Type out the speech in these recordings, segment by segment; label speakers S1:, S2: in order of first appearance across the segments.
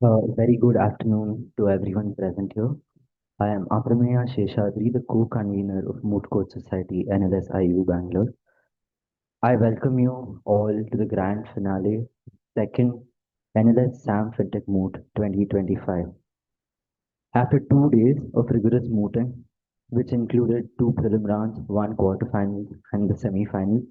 S1: Very good afternoon to everyone present here. I am Aprameya Sheshadri, the co-convener of Moot Court Society, NLS IU Bangalore. I welcome you all to the grand finale, second NLS SAM FinTech Moot 2025. After 2 days of rigorous mooting, which included two prelim rounds, one quarterfinal, and the semi-finals,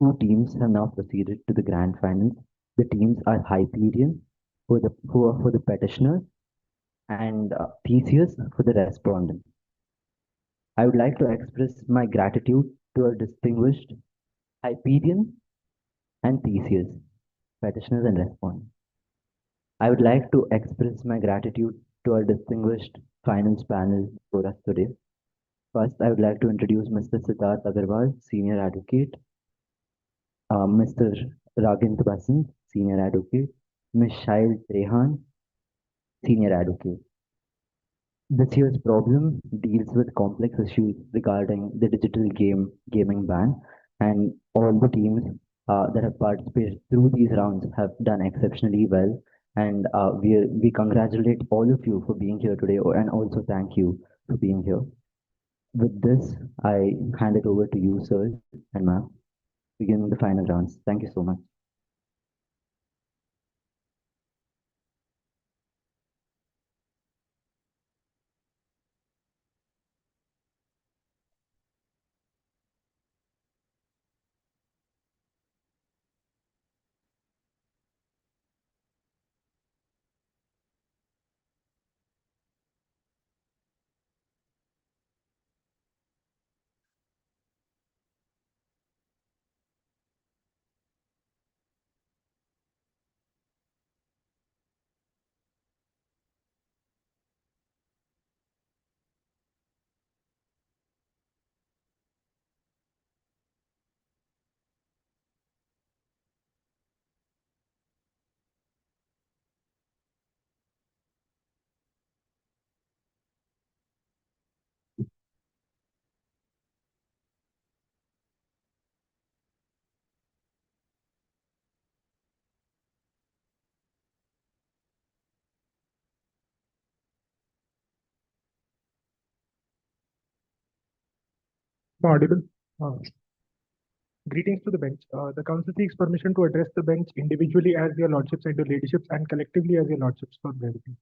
S1: two teams have now proceeded to the grand finals. The teams are Hyperion, who are for the petitioner, and Theseus for the respondent. I would like to express my gratitude to our distinguished Hyperion and Theseus, petitioners and respondents. I would like to express my gratitude to our distinguished finance panel for us today. First, I would like to introduce Mr. Siddharth Agarwal, Senior Advocate, Mr. Ragint Basant, Senior Advocate, Ms. Shail Trehan, Senior Advocate. This year's problem deals with complex issues regarding the digital gaming ban, and all the teams that have participated through these rounds have done exceptionally well. And we congratulate all of you for being here today, and also thank you for being here. With this, I hand it over to you, sir and ma'am, beginning the final rounds. Thank you so much.
S2: Audible. Uh, Greetings to the bench. The council seeks permission to address the bench individually as your lordships and your ladyships, and collectively as your lordships for brevity.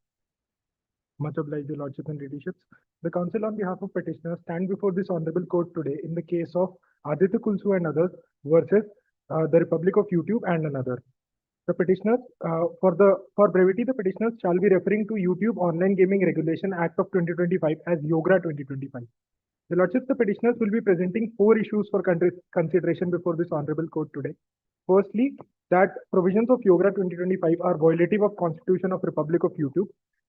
S2: Much obliged, your lordships and ladyships. The council, on behalf of petitioners, stand before this honorable court today in the case of Aditya Kulsu and others versus the Republic of YouTube and another. The petitioners, for brevity, the petitioners shall be referring to YouTube Online Gaming Regulation Act of 2025 as YOGRA 2025. The Lordships, the petitioners will be presenting four issues for consideration before this honorable court today. Firstly, that provisions of YOGRA 2025 are violative of Constitution of Republic of YouTube.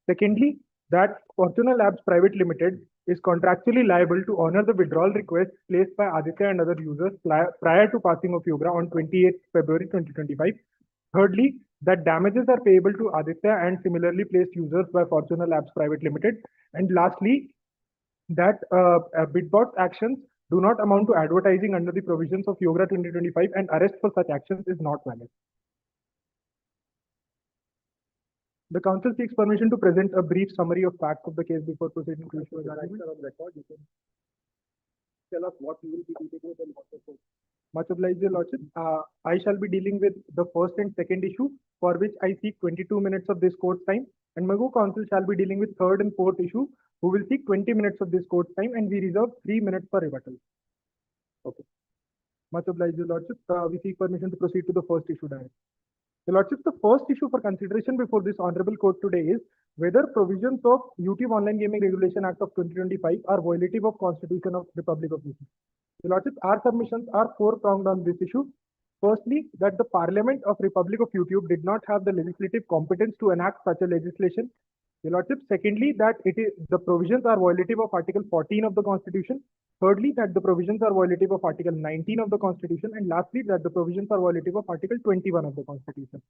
S2: Secondly, that Fortuna Labs Private Limited is contractually liable to honor the withdrawal request placed by Aditya and other users prior to passing of YOGRA on 28th February 2025. Thirdly, that damages are payable to Aditya and similarly placed users by Fortuna Labs Private Limited. And lastly, that Bitbot's actions do not amount to advertising under the provisions of YOGRA 2025 and arrest for such actions is not valid. The council seeks permission to present a brief summary of facts of the case before proceeding to issue an argument. You can tell us what you will be dealing with and what the Much obliged, your lordship. I shall be dealing with the first and second issue, for which I seek 22 minutes of this court's time, and my co-counsel shall be dealing with third and fourth issue, who will seek 20 minutes of this court's time, and we reserve 3 minutes for rebuttal. Okay. Much obliged, your lordship. We seek permission to proceed to the first issue direct. Your lordship, the first issue for consideration before this honorable court today is whether provisions of YouTube Online Gaming Regulation Act of 2025 are violative of Constitution of Republic of YouTube. Your lordship, our submissions are four-pronged on this issue. Firstly, that the Parliament of Republic of YouTube did not have the legislative competence to enact such a legislation. Your lordship, secondly, that the provisions are violative of Article 14 of the Constitution. Thirdly, that the provisions are violative of Article 19 of the Constitution. And lastly, that the provisions are violative of Article 21 of the Constitution.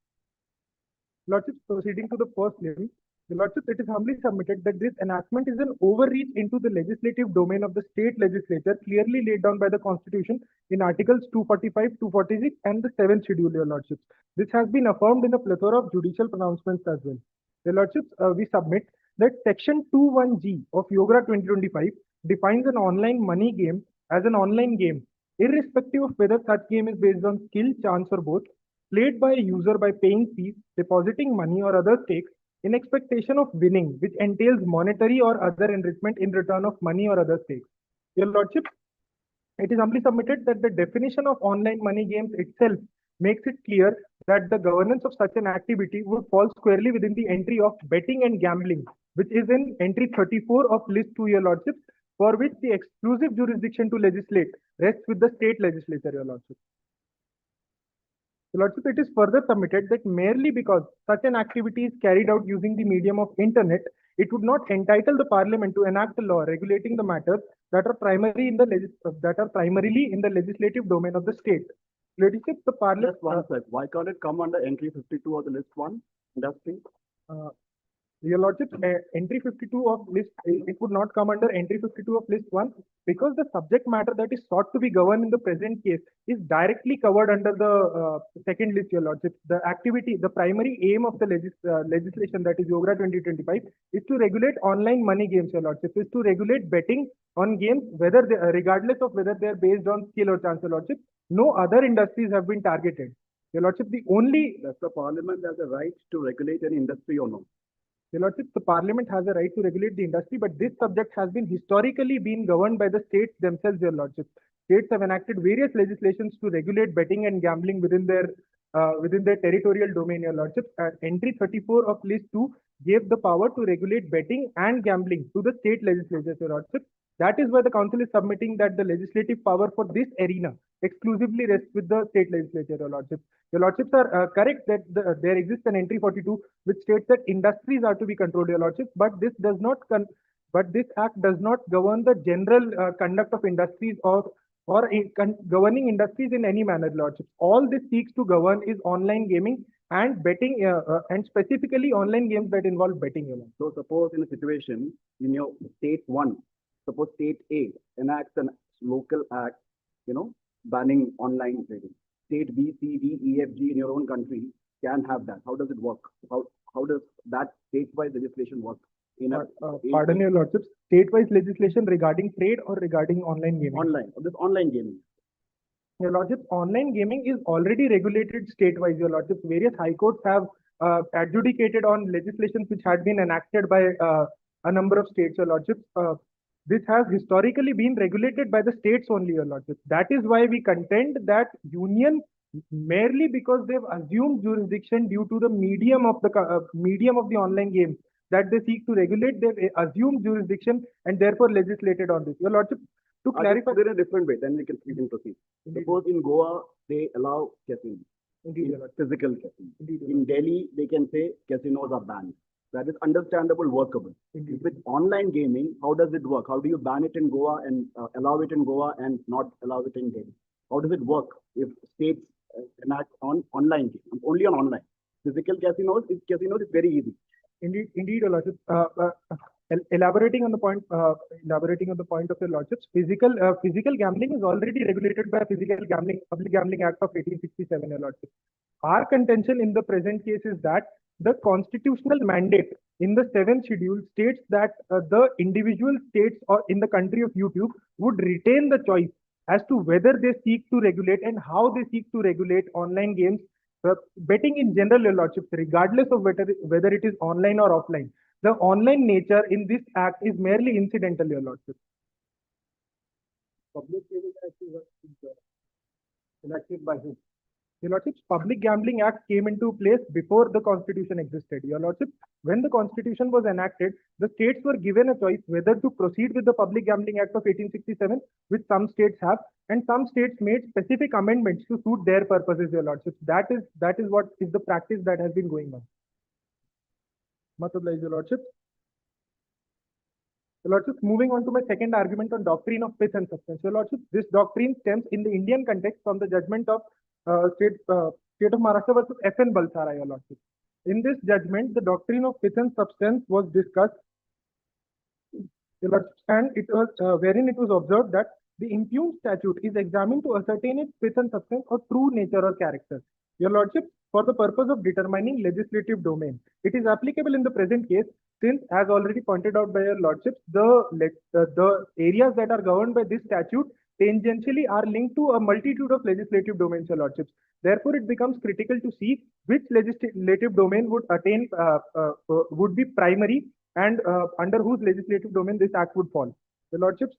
S2: Lordship, proceeding to the first limit, the Lordship, it is humbly submitted that this enactment is an overreach into the legislative domain of the state legislature clearly laid down by the Constitution in Articles 245, 246, and the 7th Schedule, your Lordships. This has been affirmed in a plethora of judicial pronouncements as well. Your Lordships, we submit that Section 21G of Yogra 2025 defines an online money game as an online game, irrespective of whether such game is based on skill, chance, or both, played by a user by paying fees, depositing money or other stakes in expectation of winning, which entails monetary or other enrichment in return of money or other stakes. Your Lordship, it is humbly submitted that the definition of online money games itself makes it clear that the governance of such an activity would fall squarely within the entry of betting and gambling, which is in entry 34 of list 2, your lordships, for which the exclusive jurisdiction to legislate rests with the state legislature, your lordship. Your lordship, it is further submitted that merely because such an activity is carried out using the medium of internet, it would not entitle the parliament to enact a law regulating the matters that are primarily in the legislative domain of the state. Lordship, the parliament.
S3: Just one sec. Why can't it come under entry 52 of the list 1 industry?
S2: Your Lordship, entry 52 of list, it would not come under entry 52 of list 1 because the subject matter that is sought to be governed in the present case is directly covered under the second list, your Lordship. The activity, the primary aim of the legislation, that is Yogra 2025, is to regulate online money games, your Lordship, is to regulate betting on games, whether they, regardless of whether they are based on skill or chance, your Lordship. No other industries have been targeted. Your Lordship, the only...
S3: Does the parliament has a right to regulate an industry or no?
S2: Your Lordship, the parliament has a right to regulate the industry, but this subject has been historically been governed by the states themselves, your Lordship. States have enacted various legislations to regulate betting and gambling within their territorial domain, your Lordship. Entry 34 of list 2 gave the power to regulate betting and gambling to the state legislatures, your Lordship. That is why the council is submitting that the legislative power for this arena exclusively rests with the state legislature, your Lordship. Your Lordships are correct that there exists an entry 42 which states that industries are to be controlled, your Lordship, but this does not but this act does not govern the general conduct of industries or governing industries in any manner, Lordship. All this seeks to govern is online gaming and betting, and specifically online games that involve betting. You know.
S3: So suppose in a situation in your state 1, suppose state A enacts a local act, banning online trading. State B, C, D, E, F, G in your own country can have that. How does it work? How does that state-wise legislation work?
S2: Pardon your Lordship, state-wise legislation regarding trade or regarding online gaming?
S3: Online, this online gaming.
S2: Your Lordship, online gaming is already regulated state-wise, your Lordship. Various high courts have adjudicated on legislations which had been enacted by a number of states, your Lordship. This has historically been regulated by the states only, your Lordship. That is why we contend that union, merely because they've assumed jurisdiction due to the medium of the online games that they seek to regulate, they've assumed jurisdiction and therefore legislated on this. Your Lordship, to clarify...
S3: in a different way, then we can proceed. Indeed. Suppose in Goa, they allow casinos.
S2: Indeed,
S3: physical casinos.
S2: Indeed,
S3: in Delhi, they can say casinos are banned. That is understandable, workable.
S2: Indeed.
S3: With online gaming, how does it work? How do you ban it in Goa and allow it in Goa and not allow it in Delhi? How does it work if states enact on online games, only on online? Physical casinos is very easy.
S2: Indeed, your Lordship. Elaborating on the point of your Lordships, physical gambling is already regulated by Public Gambling Act of 1867, your Lordship. Our contention in the present case is that the constitutional mandate in the 7th schedule states that the individual states or in the country of YouTube would retain the choice as to whether they seek to regulate and how they seek to regulate online games, betting in general, your Lordship, regardless of whether it is online or offline. The online nature in this act is merely incidental, your Lordship.
S3: Public Gambling Act is enacted by whom?
S2: Your Lordship, Public Gambling Act came into place before the Constitution existed. Your Lordship, when the Constitution was enacted, the states were given a choice whether to proceed with the Public Gambling Act of 1867, which some states have, and some states made specific amendments to suit their purposes, your Lordship. That is what is the practice that has been going on. Much obliged, your Lordship. Your Lordship, moving on to my second argument on doctrine of fifth and substance. Your Lordship, this doctrine stems in the Indian context from the judgment of State of Maharashtra versus FN Balsara, your Lordship. In this judgment, the doctrine of fifth and substance was discussed, your Lordship, and it was wherein it was observed that the impugned statute is examined to ascertain its fifth and substance or true nature or character. Your Lordship, for the purpose of determining legislative domain. It is applicable in the present case since, as already pointed out by your lordships, the areas that are governed by this statute tangentially are linked to a multitude of legislative domains, your lordships. Therefore, it becomes critical to see which legislative domain would be primary and under whose legislative domain this act would fall. The lordships,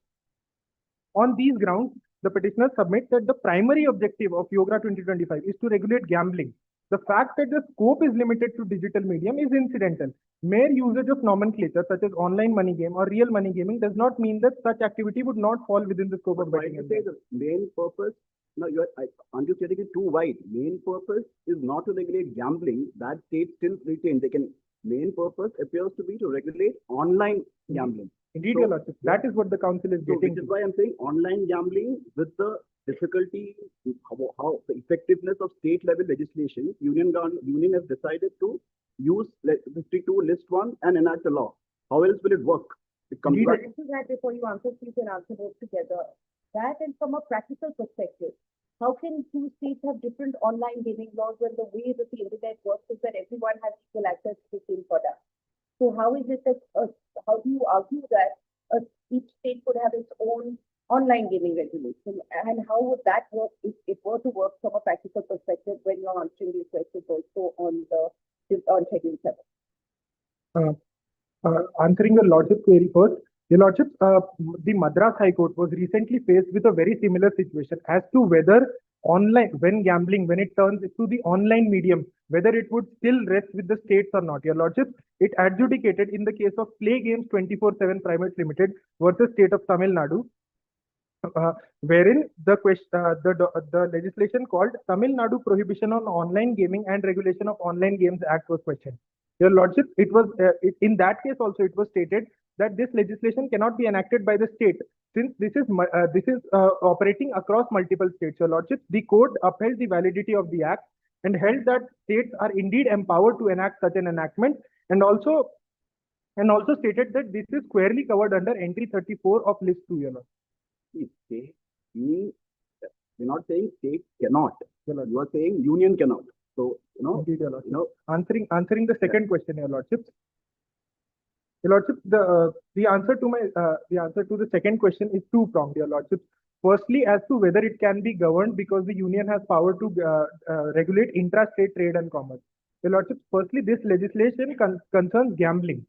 S2: on these grounds, the petitioner submits that the primary objective of YOGRA 2025 is to regulate gambling. The fact that the scope is limited to digital medium is incidental. Mere usage of nomenclature such as online money game or real money gaming does not mean that such activity would not fall within the scope of
S3: Why
S2: betting.
S3: do you say the main purpose? No, aren't you stating it too wide? Main purpose is not to regulate gambling. That state still retains. Main purpose appears to be to regulate online gambling.
S2: Indeed, your lordship, that is what the council is getting.
S3: Which is why I'm saying online gambling with the difficulty, how the effectiveness of state level legislation, union has decided to use 52 list 1 and enact a law. How else will it work? It comes back.
S4: To that, before you answer, please can answer both together. That, and from a practical perspective, how can two states have different online gaming laws when the way that the internet works is that everyone has equal access to the same product? So how is it that, how do you argue that each state could have its own online gaming regulation? And how would that work if it were to work from a practical perspective when you're answering these questions also on Schedule 7?
S2: Answering your lordship query first, your lordship, the Madras High Court was recently faced with a very similar situation as to whether online, when gambling, when it turns into the online medium, whether it would still rest with the states or not. Your lordship, it adjudicated in the case of Play Games 24/7 Private Limited versus State of Tamil Nadu, wherein the legislation called Tamil Nadu Prohibition on Online Gaming and Regulation of Online Games Act was questioned. Your lordship, it was in that case also it was stated that this legislation cannot be enacted by the state since this is operating across multiple states. Your lordship, the court upheld the validity of the act and held that states are indeed empowered to enact such an enactment, and also stated that this is squarely covered under entry 34 of list 2. Your lordship.
S3: We're not saying state cannot. You are saying union cannot. So,
S2: Indeed, your lordship. Answering the second question, your lordship. Your lordship, the answer to the second question is two-pronged, your lordship. Firstly, as to whether it can be governed because the union has power to regulate intra-state trade and commerce. Your lordship, firstly, this legislation concerns gambling.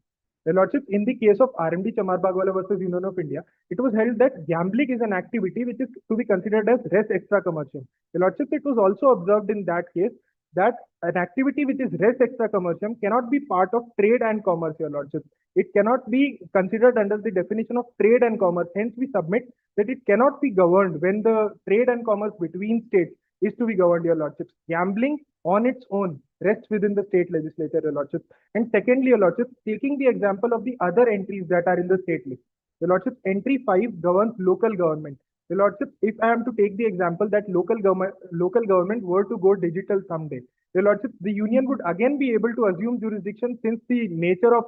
S2: Your lordship, in the case of RMD Chamarbagwala versus Union of India, it was held that gambling is an activity which is to be considered as res extra commercium. Your lordship, it was also observed in that case that an activity which is res extra commercium cannot be part of trade and commerce, your lordship. It cannot be considered under the definition of trade and commerce. Hence, we submit that it cannot be governed when the trade and commerce between states is to be governed, your lordship. Gambling on its own rests within the state legislature, your lordship. And secondly, your lordship, taking the example of the other entries that are in the state list, your lordship, entry 5 governs local government. Your lordship, if I am to take the example that local government were to go digital someday, your lordship, the union would again be able to assume jurisdiction since the nature of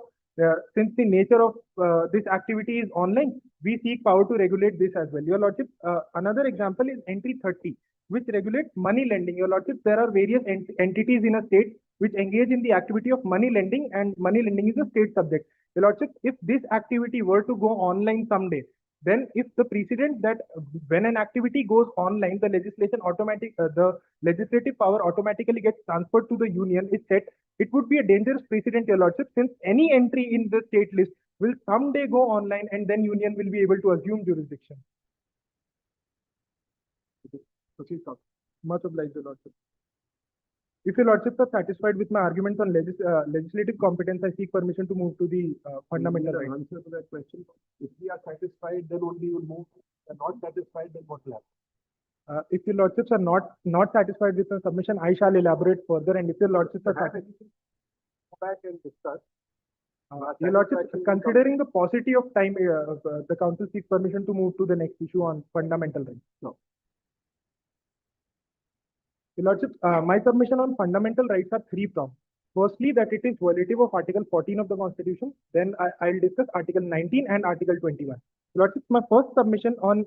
S2: this activity is online. We seek power to regulate this as well. Your lordship, another example is entry 30, which regulates money lending. Your lordship, there are various entities in a state which engage in the activity of money lending, and money lending is a state subject. Your lordship, if this activity were to go online someday, then if the precedent that when an activity goes online, the legislative power automatically gets transferred to the union is set, it would be a dangerous precedent, your lordship, since any entry in the state list will someday go online and then union will be able to assume jurisdiction. Much obliged, your lordship. If your lordships are satisfied with my arguments on legislative competence, I seek permission to move to the fundamental right.
S3: Answer to that question. If we are satisfied, then only you will move. If not satisfied, then what will happen?
S2: If your lordships are not satisfied with the submission, I shall elaborate further. And if your lordships are satisfied,
S3: go back and discuss.
S2: Your lordships, considering the paucity of time, the council seeks permission to move to the next issue on fundamental rights.
S3: No.
S2: Your lordships, my submission on fundamental rights are three-pronged. Firstly, that it is violative of Article 14 of the Constitution. Then I'll discuss Article 19 and Article 21. Your lordships, my first submission on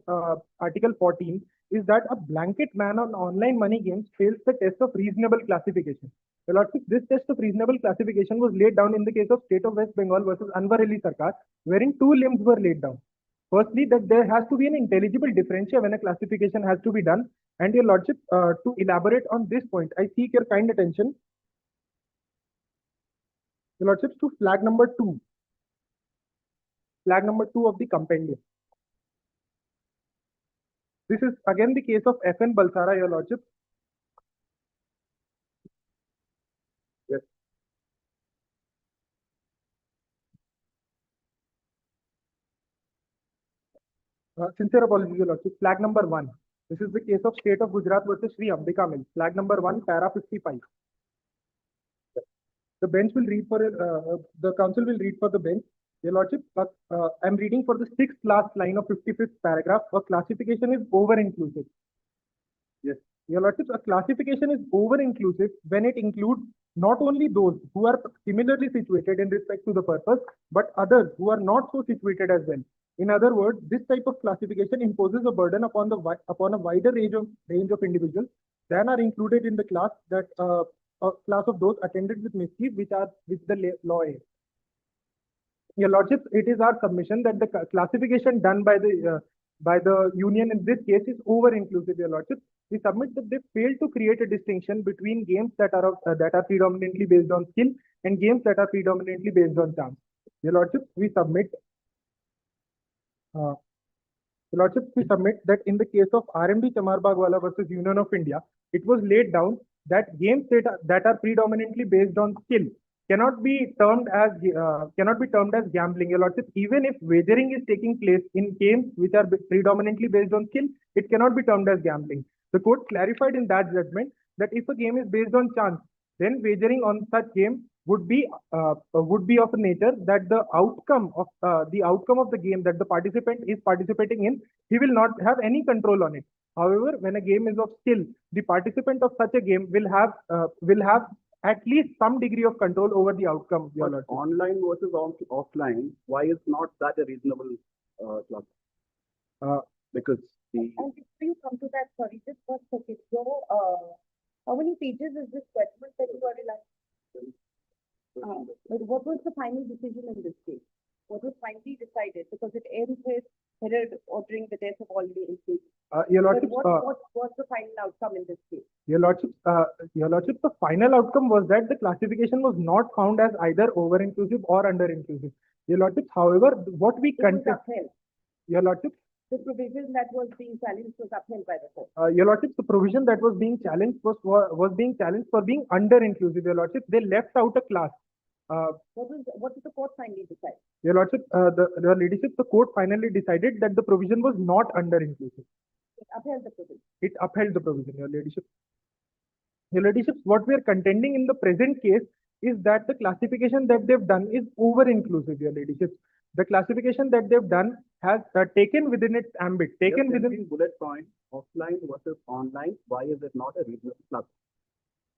S2: Article 14 is that a blanket ban on online money games fails the test of reasonable classification. Your Lordship, this test of reasonable classification was laid down in the case of State of West Bengal versus Anwar Ali Sarkar, wherein two limbs were laid down. Firstly, that there has to be an intelligible differential when a classification has to be done. And Your Lordship, to elaborate on this point, I seek your kind attention, Your Lordship, to flag number 2. Flag number 2 of the compendium. This is again the case of FN Balsara, Your Lordship.
S3: Yes.
S2: Sincere apologies, Your Lordship. Flag number 1. This is the case of State of Gujarat versus Sri Ambika Mills. Flag number 1, para 55. The bench will read for the council will read for the bench. Your Lordship, I'm reading for the 6th last line of 55th paragraph. A classification is over-inclusive.
S3: Yes.
S2: Your Lordship, a classification is over-inclusive when it includes not only those who are similarly situated in respect to the purpose, but others who are not so situated as well. In other words, this type of classification imposes a burden upon a wider range of individuals than are included in the class that a class of those attended with mischief which the law aids. Your Lordship, it is our submission that the classification done by the union in this case is over-inclusive, Your Lordship. We submit that they failed to create a distinction between games that are predominantly based on skill and games that are predominantly based on chance. Your Lordship, we submit that in the case of RMD Chamarbagwala versus Union of India, it was laid down that games that are predominantly based on skill cannot be termed as gambling, Your Lordship. Even if wagering is taking place in games which are predominantly based on skill, it cannot be termed as gambling. The court clarified in that judgment that if a game is based on chance, then wagering on such game would be of a nature that the outcome of the game that the participant is participating in, he will not have any control on it. However, when a game is of skill, the participant of such a game will have at least some degree of control over the outcome.
S3: But online versus offline, why is not that a reasonable class? Because
S4: And before you come to that, sorry, just one second. So, how many pages is this judgment that you are relying? But what was the final decision in this case? What was finally decided? Because it ends with Herod ordering the death of all the inmates.
S2: Your
S4: But
S2: Lordship,
S4: what was the final outcome in this case?
S2: Your Lordship, the final outcome was that the classification was not found as either over-inclusive or under-inclusive. Your Lordship, however, what we
S4: It was
S2: contest,
S4: upheld.
S2: Your Lordship,
S4: The provision that was being challenged was upheld by the court.
S2: Your Lordship, the provision that was being challenged was being challenged for being under-inclusive. Your Lordship, they left out a class.
S4: What did the court finally decide?
S2: Your Lordship, Your Ladyship, the court finally decided that the provision was not under-inclusive.
S4: It upheld the provision.
S2: It upheld the provision, Your Ladyship. Your Ladyship, what we are contending in the present case is that the classification that they've done is over-inclusive, Your Ladyship. The classification that they've done has taken within its ambit, taken
S3: Just
S2: within
S3: bullet point, offline versus online, why is it not a reasonable class?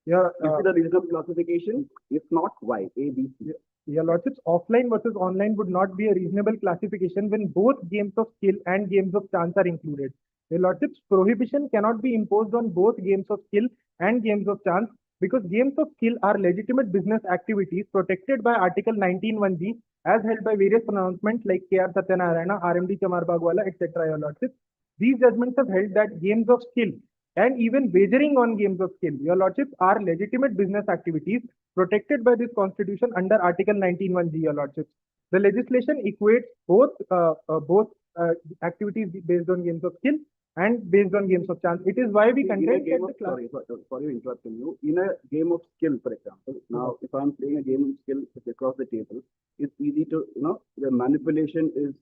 S2: your,
S3: Is it a reasonable classification? If not, why? A, B, C.
S2: Your Lordships, offline versus online would not be a reasonable classification when both games of skill and games of chance are included. Your Lordships, prohibition cannot be imposed on both games of skill and games of chance because games of skill are legitimate business activities protected by Article 19(1)(g) as held by various pronouncements like K.R. Satyanarayana, RMD Chamarbagwala, etc. Your Lordships. These judgments have held that games of skill and even wagering on games of skill, Your Lordships, are legitimate business activities protected by this constitution under Article 19(1)(g), Your Lordships. The legislation equates both activities based on games of skill and based on games of chance. It is why we contend that the class.
S3: Sorry interrupting you. In a game of skill, for example, now if I'm playing a game of skill across the table, it's easy to, the manipulation is,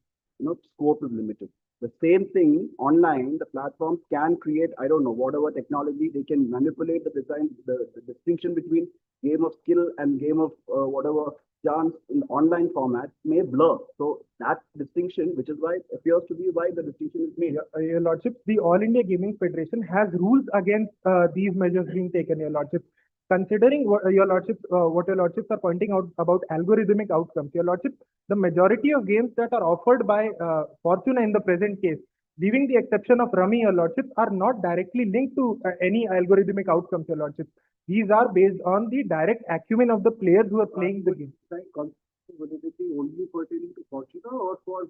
S3: scope is limited. The same thing online, the platforms can create, I don't know, whatever technology, they can manipulate the design, the distinction between game of skill and game of whatever chance in online format may blur. So that distinction, which is why it appears to be why the distinction is made.
S2: Your Lordships, the All India Gaming Federation has rules against these measures being taken, Your Lordships. Considering what Your Lordships are pointing out about algorithmic outcomes, Your Lordships, the majority of games that are offered by Fortuna in the present case leaving the exception of rummy, your lordship, are not directly linked to any algorithmic outcomes, your lordship. These are based on the direct acumen of the players who are playing the game.
S3: Would it be only pertaining to Fortuna or for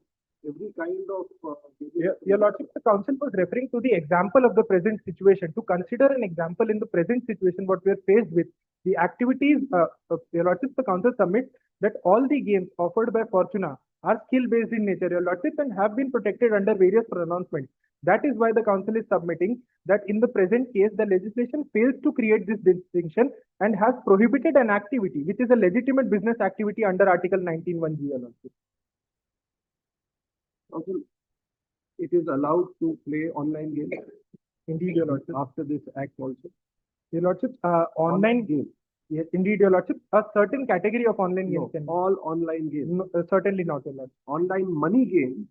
S3: every kind of?
S2: Your lordship, the council was referring to the example of the present situation. To consider an example in the present situation, what we are faced with, the activities, your lordship, the council submits that all the games offered by Fortuna are skill-based in nature, your lordship, and have been protected under various pronouncements. That is why the council is submitting that in the present case, the legislation fails to create this distinction and has prohibited an activity, which is a legitimate business activity under Article 19(1)(g), your lordship.
S3: Also, it is allowed to play online games.
S2: Indeed, your lordship.
S3: After this act also.
S2: Your lordship, online games. Yes, indeed, your lordship. A certain category of online games can
S3: all online games.
S2: No, certainly not, your lordship.
S3: Online money games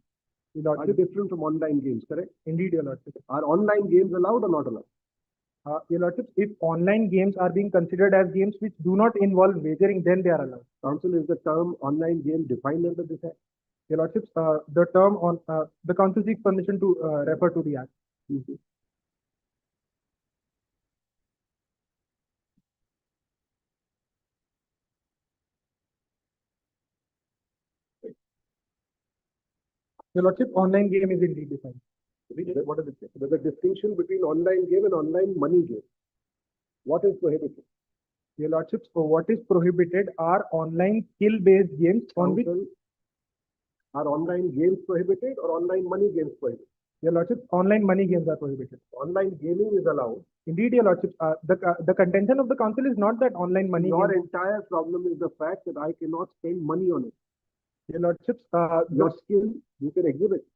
S2: Your
S3: are
S2: lordship.
S3: different from online games, correct?
S2: Indeed, your lordship.
S3: Are online games allowed or not allowed?
S2: Your lordship, if online games are being considered as games which do not involve wagering, then they are allowed.
S3: Council, is the term online game defined under this act?
S2: Your lordship, the term on the council seeks permission to refer to the act. Your lordship, online game is indeed defined.
S3: What does it say? There's a distinction between online game and online money game. What is prohibited?
S2: Your lordship, what is prohibited are online skill-based games on which
S3: are online games prohibited or online money games prohibited?
S2: Your lordship, online money games are prohibited.
S3: Online gaming is allowed.
S2: Indeed, your lordship, the contention of the council is not that online money.
S3: Your entire problem is the fact that I cannot spend money on it.
S2: Your lordships,
S3: your skill you can exhibit.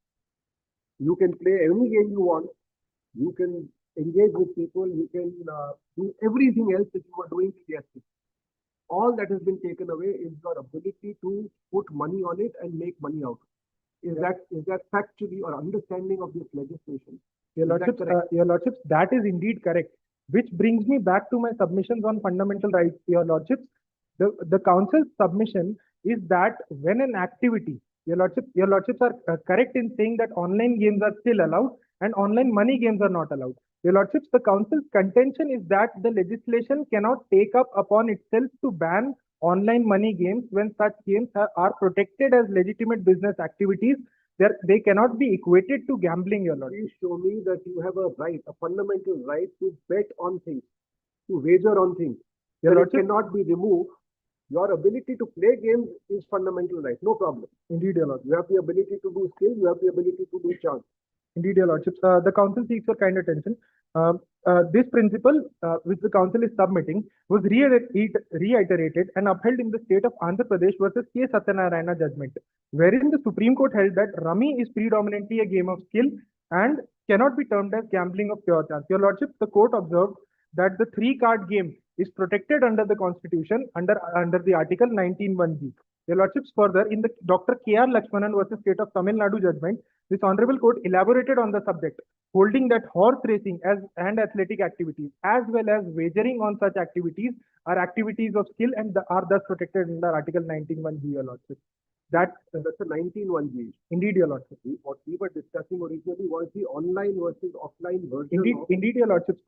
S3: You can play any game you want. You can engage with people. You can do everything else that you were doing previously. All that has been taken away is your ability to put money on it and make money out. Is that factually or understanding of this legislation?
S2: Your lordships, that is indeed correct. Which brings me back to my submissions on fundamental rights. Your lordships, the council's submission is that when an activity, your lordships are correct in saying that online games are still allowed and online money games are not allowed. Your lordships, the council's contention is that the legislation cannot take up upon itself to ban online money games when such games are protected as legitimate business activities. They cannot be equated to gambling, your lordship.
S3: Please show me that you have a right, a fundamental right to bet on things, to wager on things. Your lordship, cannot be removed. Your ability to play games is fundamental right, no problem.
S2: Indeed, your lordship.
S3: You have the ability to do skill, you have the ability to do chance.
S2: Indeed, your lordships. The council seeks your kind attention. This principle, which the council is submitting, was reiterated and upheld in the state of Andhra Pradesh versus K. Satyanarayana judgment, wherein the Supreme Court held that rummy is predominantly a game of skill and cannot be termed as gambling of pure chance. Your lordship, the court observed that the three-card game is protected under the Constitution under the Article 19(1)(g). Your lordships, further, in the Dr. K.R. Lakshmanan versus State of Tamil Nadu judgment, this honorable court elaborated on the subject, holding that horse racing and athletic activities, as well as wagering on such activities, are activities of skill and are thus protected under Article 19(1)(g), your lordship. That's
S3: a 19(1)(g).
S2: Indeed, your lordship.
S3: What we were discussing originally was the online versus offline version.
S2: Indeed, your lordship.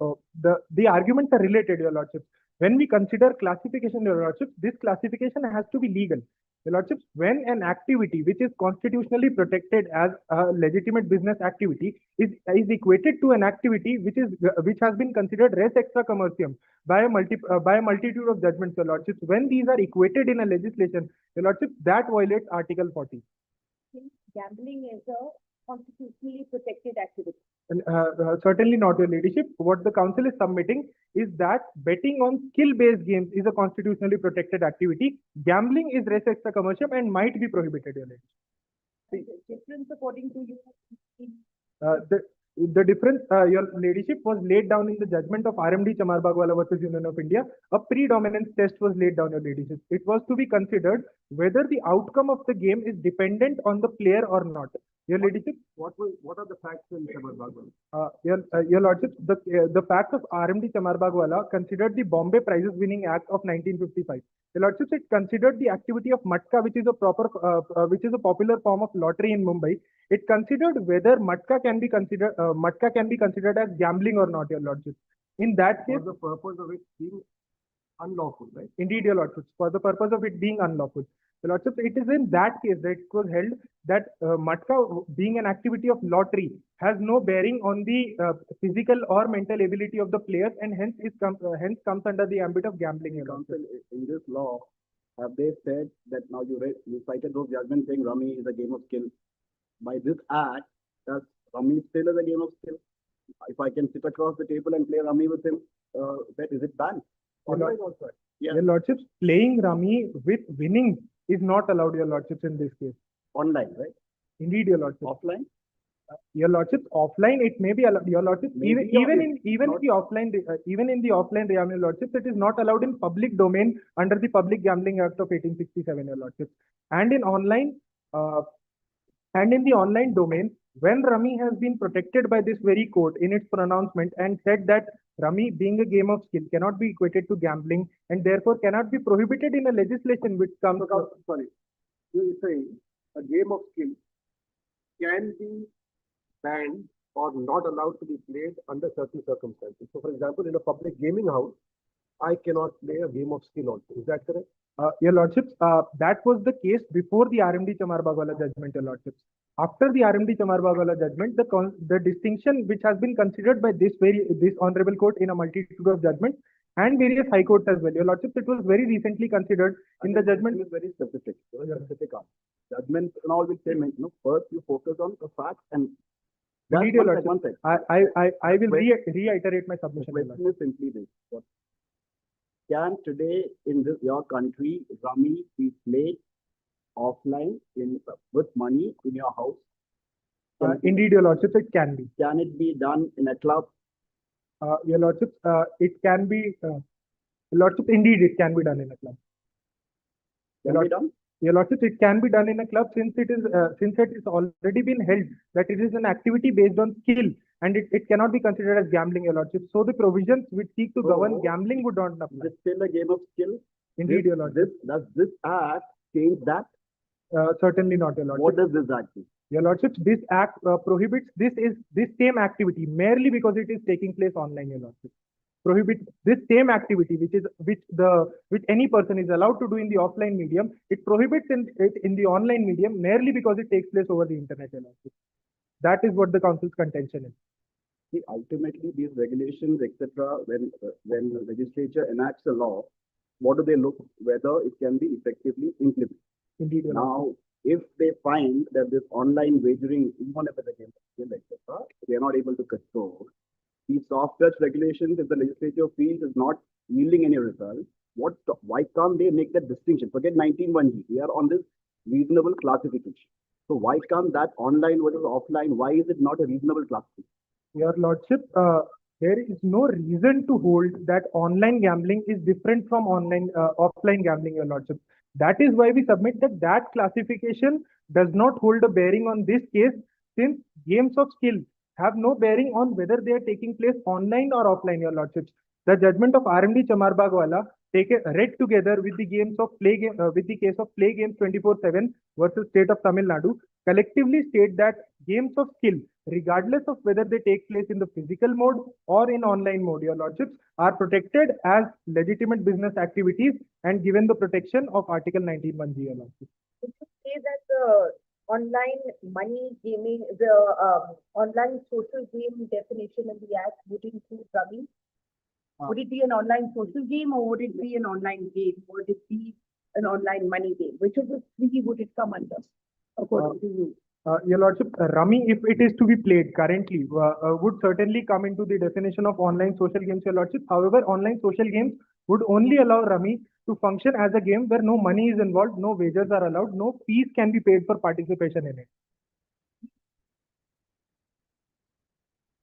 S2: The arguments are related, your lordship. When we consider classification, your lordship, this classification has to be legal. Your lordships, when an activity which is constitutionally protected as a legitimate business activity is equated to an activity which has been considered res extra commercium by a multitude of judgments, your lordships, when these are equated in a legislation, your lordships, that violates Article 40.
S4: Gambling is a constitutionally protected activity.
S2: Certainly not, your ladyship. What the council is submitting is that betting on skill-based games is a constitutionally protected activity. Gambling is res extra commercium and might be prohibited, your ladyship.
S4: The difference, according to you,
S2: the difference, your ladyship, was laid down in the judgment of RMD Chamarbagwala versus Union of India. A predominance test was laid down, your ladyship. It was to be considered whether the outcome of the game is dependent on the player or not. Your Ladyship,
S3: What are the facts in Chamarbagwala?
S2: Your Lordship, the facts of RMD Chamarbagwala considered the Bombay Prizes Winning Act of 1955. Your Lordship, it considered the activity of matka, which is a popular form of lottery in Mumbai. It considered whether matka can be considered as gambling or not, Your Lordship. In that case,
S3: For the purpose of it being unlawful, right?
S2: indeed, Your Lordship, for the purpose of it being unlawful. Your Lordship, it is in that case that it was held that matka, being an activity of lottery, has no bearing on the physical or mental ability of the players, and hence hence comes under the ambit of gambling. Your Lordship.
S3: Council, in this law, have they said that now you cited those judgments saying rummy is a game of skill? By this act, does rummy still is a game of skill? If I can sit across the table and play rummy with him, that is it banned? Online also. Yeah.
S2: Your Lordships, playing rummy with winning is not allowed, Your Lordships, in this case.
S3: Online, right?
S2: Indeed, Your Lordship.
S3: Offline?
S2: Your Lordship, offline it may be allowed. Your Lordship, even in the offline realm, Your Lordship, it is not allowed in public domain under the Public Gambling Act of 1867, Your Lordship. And in the online domain, when rummy has been protected by this very court in its pronouncement and said that rummy, being a game of skill, cannot be equated to gambling and therefore cannot be prohibited in a legislation which comes.
S3: Sorry, you are saying a game of skill can be banned or not allowed to be played under certain circumstances. So, for example, in a public gaming house, I cannot play a game of skill also. Is that correct?
S2: Your Lordships, that was the case before the RMD Chamarbagwala judgment, Your Lordships. After the RMD Chamarbagwala judgment, the distinction which has been considered by this honorable court in a multitude of judgments and various high courts as well. Your Lordships, it was very recently considered in the judgment.
S3: Is very specific. Specific judgments and all will say, first you focus on the facts and.
S2: Indeed, Your Lordship. I will reiterate my submission.
S3: The question is simply this. Can today in your country rummy be played offline with money in your house?
S2: Indeed, Your Lordship, it can be.
S3: Can it be done in a club?
S2: Your Lordship, it can be. Your Lordship, indeed, it can be done in a club.
S3: Can be done?
S2: Your Lordship, it can be done in a club since it is already been held that it is an activity based on skill and it cannot be considered as gambling, Your Lordship. So the provisions which seek to govern gambling would not apply.
S3: Is it still a game of skill?
S2: Indeed, Your Lordship.
S3: Does this act change that?
S2: Certainly not, Your Lordship.
S3: What does this act do?
S2: Your Lordship, this act prohibits this same activity merely because it is taking place online, Your Lordship. Prohibit this same activity which any person is allowed to do in the offline medium. It prohibits it in the online medium merely because it takes place over the internet, Your Lordship. That is what the council's contention is.
S3: See, ultimately, these regulations, etc., when the legislature enacts a law, what do they look whether it can be effectively implemented?
S2: Indeed.
S3: Now, if they find that this online wagering, even if it's a game of skill, etc., they are not able to control these soft touch regulations. If the legislature feels is not yielding any result, why can't they make that distinction? Forget 19(1)(g). We are on this reasonable classification. So why can't that online versus offline? Why is it not a reasonable classification?
S2: Your Lordship, there is no reason to hold that online gambling is different from offline gambling, Your Lordship. That is why we submit that classification does not hold a bearing on this case, since games of skill have no bearing on whether they are taking place online or offline, Your Lordships. The judgment of RMD Chamarbagwala read together with the case of Play Games 24/7 versus State of Tamil Nadu collectively state that games of skill, regardless of whether they take place in the physical mode or in online mode, Your Lordships, are protected as legitimate business activities and given the protection of Article 19(1)(g), Your Lordships.
S4: Would you say that the online money gaming, the online social game definition in the Act would include rummy? Would it be an online social game or would it be an online game? Would it be an online money game? Which of the three would it come under, according to you?
S2: Your Lordship, rummy, if it is to be played currently, would certainly come into the definition of online social games, Your Lordship. However, online social games would only allow rummy to function as a game where no money is involved, no wagers are allowed, no fees can be paid for participation in it.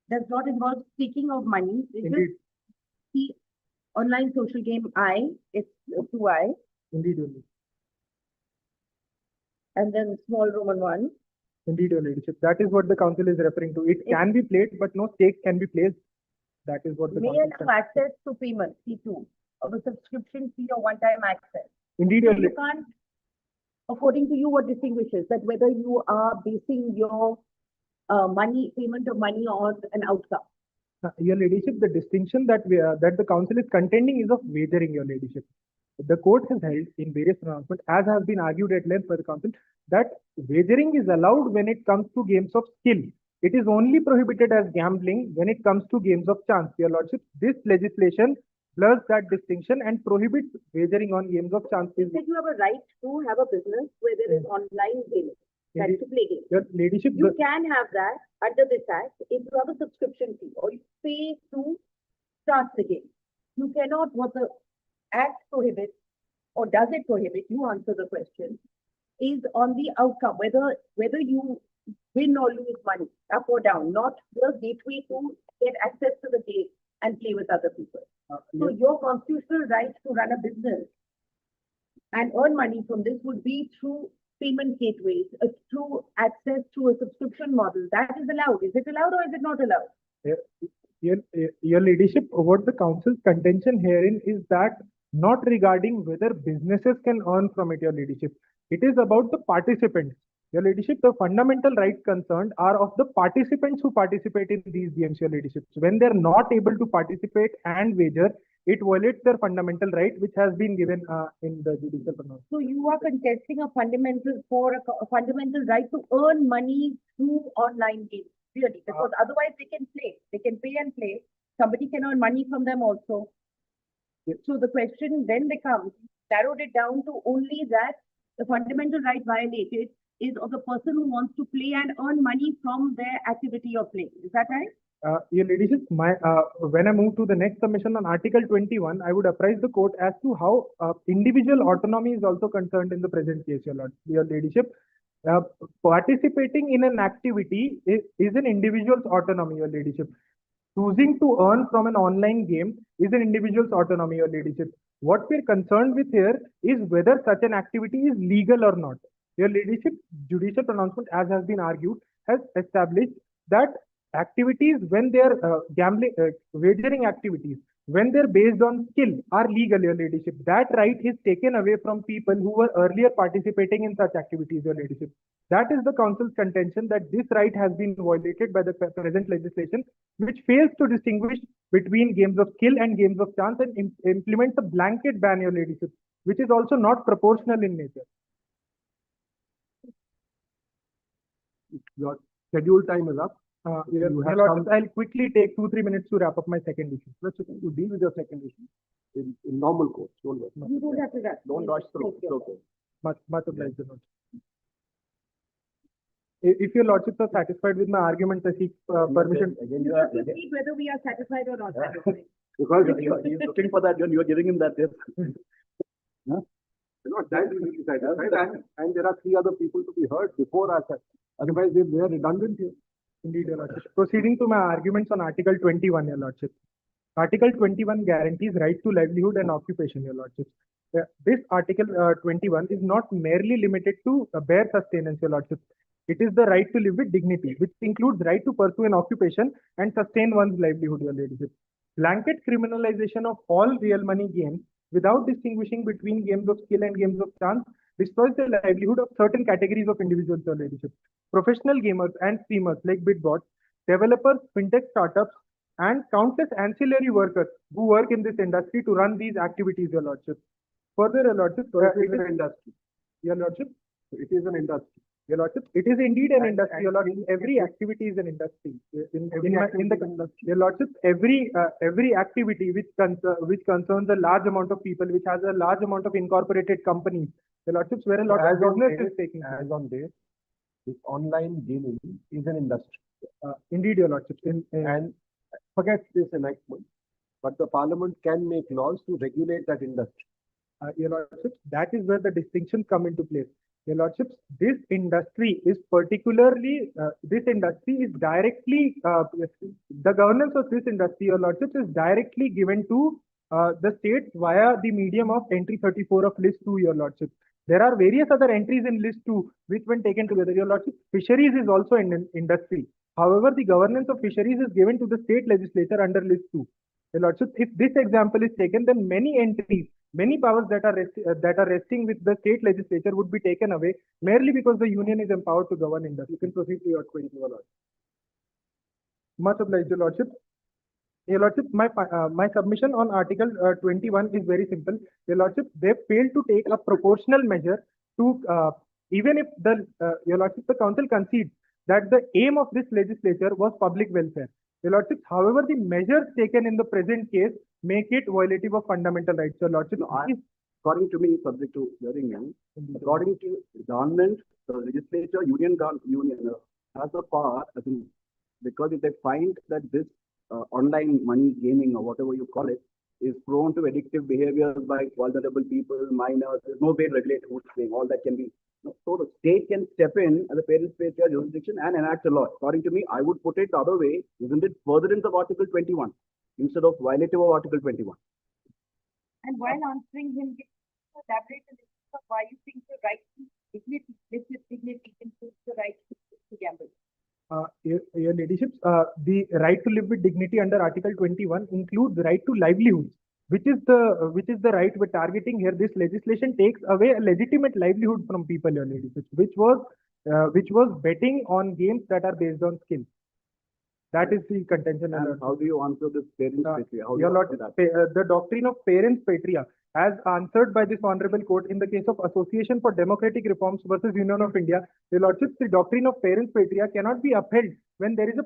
S4: Does not involve speaking of money.
S2: Indeed.
S4: The online social game it's 2I.
S2: Indeed.
S4: And then small Roman 1.
S2: Indeed, Your Ladyship. That is what the council is referring to. It can be played, but no stake can be placed. That is what the
S4: May
S2: council
S4: allow access to payment, C2, of a subscription fee or one-time access.
S2: Indeed,
S4: So
S2: Your
S4: you can't, according to you, what distinguishes that whether you are basing your payment of money on an outcome?
S2: Your Ladyship, the distinction that that the council is contending is of wagering, Your Ladyship. The court has held in various pronouncements, as has been argued at length by the council, that wagering is allowed when it comes to games of skill. It is only prohibited as gambling when it comes to games of chance. Your Lordship, this legislation blurs that distinction and prohibits wagering on games of chance.
S4: You said you have a right to have a business where there is online gaming, that is to play games.
S2: Your Ladyship,
S4: You can have that under this act if you have a subscription fee or you pay to start the game. You cannot, what the act prohibits, or does it prohibit, you answer the question, is on the outcome, whether you win or lose money, up or down, not the gateway to get access to the game and play with other people. So your constitutional right to run a business and earn money from this would be through payment gateways, through access to a subscription model. That is allowed. Is it allowed or is it not allowed?
S2: Your Ladyship, what the council's contention herein is that not regarding whether businesses can earn from it, Your Ladyship. It is about the participants. Your Ladyship, the fundamental rights concerned are of the participants who participate in these games, Your Ladyship. So when they're not able to participate and wager, it violates their fundamental right, which has been given in the judicial pronouncement.
S4: So you are contesting a fundamental right to earn money through online games, really, because otherwise they can pay and play. Somebody can earn money from them also.
S2: Yes.
S4: So the question then becomes, narrowed it down to only that the fundamental right violated is of the person who wants to play and earn money from their activity of playing. Is that right?
S2: Your Ladyship, when I move to the next submission on Article 21, I would apprise the court as to how individual autonomy is also concerned in the present case, Your Ladyship. Participating in an activity is an individual's autonomy, Your Ladyship. Choosing to earn from an online game is an individual's autonomy, Your Ladyship. What we're concerned with here is whether such an activity is legal or not. Your Ladyship, judicial pronouncement, as has been argued, has established that activities, when they are wagering activities, when they're based on skill, are legal, Your Ladyship. That right is taken away from people who were earlier participating in such activities, Your Ladyship. That is the council's contention, that this right has been violated by the present legislation, which fails to distinguish between games of skill and games of chance and implements a blanket ban, Your Ladyship, which is also not proportional in nature.
S5: Your scheduled time is up.
S2: I'll quickly take 2-3 minutes to wrap up my second issue.
S5: Let's you deal with your second issue in normal course. Don't rush.
S4: You don't have to rush.
S5: Don't rush through.
S4: Take your
S5: Okay.
S2: Much obliged, Your Lordship. If Your Lordships are satisfied with my argument, I seek permission.
S5: Again,
S4: You
S5: you
S4: have
S5: are,
S4: to see whether we are satisfied or not satisfied.
S3: Because he's looking for that, you are giving him that.
S5: you know, that will be satisfied. And there are 3 other people to be heard before us. Otherwise, they are redundant here.
S2: Indeed, Your Lordship. Proceeding to my arguments on Article 21, Your Lordship. Article 21 guarantees right to livelihood and occupation, Your Lordship. This Article 21 is not merely limited to bare sustenance, Your Lordship. It is the right to live with dignity, which includes right to pursue an occupation and sustain one's livelihood, Your Ladyship. Blanket criminalization of all real money games without distinguishing between games of skill and games of chance destroys the livelihood of certain categories of individuals, Your Ladyship. Professional gamers and streamers like BitBots, developers, FinTech startups, and countless ancillary workers who work in this industry to run these activities, Your Lordship. Further, Your Lordship,
S5: it is an industry.
S2: Your Lordship,
S5: It is an industry.
S2: Your Lordship, it is indeed an industry, Your Lordship. Every activity is an industry. Your Lordship, every activity which concerns a large amount of people, which has a large amount of incorporated companies, Your Lordship, where a lot of business is taking place.
S5: As on date, this online gaming is an industry.
S2: Indeed, Your Lordship.
S5: And forget this enactment, but the Parliament can make laws to regulate that industry.
S2: Your Lordship, that is where the distinctions come into place. Your Lordship, this industry is particularly, directly, the governance of this industry, Your Lordship, is directly given to the states via the medium of entry 34 of list 2, Your Lordship. There are various other entries in list 2, which when taken together, your lordship, fisheries is also an industry. However, the governance of fisheries is given to the state legislature under list 2. Your lordship, if this example is taken, then many entries, many powers that are resting with the state legislature would be taken away merely because the union is empowered to govern industry.
S5: You can proceed to your 21.
S2: Much obliged, your lordship. Your lordship, my submission on Article 21 is very simple. Your lordship, they failed to take a proportional measure to even if your lordship, the council concedes that the aim of this legislature was public welfare. Your lordship, however, the measures taken in the present case make it violative of fundamental rights. Your lordship,
S3: According to me, subject to hearing you, according to government, the legislature, union has the power, because if they find that this online money gaming or whatever you call it is prone to addictive behaviors by vulnerable people, minors, there's no way to regulate who's playing. All that can be. So the state can step in as a parent state jurisdiction and enact a law. According to me, I would put it the other way, isn't it? Furtherance of Article 21 instead of violative of Article 21.
S4: And while answering him, elaborate a little on why you think the right to dignity, business dignity includes the right to gamble.
S2: Your ladyship, the right to live with dignity under Article 21 includes the right to livelihood, which is the right we're targeting here. This legislation takes away a legitimate livelihood from people, your ladyship, which was betting on games that are based on skill. That is the contention.
S3: And how do you answer this parents' patria?
S2: Your lordship, the doctrine of parents' patria, as answered by this honorable court in the case of Association for Democratic Reforms versus Union of India, your lordship, the doctrine of parents' patria cannot be upheld when there is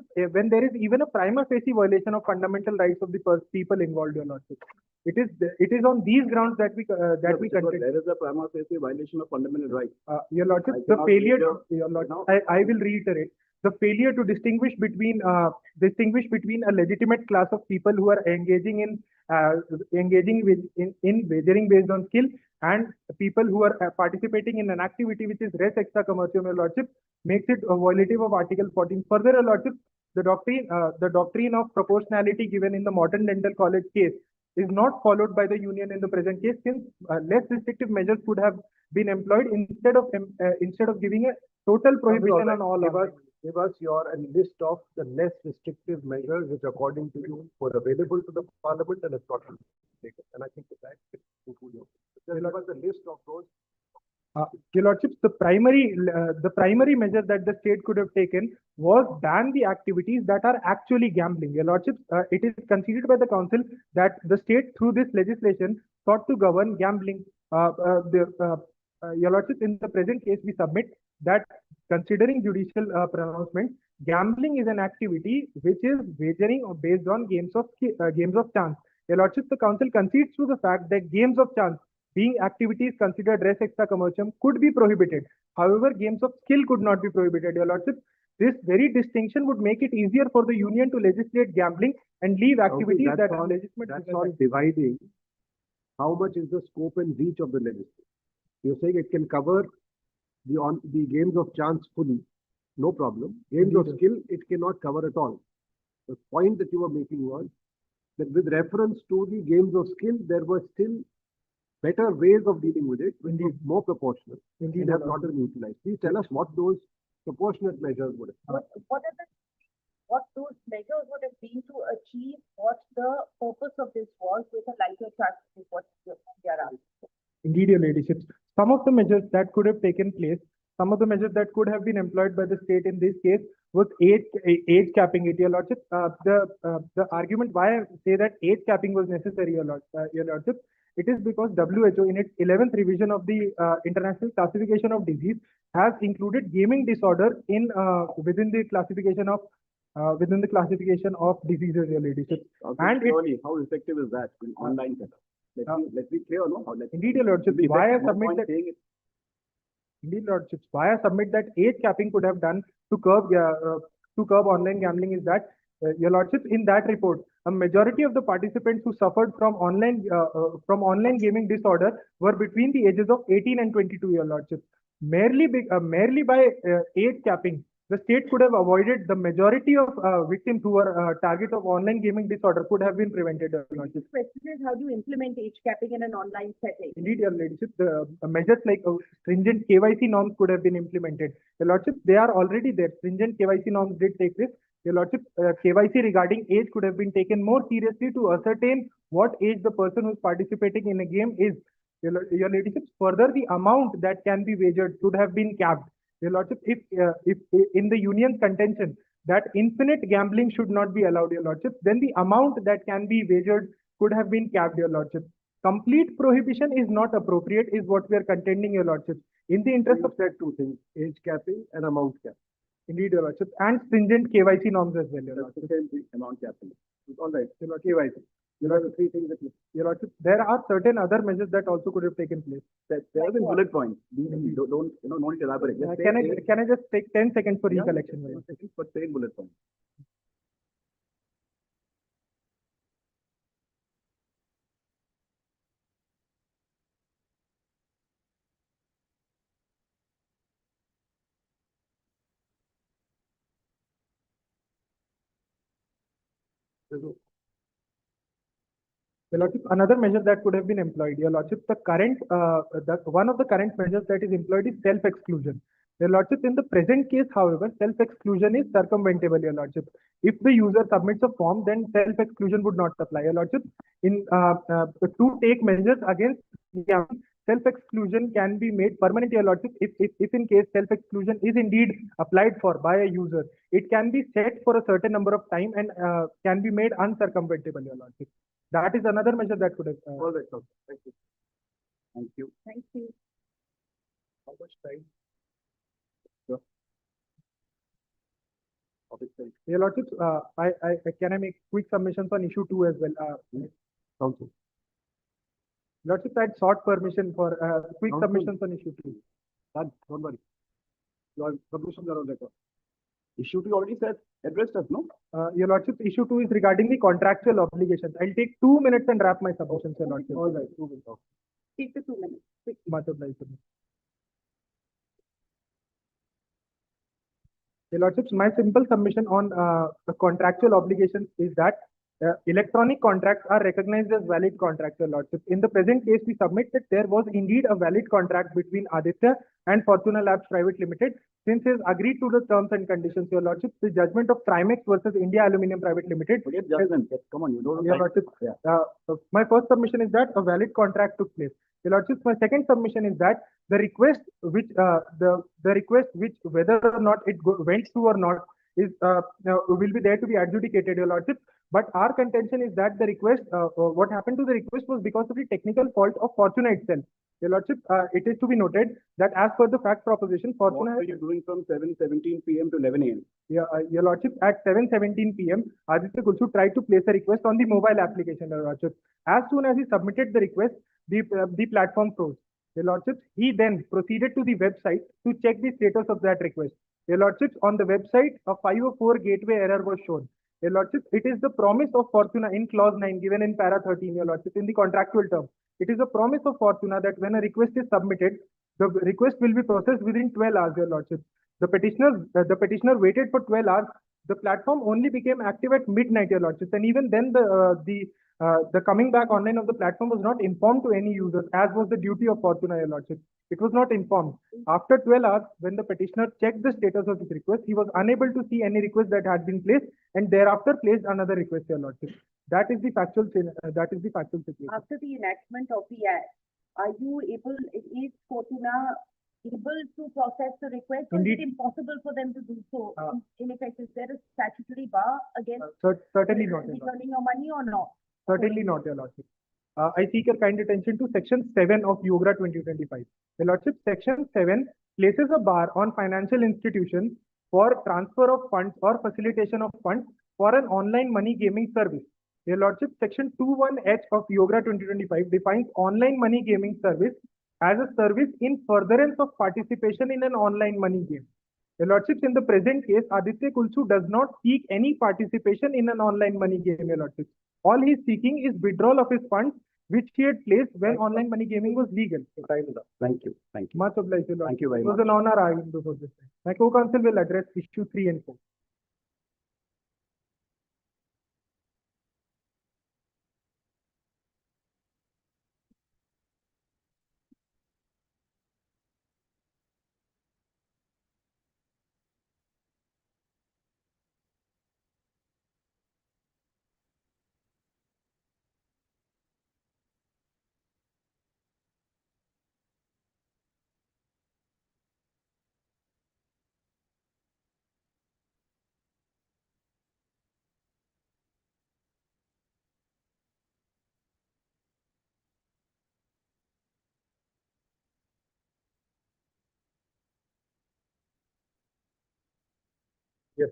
S2: even a prima facie violation of fundamental rights of the people involved, your lordship. It is on these grounds that we contend.
S3: There is a prima facie violation of fundamental rights.
S2: Your lordship, the failure. Your lordship, I will reiterate. The failure to distinguish between a legitimate class of people who are engaging in wagering based on skill and people who are participating in an activity which is res extra commercium, your lordship, makes it a violative of Article 14. Further, your lordship, the doctrine of proportionality given in the Modern Dental College case is not followed by the union in the present case, since less restrictive measures could have been employed instead of giving a total prohibition on all.
S5: Give us your list of the less restrictive measures which, according to you, were available to the parliament and has not been taken. And I think that includes your. Give us the list of those.
S2: Your lordships, the primary measure that the state could have taken was ban the activities that are actually gambling. Your lordships, it is considered by the council that the state through this legislation sought to govern gambling. Your lordships, in the present case, we submit that considering judicial pronouncement, gambling is an activity which is wagering based on games of chance. Your lordships, the council concedes to the fact that games of chance, being activities considered res extra commercium, could be prohibited. However, games of skill could not be prohibited. Your lordship, this very distinction would make it easier for the union to legislate gambling and leave activities that are legitimate.
S5: That's not dividing. How much is the scope and reach of the legislation? You're saying it can cover the games of chance fully, no problem. Games of skill, it cannot cover at all. The point that you were making was that with reference to the games of skill, there were still better ways of dealing with it, which is more proportionate. Indeed, have not been utilized. Please tell us what those proportionate measures would have.
S4: What those measures would have been to achieve what the purpose of this was with a lighter tax is what we are asking.
S2: Indeed, your ladyship. Some of the measures that could have taken place, some of the measures that could have been employed by the state in this case was age capping it, your lordship. The argument why I say that age capping was necessary, your lordship, it is because WHO in its 11th revision of the International Classification of Disease has included gaming disorder in within the classification of diseases, your ladyship.
S3: And how effective is that in online setup? Let's be clear, no?
S2: Indeed, your lordship. Why I submit that? Indeed, lordships. Why I submit that age capping could have done to curb online gambling is that, your lordship, in that report, a majority of the participants who suffered from online gaming disorder were between the ages of 18 and 22, your lordship. Merely by age capping, the state could have avoided the majority of victims who were target of online gaming disorder could have been prevented, Your Lordship.
S4: The question is, how do you implement age capping in an online setting?
S2: Indeed, Your Lordship, the measures like stringent KYC norms could have been implemented. Your Lordship, they are already there. Stringent KYC norms did take place. Your Lordship, KYC regarding age could have been taken more seriously to ascertain what age the person who is participating in a game is. Your Lordship, further, the amount that can be wagered should have been capped. Your Lordship, if in the union's contention that infinite gambling should not be allowed, Your Lordship, then the amount that can be wagered could have been capped, Your Lordship. Complete prohibition is not appropriate, is what we are contending, Your Lordship. In the interest of
S5: said two things, age capping and amount cap.
S2: Indeed, Your Lordship, and stringent KYC norms as well, Your
S5: That's the
S2: Lordship.
S5: same thing, amount capping. It's all right, Your Lordship, KYC. There are the three things that you,
S2: Your Lordship, there are certain other measures that also could have taken place.
S3: There have been bullet points. Don't no need to elaborate. Just say
S2: Can I just take 10 seconds for
S3: yeah,
S2: recollection? Your Lordship?
S3: but say in bullet points.
S2: Your Lordship, another measure that could have been employed, Your Lordship, one of the current measures that is employed is self-exclusion. Your Lordship, in the present case, however, self-exclusion is circumventable, Your Lordship. If the user submits a form, then self-exclusion would not apply, Your Lordship. To take measures against self-exclusion can be made permanent, Your Lordship, if in case self-exclusion is indeed applied for by a user. It can be set for a certain number of time and can be made uncircumventable, Your Lordship. That is another measure that could have.
S5: all right, sir. Thank you.
S3: Thank you.
S4: Thank you.
S5: How much time?
S2: Your Lordship, can I make quick submissions on issue 2 as well?
S5: Council.
S2: Lordship, I had sought permission for quick
S5: Counsel.
S2: submissions on issue 2.
S5: Don't worry. Your submissions are on record.
S3: Issue 2 already said addressed us, no?
S2: Your Lordship, issue 2 is regarding the contractual obligations. I'll take 2 minutes and wrap my submissions, Your Lordship.
S5: All right, 2 minutes.
S4: Take the 2 minutes. Quick.
S2: Much obliged. Your Lordships, my simple submission on the contractual obligations is that electronic contracts are recognized as valid contracts, Your Lordship. In the present case, we submit that there was indeed a valid contract between Aditya and Fortuna Labs Private Limited. Since he has agreed to the terms and conditions, Your Lordship, the judgment of Trimex versus India Aluminium Private Limited.
S3: Forget judgment. Yes, come on, you don't.
S2: Your Lordship,
S3: Yeah.
S2: my first submission is that a valid contract took place. Your Lordship, my second submission is that the request which whether or not it went through or not is will be there to be adjudicated, Your Lordship. But our contention is that the request, what happened to the request was because of the technical fault of Fortuna itself. Your Lordship, it is to be noted that as per the fact proposition, Fortuna
S3: What were you doing from 7:17 p.m. to 11 a.m.?
S2: Your Lordship, at 7:17 p.m., Aditya Kulsu tried to place a request on the mobile application, Your Lordship. As soon as he submitted the request, the platform froze. Your Lordship, he then proceeded to the website to check the status of that request. Your Lordship, on the website, a 504 gateway error was shown. Your Lordship, it is the promise of Fortuna in clause 9 given in para 13, Your Lordship, in the contractual term. It is a promise of Fortuna that when a request is submitted, the request will be processed within 12 hours, Your Lordship. The petitioner waited for 12 hours. The platform only became active at midnight, Your Lordship, and even then the coming back online of the platform was not informed to any users, as was the duty of Fortuna, Your Lordship. It was not informed. After 12 hours, when the petitioner checked the status of his request, he was unable to see any request that had been placed, and thereafter placed another request, Your Lordship. That is the factual situation.
S4: After the enactment of the act, is Fortuna able to process the request, or is
S2: Indeed.
S4: it impossible for them to do so? In effect, is there a statutory bar against
S2: Certainly not, Your Lordship.
S4: returning your money or not?
S2: Certainly not, Your Lordship. I seek your kind attention to Section 7 of Yogra 2025. Your Lordship, Section 7 places a bar on financial institutions for transfer of funds or facilitation of funds for an online money gaming service. Your Lordship, Section 21H of Yogra 2025 defines online money gaming service as a service in furtherance of participation in an online money game. Your Lordship, in the present case, Aditya Kulsu does not seek any participation in an online money game, Your Lordship. All he is seeking is withdrawal of his funds which he had placed when online money gaming was legal.
S5: Time is up. Thank you. Thank you.
S2: Much obliged, Your Lordship.
S5: Thank you very
S2: It was
S5: much.
S2: an honor arguing before this time. My co-counsel will address issue 3 and 4.
S5: Yes.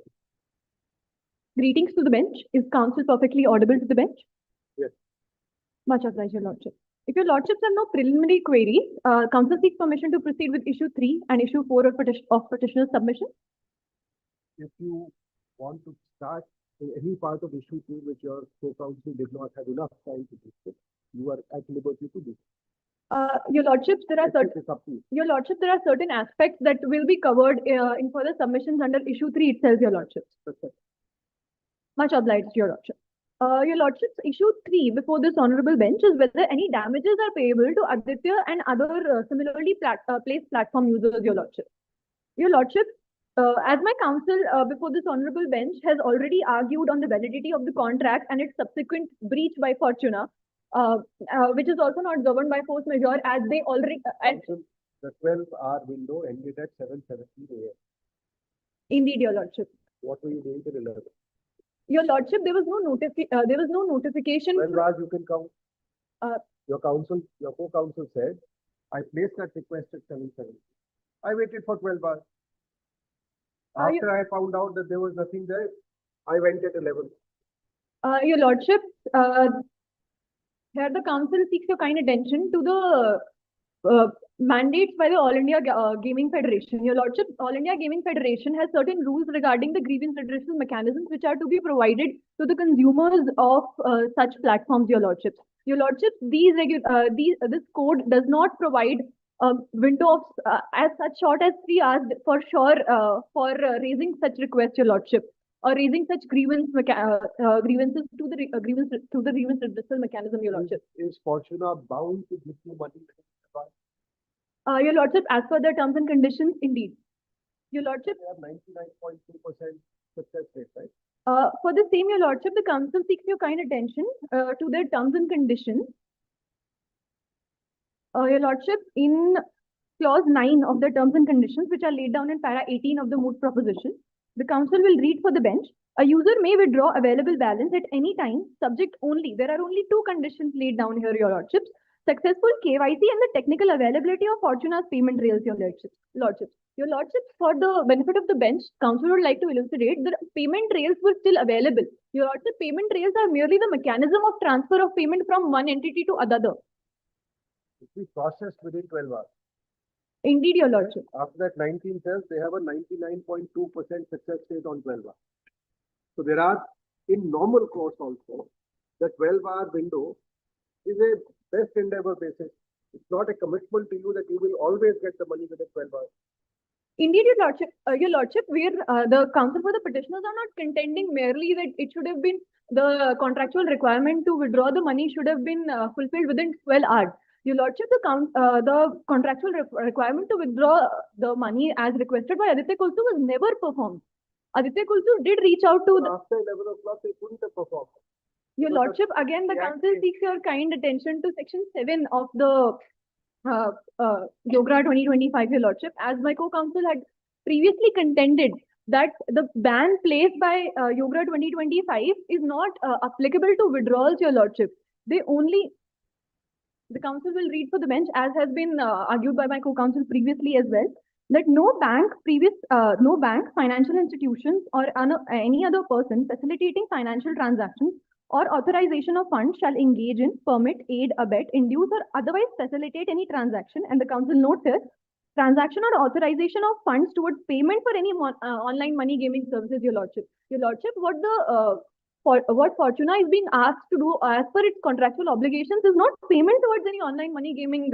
S6: Greetings to the bench. Is counsel perfectly audible to the bench?
S5: Yes.
S6: Much obliged, Your Lordship. If Your Lordships have no preliminary queries, counsel seeks permission to proceed with issue 3 and issue 4 of petitioner's submission.
S5: If you want to start in any part of issue 2 which your co-counsel did not have enough time to discuss, you are at liberty to do.
S6: Your Lordships, there are certain
S5: It's up to you.
S6: Your Lordship, there are certain aspects that will be covered in further submissions under issue 3 itself, Your Lordships.
S5: That's right.
S6: Much obliged, Your Lordship. Your Lordships, issue 3 before this honorable bench is whether any damages are payable to Aditya and other similarly placed platform users, Your Lordship. Your Lordship, as my counsel before this honorable bench has already argued on the validity of the contract and its subsequent breach by Fortuna, which is also not governed by force majeure as they already...
S5: Counsel, the 12-hour window ended at 7:17 a.m.
S6: Indeed, Your Lordship.
S5: What were you doing till 11?
S6: Your Lordship, there was no notification.
S5: 12 hours you can count. Your co-counsel said, I placed that request at 7:17. I waited for 12 hours. After I found out that there was nothing there, I went at 11.
S6: Your Lordship, here the council seeks your kind attention to the mandates by the All India Gaming Federation. Your Lordship, All India Gaming Federation has certain rules regarding the grievance redressal mechanisms which are to be provided to the consumers of such platforms, Your Lordship. Your Lordship, this code does not provide a window of as such short as 3 hours for sure for raising such requests, Your Lordship, or raising such grievances to the grievance redressal mechanism, Your Lordship.
S5: Is Fortuna bound to give you money?
S6: Your Lordship, as per the terms and conditions, indeed. Your Lordship,
S5: They have 99.2% success rate, right?
S6: for the same, Your Lordship, the council seeks your kind attention to their terms and conditions. Your Lordship, in clause 9 of the terms and conditions, which are laid down in para 18 of the Moot proposition, the council will read for the bench. A user may withdraw available balance at any time, subject only. There are only 2 conditions laid down here, Your Lordships. Successful KYC and the technical availability of Fortuna's payment rails, Your Lordships. Your Lordships, for the benefit of the bench, council would like to elucidate that payment rails were still available. Your Lordship, payment rails are merely the mechanism of transfer of payment from one entity to another.
S5: It will be processed within 12 hours.
S6: Indeed, Your Lordship.
S5: After that 19 cells, they have a 99.2% success rate on 12 hours. So there are, in normal course also, the 12-hour window is a best endeavor basis. It's not a commitment to you that you will always get the money within 12 hours.
S6: Indeed, Your Lordship, where the counsel for the petitioners are not contending merely that it should have been the contractual requirement to withdraw the money should have been fulfilled within 12 hours. Your Lordship, the contractual requirement to withdraw the money as requested by Aditya Kulsu was never performed. Aditya Kulsu did reach out to the...
S5: After 11 o'clock, they couldn't have performed.
S6: Your Lordship, again, the council seeks your kind attention to section 7 of the Yogra 2025, Your Lordship, as my co-counsel had previously contended that the ban placed by Yogra 2025 is not applicable to withdrawals, Your Lordship. The council will read for the bench, as has been argued by my co-counsel previously as well, that no bank, financial institutions, or any other person facilitating financial transactions or authorization of funds shall engage in, permit, aid, abet, induce, or otherwise facilitate any transaction. And the council notes here, transaction or authorization of funds towards payment for any online money gaming services, Your Lordship. Your Lordship, what the what Fortuna is being asked to do as per its contractual obligations is not payment towards any online money gaming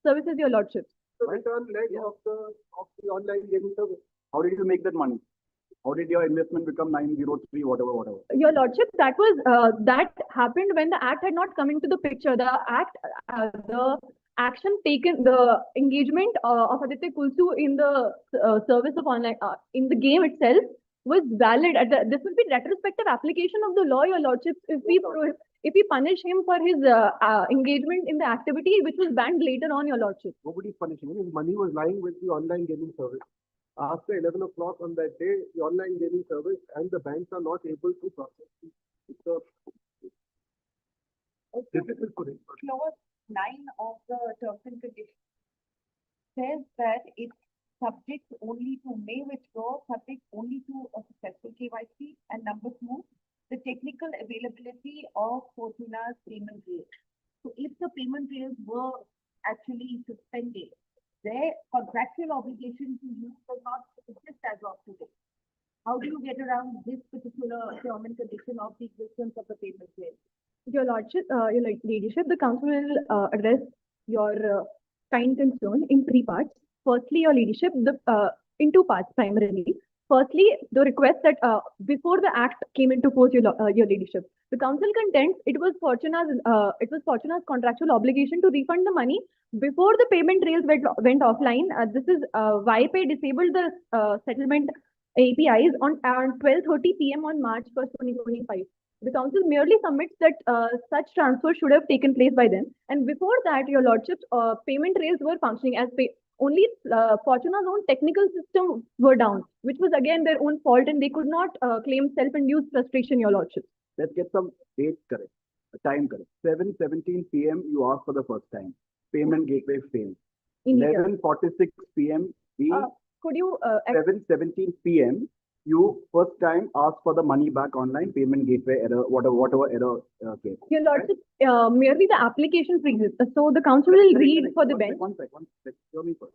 S6: services, your lordship.
S5: The return leg of the online gaming service.
S3: How did you make that money? How did your investment become 903, whatever?
S6: Your lordship, that was that happened when the act had not come into the picture. The action taken, the engagement of Aditya Kulsu in the service of online in the game itself was valid. This will be retrospective application of the law, your lordship. If we punish him for his engagement in the activity which was banned later on, your lordship.
S5: Nobody's punishing him. His money was lying with the online gaming service. After 11 o'clock on that day, the online gaming service and the banks are not able to process it. It's a difficult for him.
S4: Clause 9 of the terms and conditions says that it's subject only to may withdraw, subject only to a successful KYC, and number 2, the technical availability of Fortuna's payment rails. So if the payment rails were actually suspended, their contractual obligation to you does not exist as of today. How do you get around this particular term and condition of the existence of the payment rail?
S6: Your lordship, your ladyship, the council will address your kind concern in 3 parts. Firstly, your ladyship, in 2 parts primarily. Firstly, the request that before the act came into force, your ladyship, the council contends it was Fortuna's contractual obligation to refund the money before the payment rails went offline. This is YPay disabled the settlement APIs on 12:30 p.m. on March 1st, 2025. The council merely submits that such transfer should have taken place by them. And before that, your lordship, payment rails were functioning as only Fortuna's own technical system were down, which was again their own fault, and they could not claim self-induced frustration, your lordship.
S3: Let's get some dates correct, time correct. 7:17 p.m. you asked for the first time. Payment gateway failed. 11:46 p.m.
S6: Could you
S3: 7:17 p.m. you first time asked for the money back online, payment gateway error, whatever error came.
S6: Your lordship, merely the application freezes. So the council will read for the bench.
S3: One second. Show me first.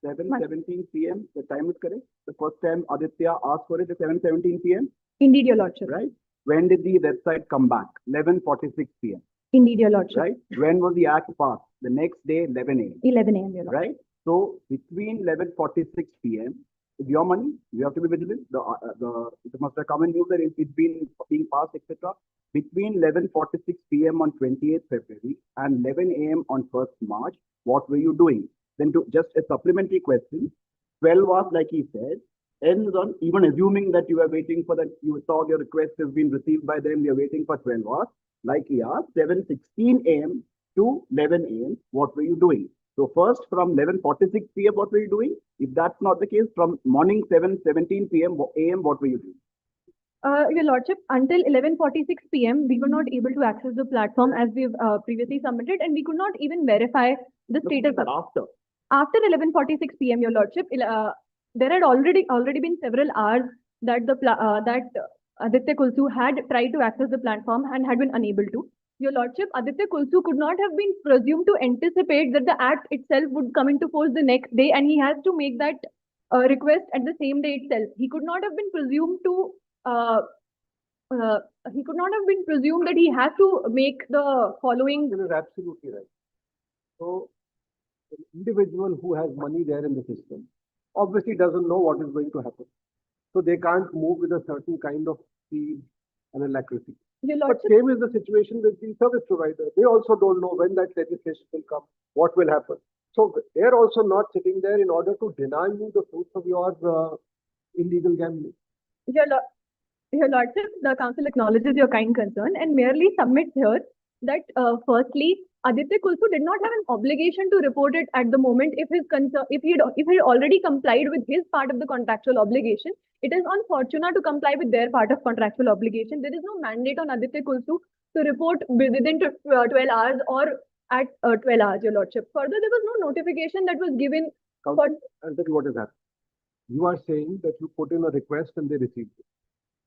S3: 7:17 p.m. The time is correct. The first time Aditya asked for it at 7:17 p.m.
S6: Indeed, your lordship.
S3: Right. When did the website come back? 11:46 p.m.
S6: Indeed, your lordship.
S3: Right. When was the act passed? The next day, 11 a.m.
S6: 11 a.m. your lordship.
S3: Right. So between 11:46 p.m. with your money, you have to be vigilant. It must have come in news that it's been being passed, etc. Between 11:46 p.m. on 28th February and 11 a.m. on 1st March, what were you doing? Then to just a supplementary question, 12 hours, like he said, ends on, even assuming that you are waiting for that, you thought your request has been received by them, you're waiting for 12 hours, like he asked, 7:16 a.m. to 11 a.m., what were you doing? So first, from 11:46 p.m., what were you doing? If that's not the case, from morning 7:17 p.m. a.m., what were you doing?
S6: Your lordship, until 11:46 p.m., we were not able to access the platform as we've previously submitted, and we could not even verify the status of after 11:46 p.m. Your lordship, there had already been several hours that Aditya Kulsu had tried to access the platform and had been unable to. Your lordship, Aditya Kulsu could not have been presumed to anticipate that the act itself would come into force the next day, and he has to make that request at the same day itself. He could not have been presumed to. He could not have been presumed that he has to make the following.
S5: That is absolutely right. So, the individual who has money there in the system obviously doesn't know what is going to happen. So they can't move with a certain kind of speed and alacrity. But same is the situation with the service provider. They also don't know when that legislation will come, what will happen. So they're also not sitting there in order to deny you the fruits of your illegal gambling.
S6: Your lordship, the council acknowledges your kind concern and merely submits here that firstly, Aditya Kulsu did not have an obligation to report it at the moment if he had already complied with his part of the contractual obligation. It is on Fortuna to comply with their part of contractual obligation. There is no mandate on Aditya Kulsu to report within 12 hours or at 12 hours, your lordship. Further, there was no notification that was given.
S5: I'll tell you what is happening. You are saying that you put in a request and they received it.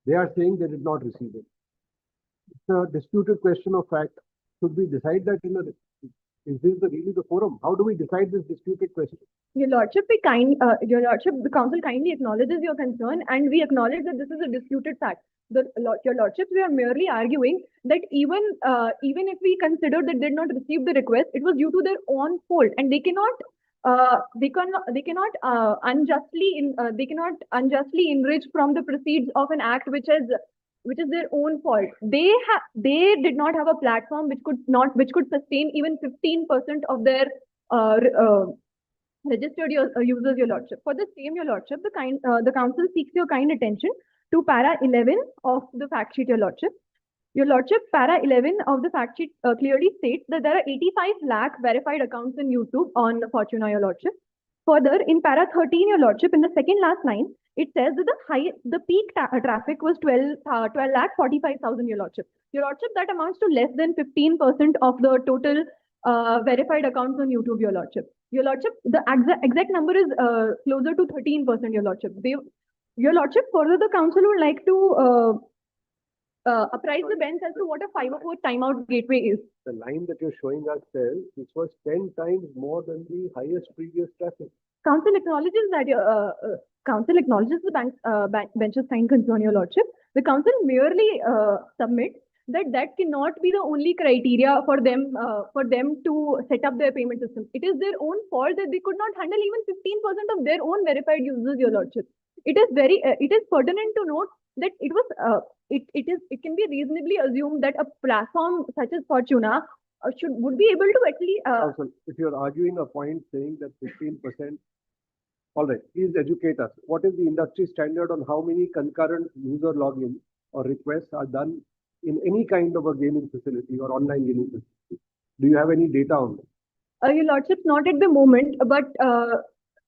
S5: They are saying they did not receive it. It's a disputed question of fact. Should we decide that in a Is this really the forum? How do we decide this disputed question?
S6: Your Lordship, the council kindly acknowledges your concern, and we acknowledge that this is a disputed fact. Your Lordship, we are merely arguing that even if we consider that they did not receive the request, it was due to their own fault, and they cannot unjustly enrich from the proceeds of an act which is their own fault. They did not have a platform which could sustain even 15% of their registered users, Your Lordship. For the same, Your Lordship, the council seeks your kind attention to para 11 of the fact sheet, Your Lordship. Your Lordship, para 11 of the fact sheet clearly states that there are 85 lakh verified accounts in YouTube on Fortuna, Your Lordship. Further, in para 13, Your Lordship, in the second last line, it says that the peak traffic was 12 lakh 45,000, Your Lordship. Your Lordship, that amounts to less than 15% of the total verified accounts on YouTube, Your Lordship. Your Lordship, the exact number is closer to 13%, Your Lordship. Your Lordship, further, the council would like to apprise the bench as to what a 504 timeout gateway is.
S5: The line that you're showing us says this was 10 times more than the highest previous traffic.
S6: Council acknowledges that the bench's kind concern, Your Lordship. The council merely submits that cannot be the only criteria for them to set up their payment system. It is their own fault that they could not handle even 15% of their own verified users, Your Lordship. It is pertinent to note that it can be reasonably assumed that a platform such as Fortuna would be able to at least.
S5: Council, if you're arguing a point saying that 15%, all right, please educate us. What is the industry standard on how many concurrent user logins or requests are done in any kind of a gaming facility or online gaming facility? Do you have any data on that?
S6: Your Lordship, not at the moment, but.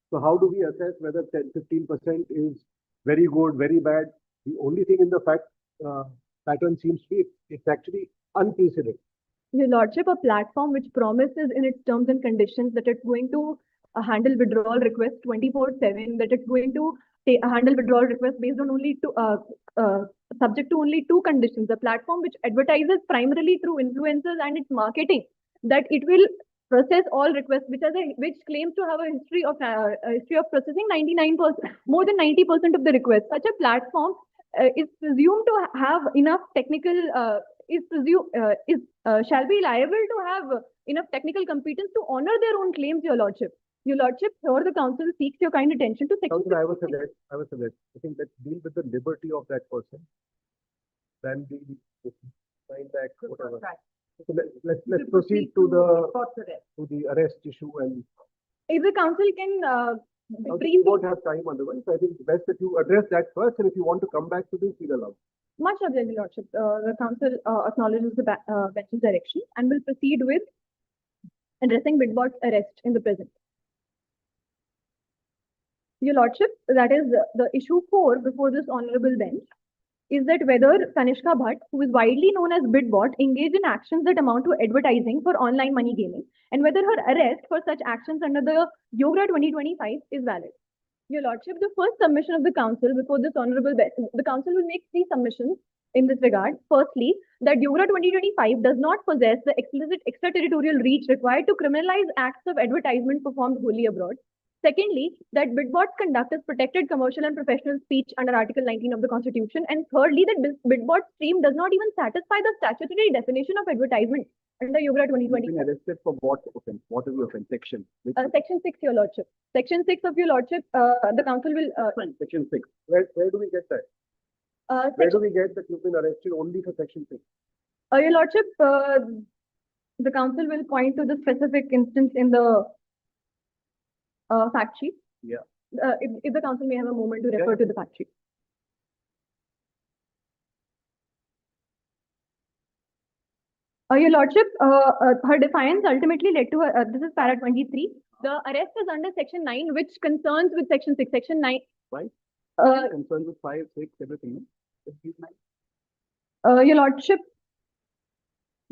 S5: So how do we assess whether 15% is very good, very bad? The only thing in the fact pattern seems to be it's actually unprecedented.
S6: Your Lordship, a platform which promises in its terms and conditions that it's going to handle withdrawal requests 24/7, that it's going to handle withdrawal requests based on only subject to only two conditions. A platform which advertises primarily through influencers and its marketing, that it will process all requests, which claims to have a history of processing 99%, more than 90% of the requests. Such a platform is presumed to have enough technical shall be liable to have enough technical competence to honor their own claims, Your Lordship. Your Lordship, here the council seeks your kind attention to section.
S5: Council, I was suggest. I think that deal with the liberty of that person than the FinTech, whatever. So let's proceed to the arrest issue, and
S6: if the council can
S5: we won't have time otherwise. I think best that you address that first, and if you want to come back to this, we'll allow.
S6: Much obliged, Your Lordship. The council acknowledges the bench's direction and will proceed with addressing Bitbot's arrest in the present. Your Lordship, that is the issue 4 before this honorable bench, is that whether Kanishka Bhatt, who is widely known as Bitbot, engaged in actions that amount to advertising for online money gaming, and whether her arrest for such actions under the Yogra 2025 is valid. Your Lordship, the first submission of the council before this honorable bench, the council will make 3 submissions in this regard. Firstly, that Yogra 2025 does not possess the explicit extraterritorial reach required to criminalize acts of advertisement performed wholly abroad. Secondly, that Bitbot's conduct is protected commercial and professional speech under Article 19 of the Constitution. And thirdly, that Bitbot's stream does not even satisfy the statutory definition of advertisement under Yogra 2020.
S5: Been arrested for what offense? What is the offense? Section?
S6: Section 6, Your Lordship. Section 6 of Your Lordship, the council will.
S5: Section 6. Where do we get that? Where do we get that you've been arrested only for Section 6?
S6: Your Lordship, the council will point to the specific instance in the fact sheet.
S5: Yeah.
S6: If the council may have a moment to refer to the fact sheet. Your Lordship, her defiance ultimately led to her, this is para 23. The arrest is under section 9, which concerns with section 6. Section 9.
S5: Right. Concerns with 5, 6, everything.
S6: Your Lordship,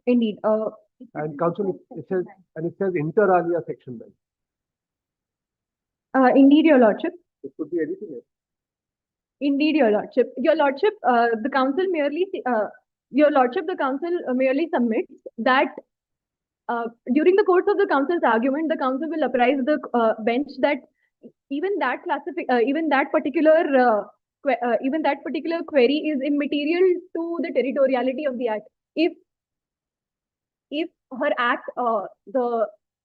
S6: indeed.
S5: And council, it says inter alia section 9.
S6: Indeed, Your Lordship.
S5: It could be anything else.
S6: Indeed, Your Lordship. Your Lordship, the council merely, Your Lordship, the council merely submits that During the course of the council's argument, the council will apprise the bench that even that particular query is immaterial to the territoriality of the act. If her act,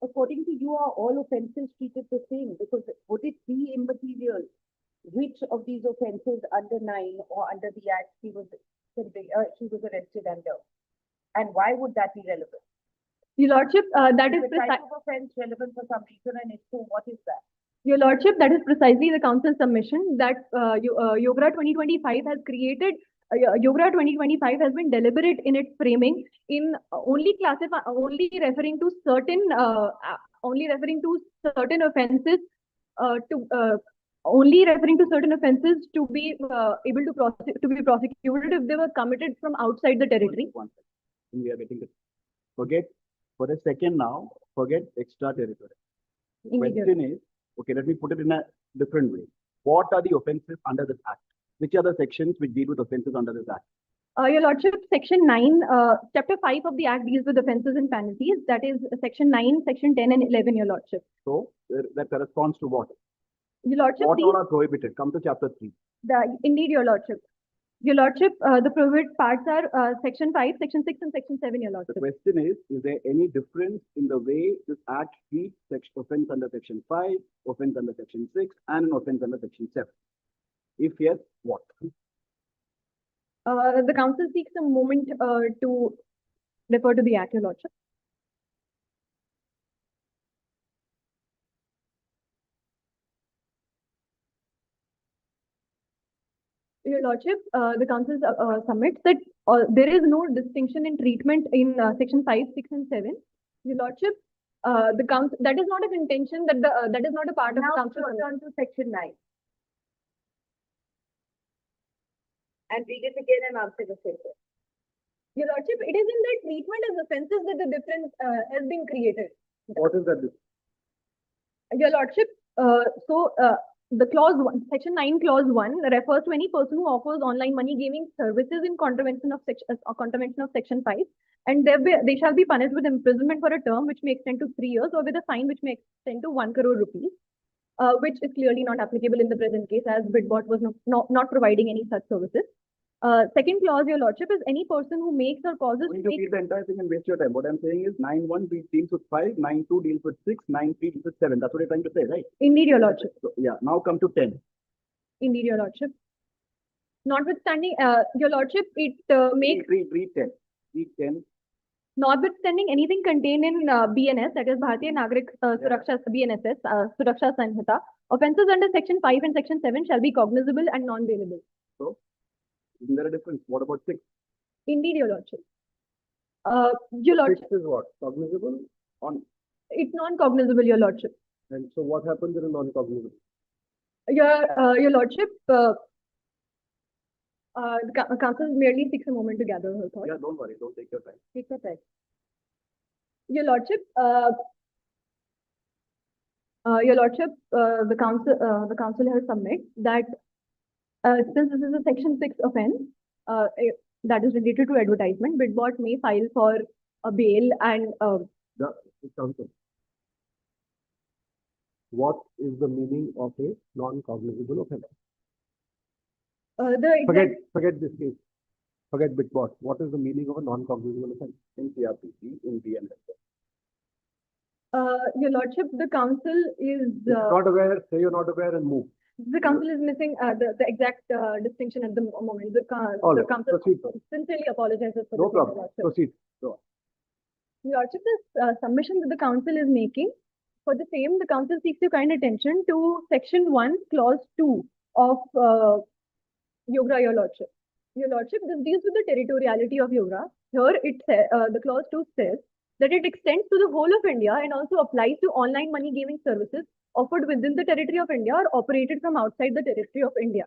S4: according to you, are all offences treated the same? Because would it be immaterial which of these offences under 9 or under the act she was arrested under? And why would that be relevant?
S6: Your Lordship, that is
S4: the type of offence relevant for some reason, and if so, what is that?
S6: Your Lordship, that is precisely the council's submission that Yogra 2025 has created. Yogra 2025 has been deliberate in its framing in only referring to certain offences to be able to be prosecuted if they were committed from outside the territory.
S3: One second. We are getting this. Forget for a second now. Forget extra territory. The question is, okay, let me put it in a different way. What are the offences under this act? Which are the sections which deal with offences under this act?
S6: Your Lordship, Section 9, Chapter 5 of the Act deals with offences and penalties. That is Section 9, Section 10 and 11, Your Lordship.
S3: So that corresponds to what?
S6: Your Lordship,
S3: What all are prohibited? Come to Chapter 3.
S6: Indeed, Your Lordship. Your Lordship, the prohibited parts are Section 5, Section 6 and Section 7, Your Lordship.
S3: The question is there any difference in the way this act treats offence under Section 5, offence under Section 6 and an offence under Section 7? If yes, what?
S6: The council seeks a moment to refer to the Act, Your Lordship. Your Lordship, the council submits that there is no distinction in treatment in Section 5, 6 and 7. Your Lordship, the council, that is not a contention that that is not a part of the council.
S4: Now turn to Section 9. And read it again and answer the same question.
S6: Your Lordship, it is in the treatment as offences that the difference has been created.
S5: What is that?
S6: Your Lordship, the clause 1, Section 9, clause 1 refers to any person who offers online money gaming services in contravention of Section 5, and they shall be punished with imprisonment for a term which may extend to 3 years or with a fine which may extend to 1 crore rupees, which is clearly not applicable in the present case as Bitbot was not providing any such services. Second clause, Your Lordship, is any person who makes or causes.
S3: I'm going to read the entire thing and waste your time. What I'm saying is 9.1 deals with 5, 9.2 deals with 6, 9.3 deals with 7. That's what you're trying to say, right?
S6: Indeed, Your Lordship.
S3: So, yeah, now come to 10.
S6: Indeed, Your Lordship. Notwithstanding, Your Lordship, it makes.
S3: Read 10. Read 10.
S6: Notwithstanding anything contained in BNS, that is Bharatiya Nagrik Suraksha BNSS, Suraksha Sanhita, offences under Section 5 and Section 7 shall be cognizable and non-bailable.
S3: So, isn't there a difference? What about 6?
S6: Indeed, Your Lordship. Your Lordship.
S5: 6 is what? Cognizable?
S6: It's non-cognizable, Your Lordship.
S5: And so what happens in a non-cognizable?
S6: Your Lordship, the council merely seeks a moment to gather her thoughts.
S3: Yeah, don't worry. Don't take your time.
S6: Take your time. Your Lordship, the council has submitted that since this is a Section 6 offence that is related to advertisement, Bitbot may file for a bail and
S5: The council. What is the meaning of a non-cognizable offence? Forget this case. Forget Bitbot. What is the meaning of a non-cognizable offence?
S3: In CRPC, in BNS.
S6: Your Lordship, the council is.
S5: If you're not aware, say you're not aware and move.
S6: The council is missing the exact distinction at the moment. The council sincerely apologizes for
S5: no
S6: this.
S5: problem. Proceed.
S6: Your Lordship, the submission that the council is making, for the same, the council seeks your kind attention to Section 1, Clause 2 of Yogra, Your Lordship. Your Lordship, this deals with the territoriality of Yogra. Here, the Clause 2 says that it extends to the whole of India and also applies to online money gaming services offered within the territory of India or operated from outside the territory of India.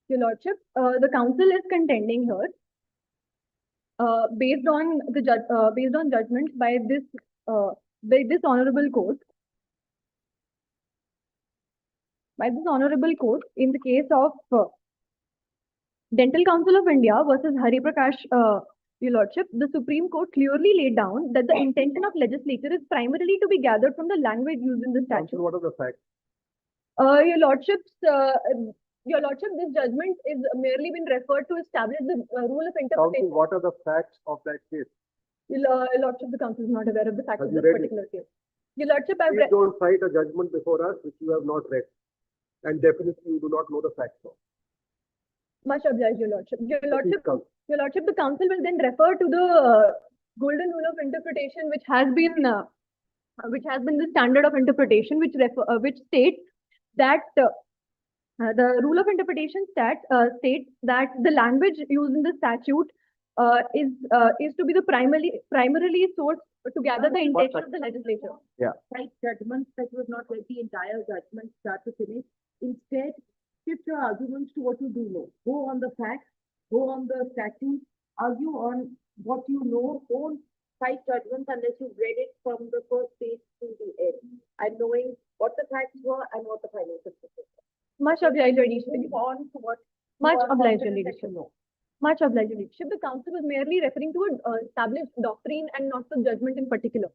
S6: Your Lordship, the council is contending here, based on judgments by this honorable court. By this honorable court, in the case of Dental Council of India versus Hari Prakash Your Lordship, the Supreme Court clearly laid down that the intention of legislature is primarily to be gathered from the language used in the statute.
S5: Counsel, what are the facts?
S6: Your Lordship, this judgment is merely been referred to establish the rule of
S5: Counsel,
S6: interpretation.
S5: what are the facts of that case?
S6: Your Lordship, the council is not aware of the facts
S5: Have
S6: of
S5: you
S6: this
S5: read it?
S6: particular case. Your Lordship, I've
S5: Please
S6: read.
S5: don't cite a judgment before us which you have not read. And definitely you do not know the facts of.
S6: Much obliged, Your Lordship.
S5: Please, counsel.
S6: Your Lordship, the council will then refer to the golden rule of interpretation, which has been the standard of interpretation, which states that the rule of interpretation states that the language used in the statute is to be the primarily source to gather the intention of the legislature.
S4: Cite judgments that was not read the entire judgment start to finish. Instead, shift your arguments to what you do know. Go on the facts, go on the statute, argue on what you know. Don't cite judgments unless you've read it from the first page to the end and knowing what the facts were and what the final decision was.
S6: Much obliged, Your Lordship.
S4: Move on to what
S6: Much
S4: you are
S6: obliged, Your
S4: confident that
S6: Lordship.
S4: you know.
S6: Much obliged, Your Lordship. The council was merely referring to an established doctrine and not the judgment in particular.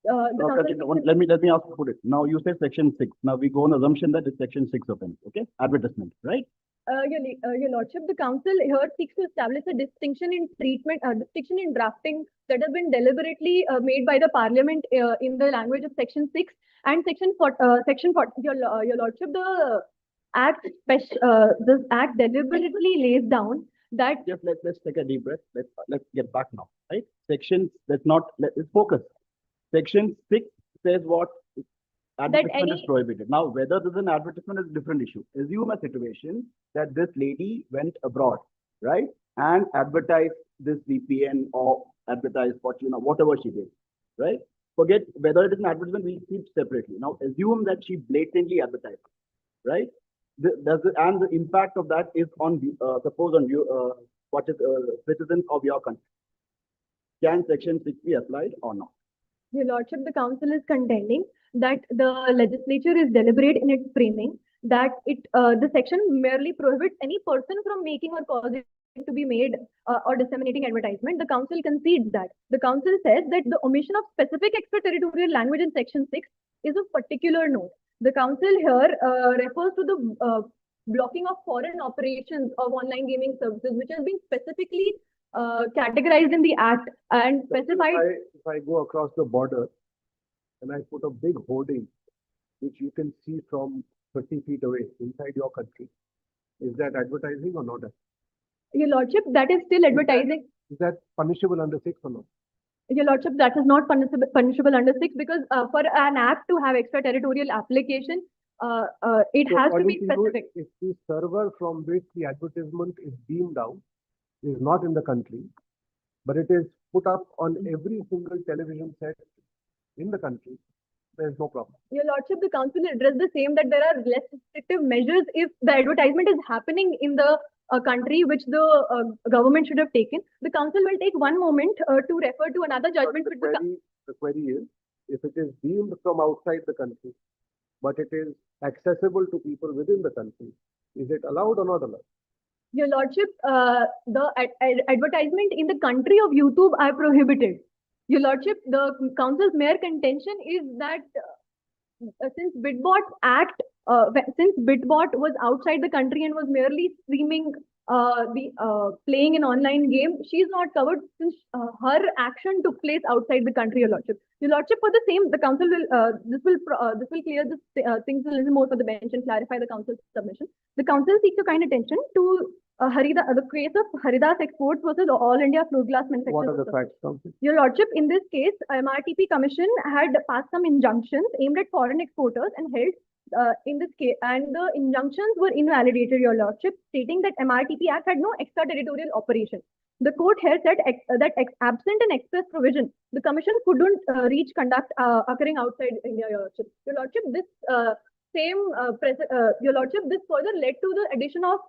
S3: Let me ask you put it. Now you say section 6. Now we go on assumption that it's section 6 offense. Okay, advertisement, right?
S6: Your Lordship, the council here seeks to establish a distinction in treatment, distinction in drafting that has been deliberately made by the Parliament in the language of section 6 and section 4. Your Lordship, the this act deliberately lays down that.
S3: Just let's take a deep breath. Let's get back now, right? Section. Let's focus. Section 6 says what? Advertisement is prohibited. Now, whether this is an advertisement is a different issue. Assume a situation that this lady went abroad, right? And advertised this VPN or advertised Fortuna, whatever she did, right? Forget whether it is an advertisement, we keep separately. Now, assume that she blatantly advertised, right? And the impact of that is on, suppose on you, citizens of your country. Can section 6 be applied or not?
S6: Your Lordship, the council is contending that the legislature is deliberate in its framing, that the section merely prohibits any person from making or causing to be made or disseminating advertisement. The council concedes that. The council says that the omission of specific extraterritorial language in section 6 is of particular note. The council here refers to the blocking of foreign operations of online gaming services, which has been specifically categorized in the act and specified.
S5: If I go across the border and I put a big hoarding, which you can see from 30 feet away inside your country, is that advertising or not?
S6: Your Lordship, that is still advertising.
S5: Is that punishable under 6 or not?
S6: Your Lordship, that is not punishable under 6 because for an act to have extraterritorial application, it has to be specific.
S5: If the server from which the advertisement is beamed out is not in the country, but it is put up on every single television set in the country, there is no problem.
S6: Your Lordship, the council addressed the same, that there are less restrictive measures if the advertisement is happening in the country which the government should have taken. The council will take one moment to refer to another judgment.
S5: The query is, if it is beamed from outside the country, but it is accessible to people within the country, is it allowed or not allowed?
S6: Your Lordship, the advertisement in the country of YouTube are prohibited. Your Lordship, the council's mere contention is that since Bitbot was outside the country and was merely streaming playing an online game, she is not covered since her action took place outside the country, Your Lordship. Your Lordship, for the same, the council will this will clear this things a little more for the bench and clarify the council's submission. The council seeks your kind attention to the case of Haridas Exports versus All India Float Glass Manufacturers.
S5: What are the facts, council?
S6: Your Lordship, in this case, MRTP Commission had passed some injunctions aimed at foreign exporters and held in this case, and the injunctions were invalidated, Your Lordship, stating that MRTP Act had no extraterritorial operation. The court here said that absent an express provision, the Commission couldn't reach conduct occurring outside India, Your Lordship. Your Lordship, this Your Lordship, this further led to the addition of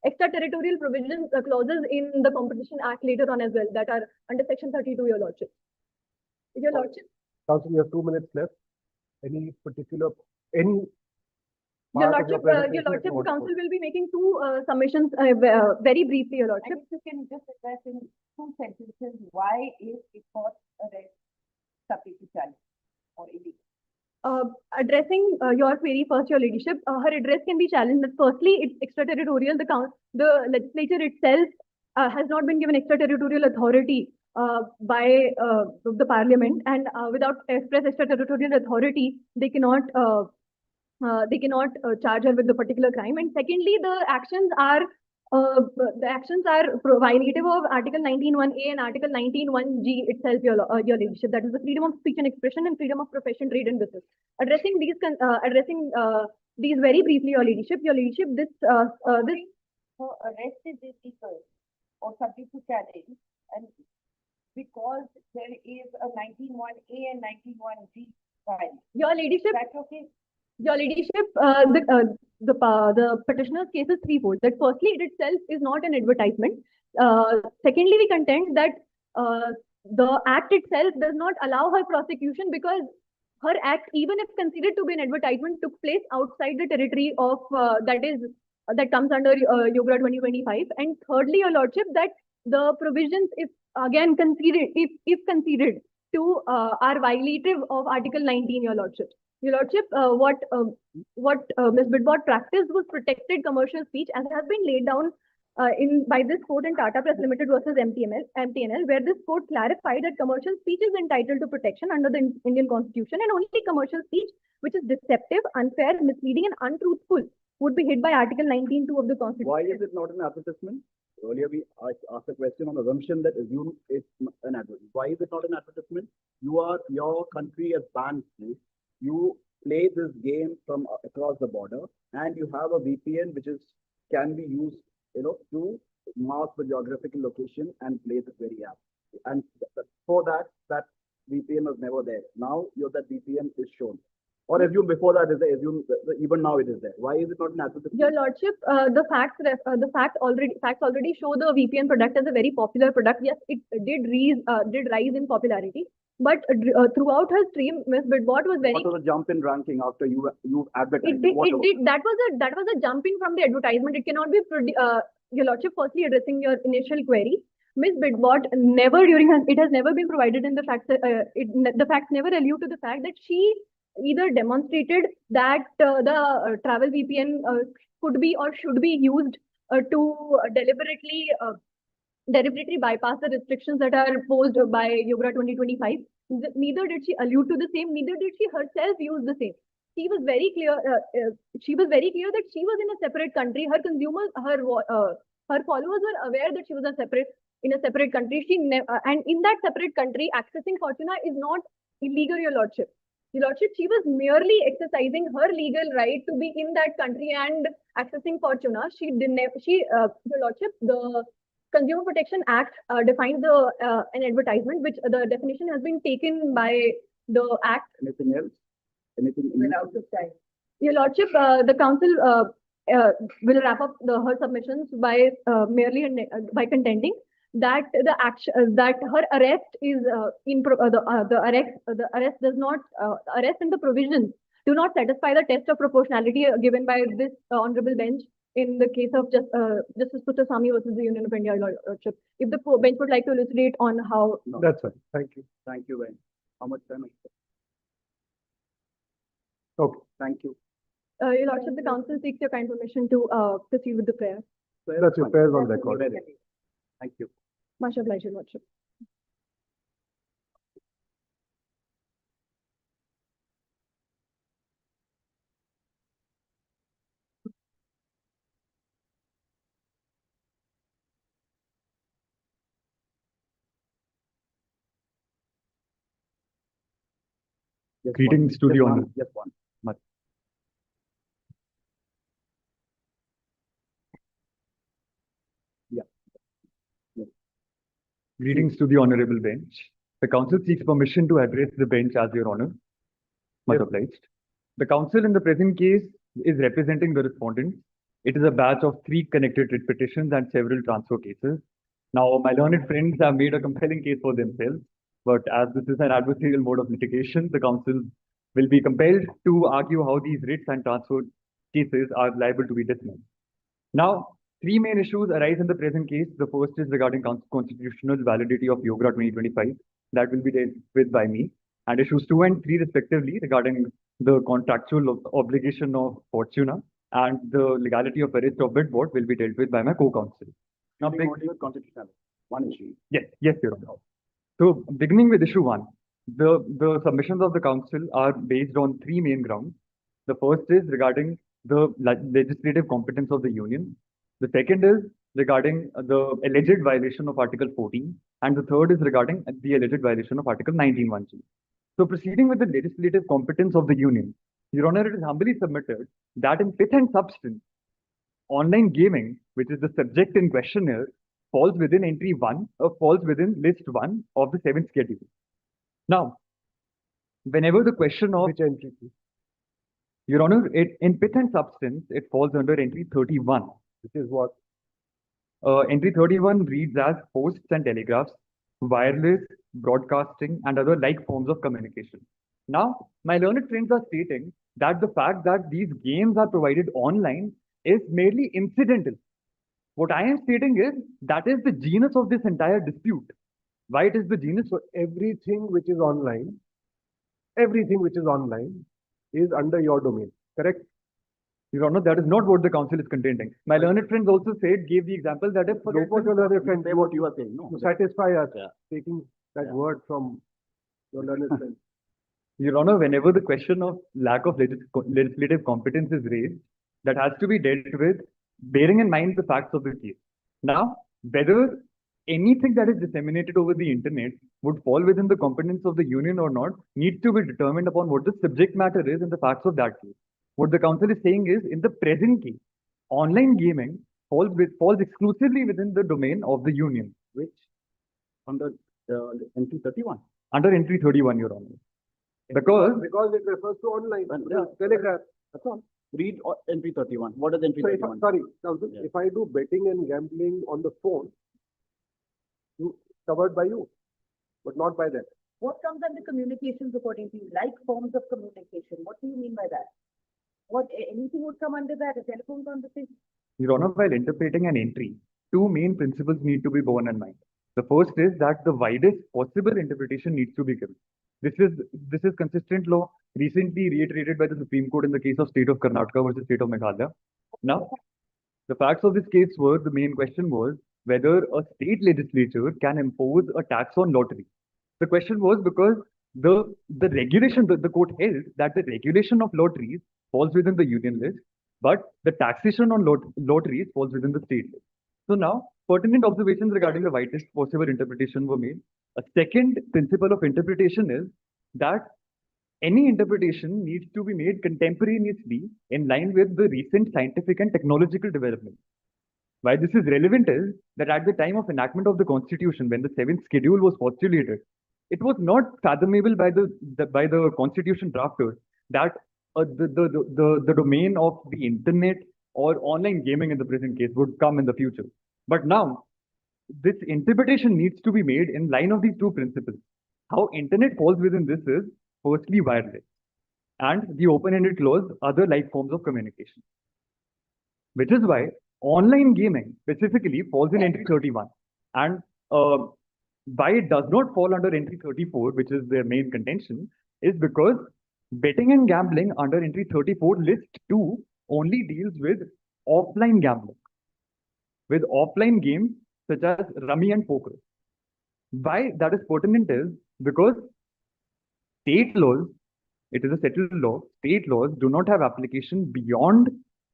S6: extraterritorial provisions clauses in the Competition Act later on as well, that are under Section 32, Your Lordship. Your Lordship.
S5: Council, you have 2 minutes left. Any particular,
S6: Your Lordship, the council will be making 2 submissions very briefly, Your Lordship.
S4: And if you can just address in two sentences why is it cost arrest subject to challenge or illegal?
S6: Addressing your query first, Your Ladyship, her address can be challenged. But firstly, it's extraterritorial. The legislature itself has not been given extraterritorial authority by the Parliament, and without express extraterritorial authority, they cannot charge her with the particular crime. And secondly, the actions are violative of Article 19(1)A and Article 19(1)G itself, Your Ladyship. That is the freedom of speech and expression and freedom of profession, trade, and business. Addressing these very briefly, Your Ladyship, this
S4: So arrest is illegal or subject to challenge, and because there is a 19(1)A and 19(1)G file.
S6: Your Ladyship,
S4: That's okay.
S6: Your Ladyship, the petitioner's case is threefold. That firstly, it itself is not an advertisement. Secondly, we contend that the act itself does not allow her prosecution because her act, even if considered to be an advertisement, took place outside the territory of that comes under Yogra 2025. And thirdly, Your Lordship, that the provisions, if again considered, if considered to are violative of Article 19, Your Lordship. Your Lordship, what Ms. Bidbot practiced was protected commercial speech, as has been laid down by this court in Tata Press Limited versus MTNL, where this court clarified that commercial speech is entitled to protection under the Indian Constitution, and only commercial speech which is deceptive, unfair, misleading, and untruthful would be hit by Article 19(2) of the Constitution.
S3: Why is it not an advertisement? Earlier we asked a question on assumption that assume it's an advertisement. Why is it not an advertisement? Your country has banned this. You play this game from across the border, and you have a VPN which can be used, to mark the geographical location and play the very app. And for that VPN was never there. Now that VPN is shown. Or assume before that is there, assume even now it is there. Why is it not an advertisement?
S6: Your Lordship, the facts already show the VPN product as a very popular product. Yes, it did rise in popularity. But throughout her stream, Ms. Bidbot was very.
S3: What was the jump in ranking after you advertised?
S6: It did. That was a jump in from the advertisement. It cannot be. Your Lordship, firstly addressing your initial query, Ms. Bidbot it has never been provided in the facts. The facts never allude to the fact that she either demonstrated that the travel VPN could be or should be used to deliberately bypass the restrictions that are posed by Yogra 2025. Neither did she allude to the same, neither did she herself use the same. She was very clear. She was very clear that she was in a separate country. Her consumers, her followers were aware that she was in a separate country. And in that separate country, accessing Fortuna is not illegal, Your Lordship. Your Lordship, she was merely exercising her legal right to be in that country and accessing Fortuna. Your Lordship, the Consumer Protection Act defines an advertisement, which the definition has been taken by the Act.
S3: Anything else? Anything
S4: Out of time.
S6: Your Lordship, the Council will wrap up her submissions by by contending that that her arrest is the arrest does not arrest and the provisions do not satisfy the test of proportionality given by this honorable bench in the case of Justice Puthaswamy versus the Union of India, Your Lordship. If the bench would like to elucidate on how.
S3: No.
S5: That's fine. Thank you.
S3: Thank you, Ben. How much time?
S5: Okay.
S3: Thank you.
S6: Your Lordship, the Council seeks your kind permission to proceed with the prayer.
S5: That's your prayers on record.
S3: Thank you.
S6: Much obliged, Your Lordship.
S3: Just
S5: Greetings to the honor.
S3: Just one.
S5: Greetings to the honorable bench. The council seeks permission to address the bench as your honor. Much obliged. The council in the present case is representing the respondent. It is a batch of 3 connected writ petitions and several transfer cases. Now, my learned friends have made a compelling case for themselves, but as this is an adversarial mode of litigation, the council will be compelled to argue how these writs and transfer cases are liable to be dismissed. Now,
S7: Three main issues arise in the present case. The first is regarding constitutional validity of Yogra 2025. That will be dealt with by me. And issues 2 and 3 respectively regarding the contractual obligation of Fortuna and the legality of arrest of Bitbot will be dealt with by my co-counsel. Now,
S3: Constitutional. One issue.
S7: yes, Your Honor. So beginning with issue 1, the submissions of the council are based on three main grounds. The first is regarding the legislative competence of the union. The second is regarding the alleged violation of Article 14. And the third is regarding the alleged violation of Article 19(1)(g). So proceeding with the legislative competence of the union, Your Honor, it is humbly submitted that in pith and substance, online gaming, which is the subject in question here, falls within entry 1 or falls within list 1 of the 7th schedule. Now, whenever the question of
S5: Which entry, please?
S7: Your Honor, in pith and substance, it falls under entry 31.
S5: Which is what?
S7: Entry 31 reads as posts and telegraphs, wireless, broadcasting, and other like forms of communication. Now, my learned friends are stating that the fact that these games are provided online is merely incidental. What I am stating is that is the genus of this entire dispute. Why it is the genus?
S5: So everything which is online is under your domain, correct?
S7: Your Honor, that is not what the council is contending. My learned friends also gave the example that if
S5: Forget what your learned friend
S3: Say what you are saying. No.
S5: to satisfy us,
S3: Yeah.
S5: taking that
S3: Yeah.
S5: word from your learned friend.
S7: Your Honor, whenever the question of lack of legislative competence is raised, that has to be dealt with bearing in mind the facts of the case. Now, whether anything that is disseminated over the internet would fall within the competence of the union or not needs to be determined upon what the subject matter is and the facts of that case. What the council is saying is, in the present case, online gaming falls exclusively within the domain of the union.
S3: Which under entry 31.
S7: Under entry 31, Your Honor. Because
S5: it refers to online,
S3: Yeah.
S5: telegraph.
S3: That's all. Read entry 31. What is entry
S5: So if,
S3: 31?
S5: sorry, counsel,
S3: Yeah.
S5: if I do betting and gambling on the phone, covered by you, but not by that.
S4: What comes under communications according to you? Like forms of communication. What do you mean by that? Anything would come under that? A telephone conversation?
S7: Your Honor, while interpreting an entry, two main principles need to be borne in mind. The first is that the widest possible interpretation needs to be given. This is consistent law recently reiterated by the Supreme Court in the case of State of Karnataka versus State of Meghalaya. Now, the facts of this case were, the main question was whether a state legislature can impose a tax on lottery. The question was because the regulation, the court held that the regulation of lotteries falls within the union list, but the taxation on lotteries falls within the state list. So now, pertinent observations regarding the widest possible interpretation were made. A second principle of interpretation is that any interpretation needs to be made contemporaneously in line with the recent scientific and technological development. Why this is relevant is that at the time of enactment of the Constitution, when the 7th schedule was postulated, it was not fathomable by the Constitution drafters that the domain of the internet or online gaming in the present case would come in the future. But now, this interpretation needs to be made in line of these two principles. How internet falls within this is firstly wireless, and the open-ended clause other like forms of communication. Which is why online gaming specifically falls in entry 31, and why it does not fall under entry 34, which is their main contention, is because betting and gambling under entry 34 list 2 only deals with offline gambling, with offline games such as rummy and poker. Why that is pertinent is because state laws, it is a settled law, state laws do not have application beyond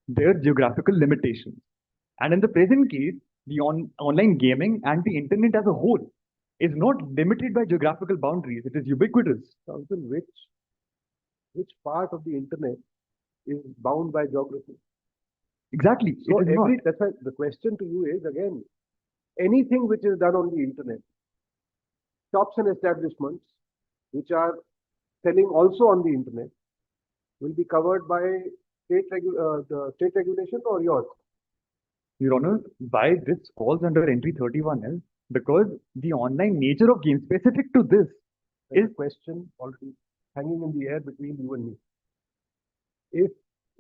S7: their geographical limitations. And in the present case, the online gaming and the internet as a whole is not limited by geographical boundaries. It is ubiquitous.
S5: Counsel, which part of the internet is bound by geography?
S7: Exactly.
S5: So
S7: it is not.
S5: that's why the question to you is again, anything which is done on the internet, shops and establishments which are selling also on the internet will be covered by the state regulation or yours?
S7: Your Honor, why this falls under entry 31 is because the online nature of games specific to this
S5: There's a question already hanging in the air between you and me. If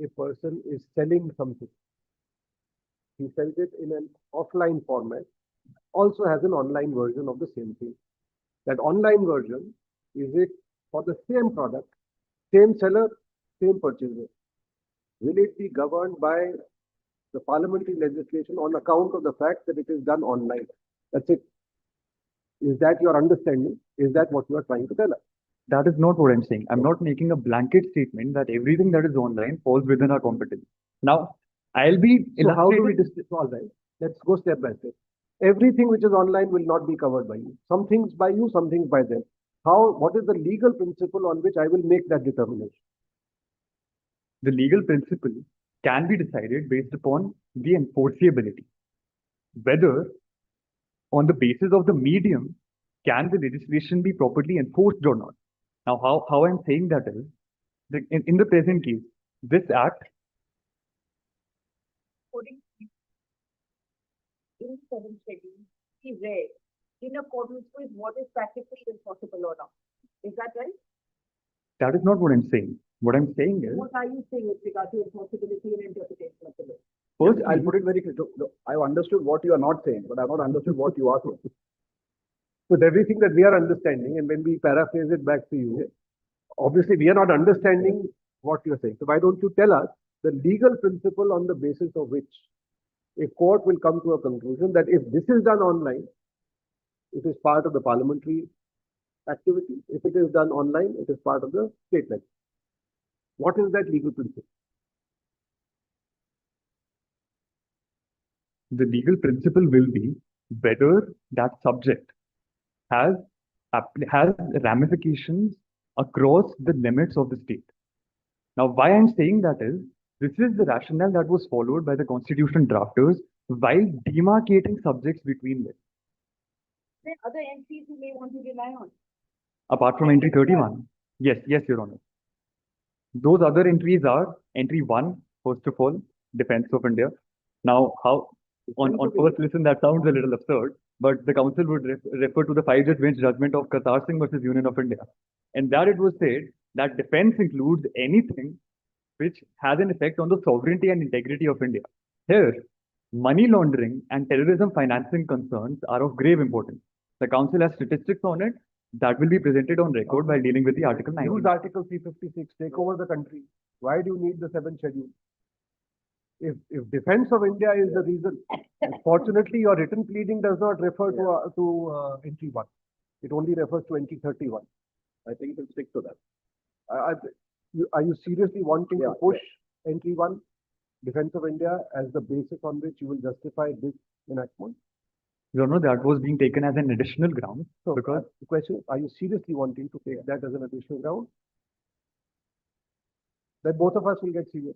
S5: a person is selling something, he sells it in an offline format, also has an online version of the same thing. That online version, is it for the same product, same seller, same purchaser? Will it be governed by the parliamentary legislation on account of the fact that it is done online? That's it. Is that your understanding? Is that what you are trying to tell us?
S7: That is not what I'm saying. I'm not making a blanket statement that everything that is online falls within our competence. Now, I'll be
S5: So how do we
S7: illustrating.
S5: solve that? Let's go step by step. Everything which is online will not be covered by you. Some things by you, some things by them. What is the legal principle on which I will make that determination?
S7: The legal principle can be decided based upon the enforceability. Whether on the basis of the medium, can the legislation be properly enforced or not? Now, how I'm saying that is, in the present case, this act,
S4: According in seven schedule is read in accordance with what is practically impossible or not. Is that right?
S7: that is not what I'm saying. What I'm saying is,
S4: What are you saying with regard to impossibility and interpretation of the law?
S7: first,
S3: I'll put it very clear. I've understood what you are not saying, but I've not understood what you are saying.
S5: With everything that we are understanding, and when we paraphrase it back to you, obviously we are not understanding what you're saying. So why don't you tell us the legal principle on the basis of which a court will come to a conclusion that if this is done online, it is part of the parliamentary activity. If it is done online, it is part of the state legislation. What is that legal principle?
S7: the legal principle will be whether that subject has ramifications across the limits of the state. Now, why I'm saying that is, this is the rationale that was followed by the constitution drafters while demarcating subjects between them.
S4: There are other entries you may want to rely on.
S7: Apart from entry 31. Yes, Your Honor. Those other entries are entry 1, first of all, Defense of India. Now, on first listen, that sounds a little absurd, but the council would refer to the 5-judge bench judgment of Qatar Singh versus Union of India. And that it was said that defense includes anything which has an effect on the sovereignty and integrity of India. Here, money laundering and terrorism financing concerns are of grave importance. The council has statistics on it that will be presented on record while dealing with the Article 19.
S5: Use Article 356, take over the country. Why do you need the 7th schedule? If defense of India is the reason, fortunately your written pleading does not refer to entry 1. It only refers to entry 31.
S3: I think we'll stick to that.
S5: Are you seriously wanting to push entry 1, defense of India, as the basis on which you will justify this enactment?
S7: Your Honor, that was being taken as an additional ground.
S5: So,
S7: because
S5: the question is, are you seriously wanting to take that as an additional ground? Then both of us will get serious.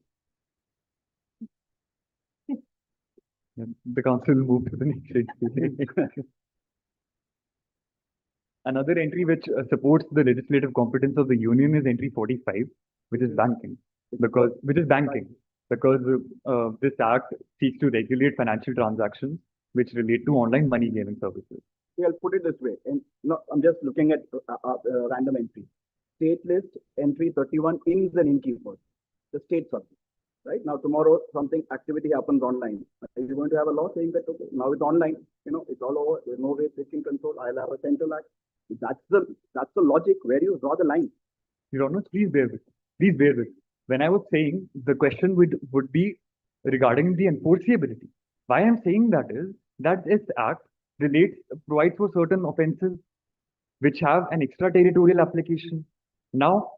S7: the council will move to the next entry. Another entry which supports the legislative competence of the union is entry 45, which is banking. Because this act seeks to regulate financial transactions which relate to online money gaming services.
S3: See, I'll put it this way, and no, I'm just looking at random entry. State list, entry 31 is an innkeeper, the state subject. Right now, tomorrow something activity happens online. Are you going to have a law saying that okay, now it's online? It's all over. There's no way they can control. I'll have a central act. That's the logic where you draw the line.
S7: Your Honor, please bear with me. Please bear with me. When I was saying the question would be regarding the enforceability. Why I'm saying that is that this act provides for certain offences which have an extraterritorial application. Now,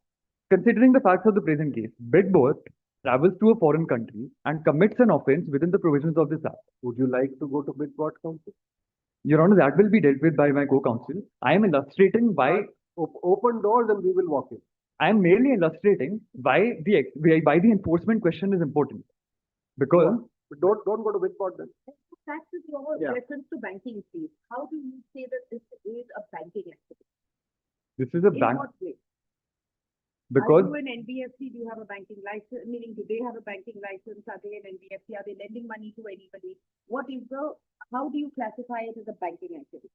S7: considering the facts of the present case, Bidbot travels to a foreign country and commits an offence within the provisions of this act.
S5: Would you like to go to Bidbot Council?
S7: Your Honor, that will be dealt with by my co-counsel. I am illustrating why.
S5: Open doors and we will walk in.
S7: I am merely illustrating why the enforcement question is important. Because
S5: don't go to Bidbot then.
S4: That is your reference to banking fees. How do you say that this is a banking activity?
S7: this is a
S4: In
S7: bank.
S4: what way?
S7: Because
S4: Are you an NBFC? Do you have a banking license? Meaning, do they have a banking license? Are they an NBFC? Are they lending money to anybody? How do you classify it as a banking activity?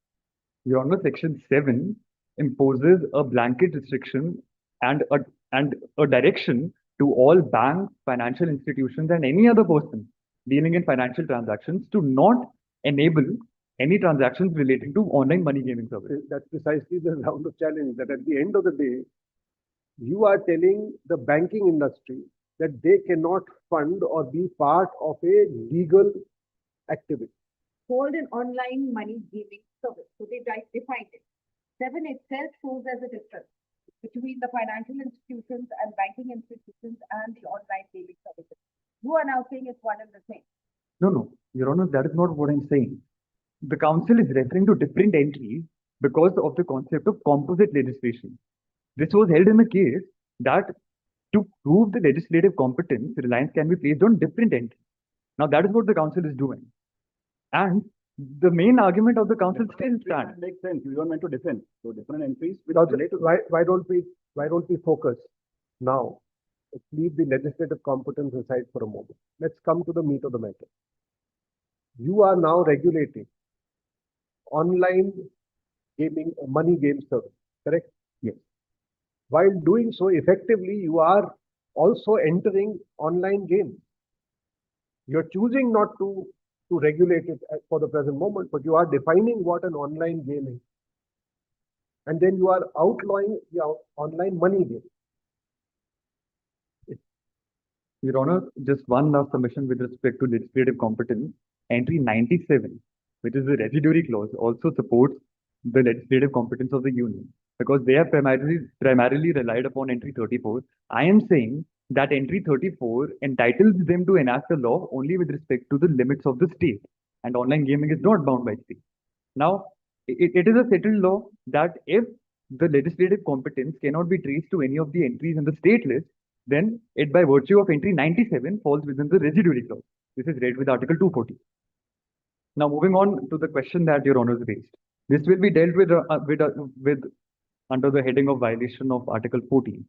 S7: Your Honor, Section 7 imposes a blanket restriction and a direction to all banks, financial institutions, and any other person dealing in financial transactions to not enable any transactions relating to online money gaming services.
S5: That's precisely the round of challenge, that at the end of the day, you are telling the banking industry that they cannot fund or be part of a legal activity.
S4: Called an online money gaming service. So they defined it. 7 itself shows as a difference between the financial institutions and banking institutions and the online gaming services. You are now saying it's one and the same.
S7: No, Your Honor, that is not what I'm saying. The council is referring to different entries because of the concept of composite legislation. This was held in a case that to prove the legislative competence, reliance can be placed on different entries. Now, that is what the council is doing. And the main argument of the council still stands.
S3: Makes sense. You don't meant to defend. So different entries which
S5: Now,
S3: relate to
S5: why don't we focus now? Let's leave the legislative competence aside for a moment. Let's come to the meat of the matter. You are now regulating online gaming, money game service, correct?
S7: Yes.
S5: While doing so, effectively, you are also entering online games. You're choosing not to regulate it for the present moment, but you are defining what an online game is. And then you are outlawing the online money game.
S7: Your Honor, just one last submission with respect to legislative competence. Entry 97, which is the residuary clause, also supports the legislative competence of the union because they have primarily relied upon entry 34. I am saying that entry 34 entitles them to enact a law only with respect to the limits of the state, and online gaming is not bound by state. Now, it is a settled law that if the legislative competence cannot be traced to any of the entries in the state list, then it by virtue of entry 97 falls within the residuary clause. This is read with Article 240. Now, moving on to the question that Your Honor raised. This will be dealt with under the heading of violation of Article 14.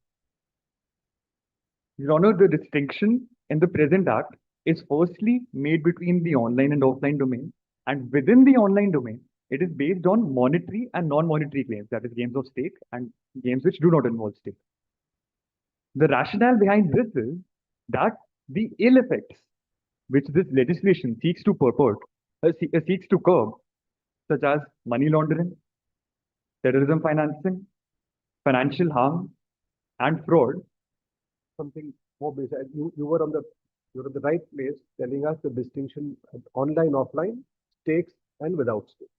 S7: Your Honor, the distinction in the present act is firstly made between the online and offline domain, and within the online domain, it is based on monetary and non-monetary claims, that is games of stake and games which do not involve stake. The rationale behind this is that the ill effects which this legislation seeks to seeks to curb, such as money laundering, terrorism financing, financial harm, and fraud.
S5: Something more basic. You were at the right place telling us the distinction of online, offline, stakes, and without stakes.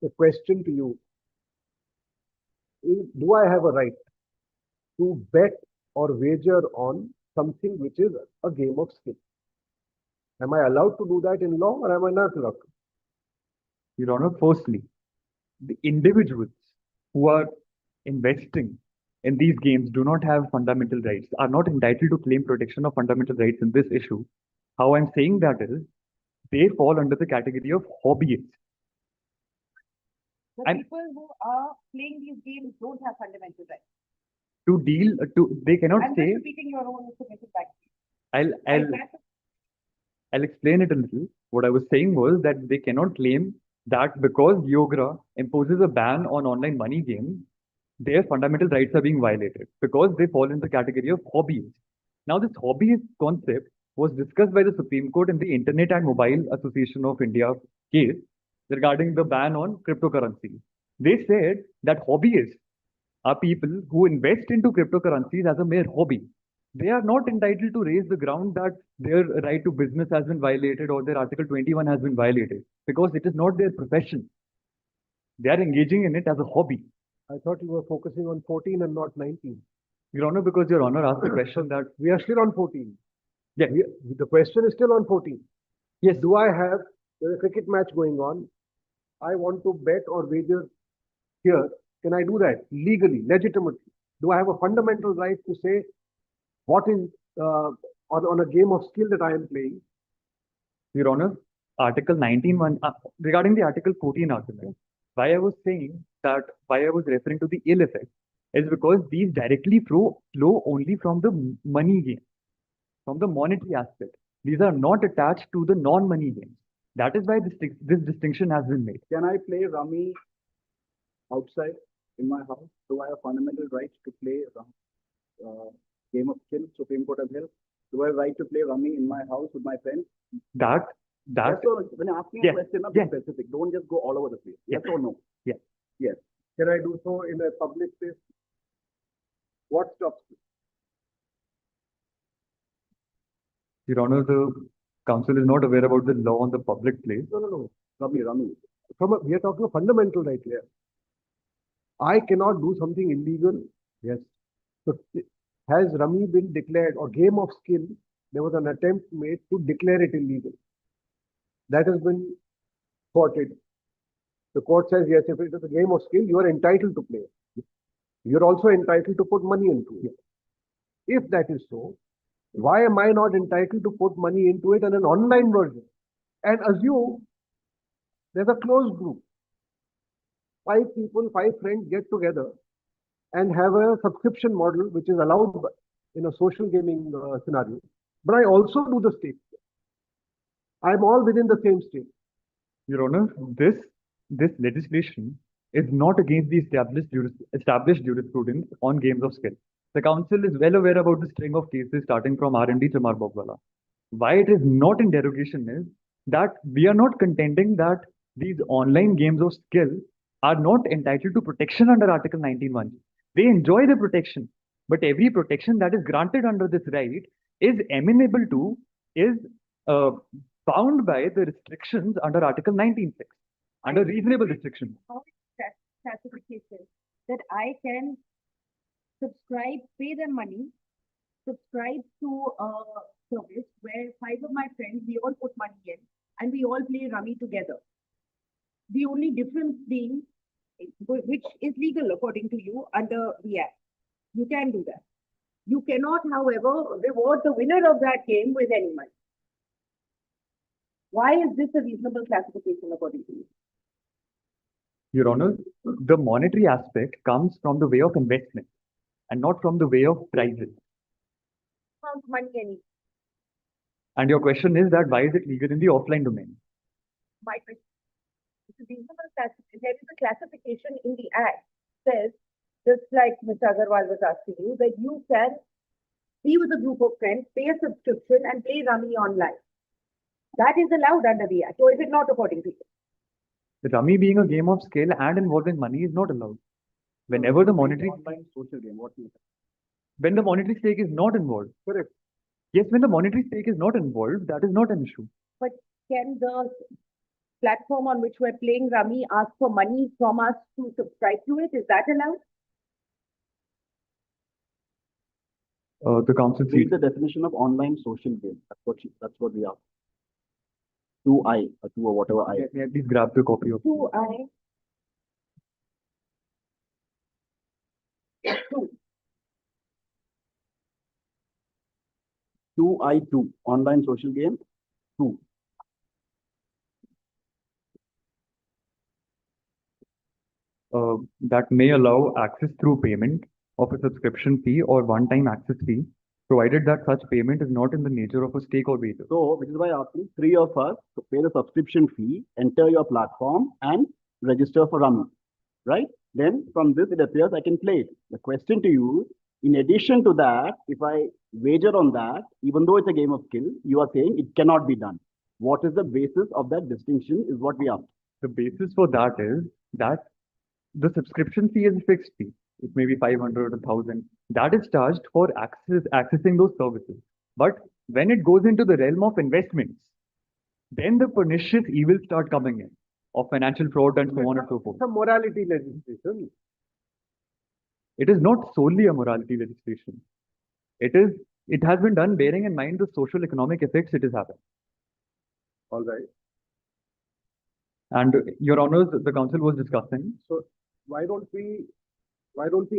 S5: The question to you is, do I have a right to bet or wager on something which is a game of skill? Am I allowed to do that in law, or am I not allowed to?
S7: Your Honor, firstly, the individuals who are investing in these games do not have fundamental rights, are not entitled to claim protection of fundamental rights in this issue. How I'm saying that is, they fall under the category of hobbyists.
S4: The people who are playing these games don't have fundamental rights.
S7: They cannot
S4: I'm
S7: say.
S4: just repeating your own submission back.
S7: I'll explain it a little. What I was saying was that they cannot claim that because Yogra imposes a ban on online money games, their fundamental rights are being violated because they fall in the category of hobbyists. Now, this hobbyist concept was discussed by the Supreme Court in the Internet and Mobile Association of India case regarding the ban on cryptocurrencies. They said that hobbyists are people who invest into cryptocurrencies as a mere hobby. They are not entitled to raise the ground that their right to business has been violated or their Article 21 has been violated because it is not their profession. They are engaging in it as a hobby.
S5: I thought you were focusing on 14 and not 19.
S7: Your Honor, because Your Honor asked the question that
S5: we are still on 14.
S7: Yeah.
S5: The question is still on 14.
S7: Yes.
S5: Do I have a cricket match going on? I want to bet or wager here. Can I do that legally, legitimately? Do I have a fundamental right to say what is on a game of skill that I am playing?
S7: Your Honor, Article 19(1) regarding the Article 14 argument, why I was referring to the ill effect is because these directly flow only from the money game, from the monetary aspect. These are not attached to the non-money games. That is why this distinction has been made.
S3: Can I play rummy outside in my house? Do I have fundamental rights to play game of skill? Supreme Court has held. Do I have right to play rummy in my house with my friends?
S7: that
S3: Yes or no? When you ask me a
S7: Yes,
S3: question, be
S7: yes.
S3: specific. Don't just go all over the place. Yes
S7: Yes.
S3: or no?
S7: Yes.
S3: Yes.
S5: Can I do so in a public place? What stops me?
S7: Your Honor, the council is not aware about the law on the public place.
S5: No.
S3: Rami.
S5: We are talking of fundamental right here. I cannot do something illegal. Yes. So has Rummy been declared or game of skill? There was an attempt made to declare it illegal. That has been thwarted. The court says, yes, if it is a game of skill, you are entitled to play. You're also entitled to put money into it. If that is so, why am I not entitled to put money into it in an online version? And assume there's a closed group. 5 people, 5 friends get together and have a subscription model which is allowed in a social gaming scenario. But I also do the stake. I'm all within the same stake.
S7: Your Honor, this legislation is not against the established jurisprudence on games of skill. The council is well aware about the string of cases starting from R&D Chamar Bogwala. Why it is not in derogation is that we are not contending that these online games of skill are not entitled to protection under Article 19(1). They enjoy the protection, but every protection that is granted under this right is amenable to, is bound by the restrictions under Article 19(6), under reasonable restrictions.
S4: How is that classification that I can subscribe, pay them money, subscribe to a service where 5 of my friends, we all put money in and we all play Rummy together. The only difference being, which is legal according to you under the Act. You can do that. You cannot, however, reward the winner of that game with any money. Why is this a reasonable classification according to you?
S7: Your Honor, the monetary aspect comes from the way of investment and not from the way of prizes.
S4: Amount of money any.
S7: And your question is that why is it legal in the offline domain?
S4: My question. It's a reasonable classification. There is a classification in the Act says, just like Mr. Agarwal was asking you, that you can be with a group of friends, pay a subscription and play Rummy online. That is allowed under the Act, or is it not according to you?
S7: The Rummy being a game of skill and involving money is not allowed. Whenever the monetary
S3: Online social game, what do you think?
S7: when the monetary stake is not involved.
S5: Correct.
S7: Yes, when the monetary stake is not involved, that is not an issue.
S4: But can the platform on which we're playing Rummy ask for money from us to subscribe to it? Is that allowed?
S7: The council
S3: Read
S7: seat.
S3: the definition of online social game. That's what we are. 2I or 2 or whatever I.
S7: May I please grab the copy of
S4: 2I.
S3: 2I2 online social game 2.
S7: That may allow access through payment of a subscription fee or one-time access fee, provided that such payment is not in the nature of a stake or wager.
S3: So, which is why I'm asking 3 of us to pay the subscription fee, enter your platform and register for Rummy, right? Then from this, it appears I can play it. The question to you, in addition to that, if I wager on that, even though it's a game of skill, you are saying it cannot be done. What is the basis of that distinction is what we ask.
S7: The basis for that is that the subscription fee is a fixed fee. It may be 500 or 1,000. That is charged for accessing those services. But when it goes into the realm of investments, then the pernicious evils start coming in of financial fraud and so on and so forth.
S5: It's a morality legislation.
S7: It is not solely a morality legislation. It has been done bearing in mind the social economic effects it is having.
S5: All right.
S7: And Your Honors, the council was discussing.
S5: So why don't we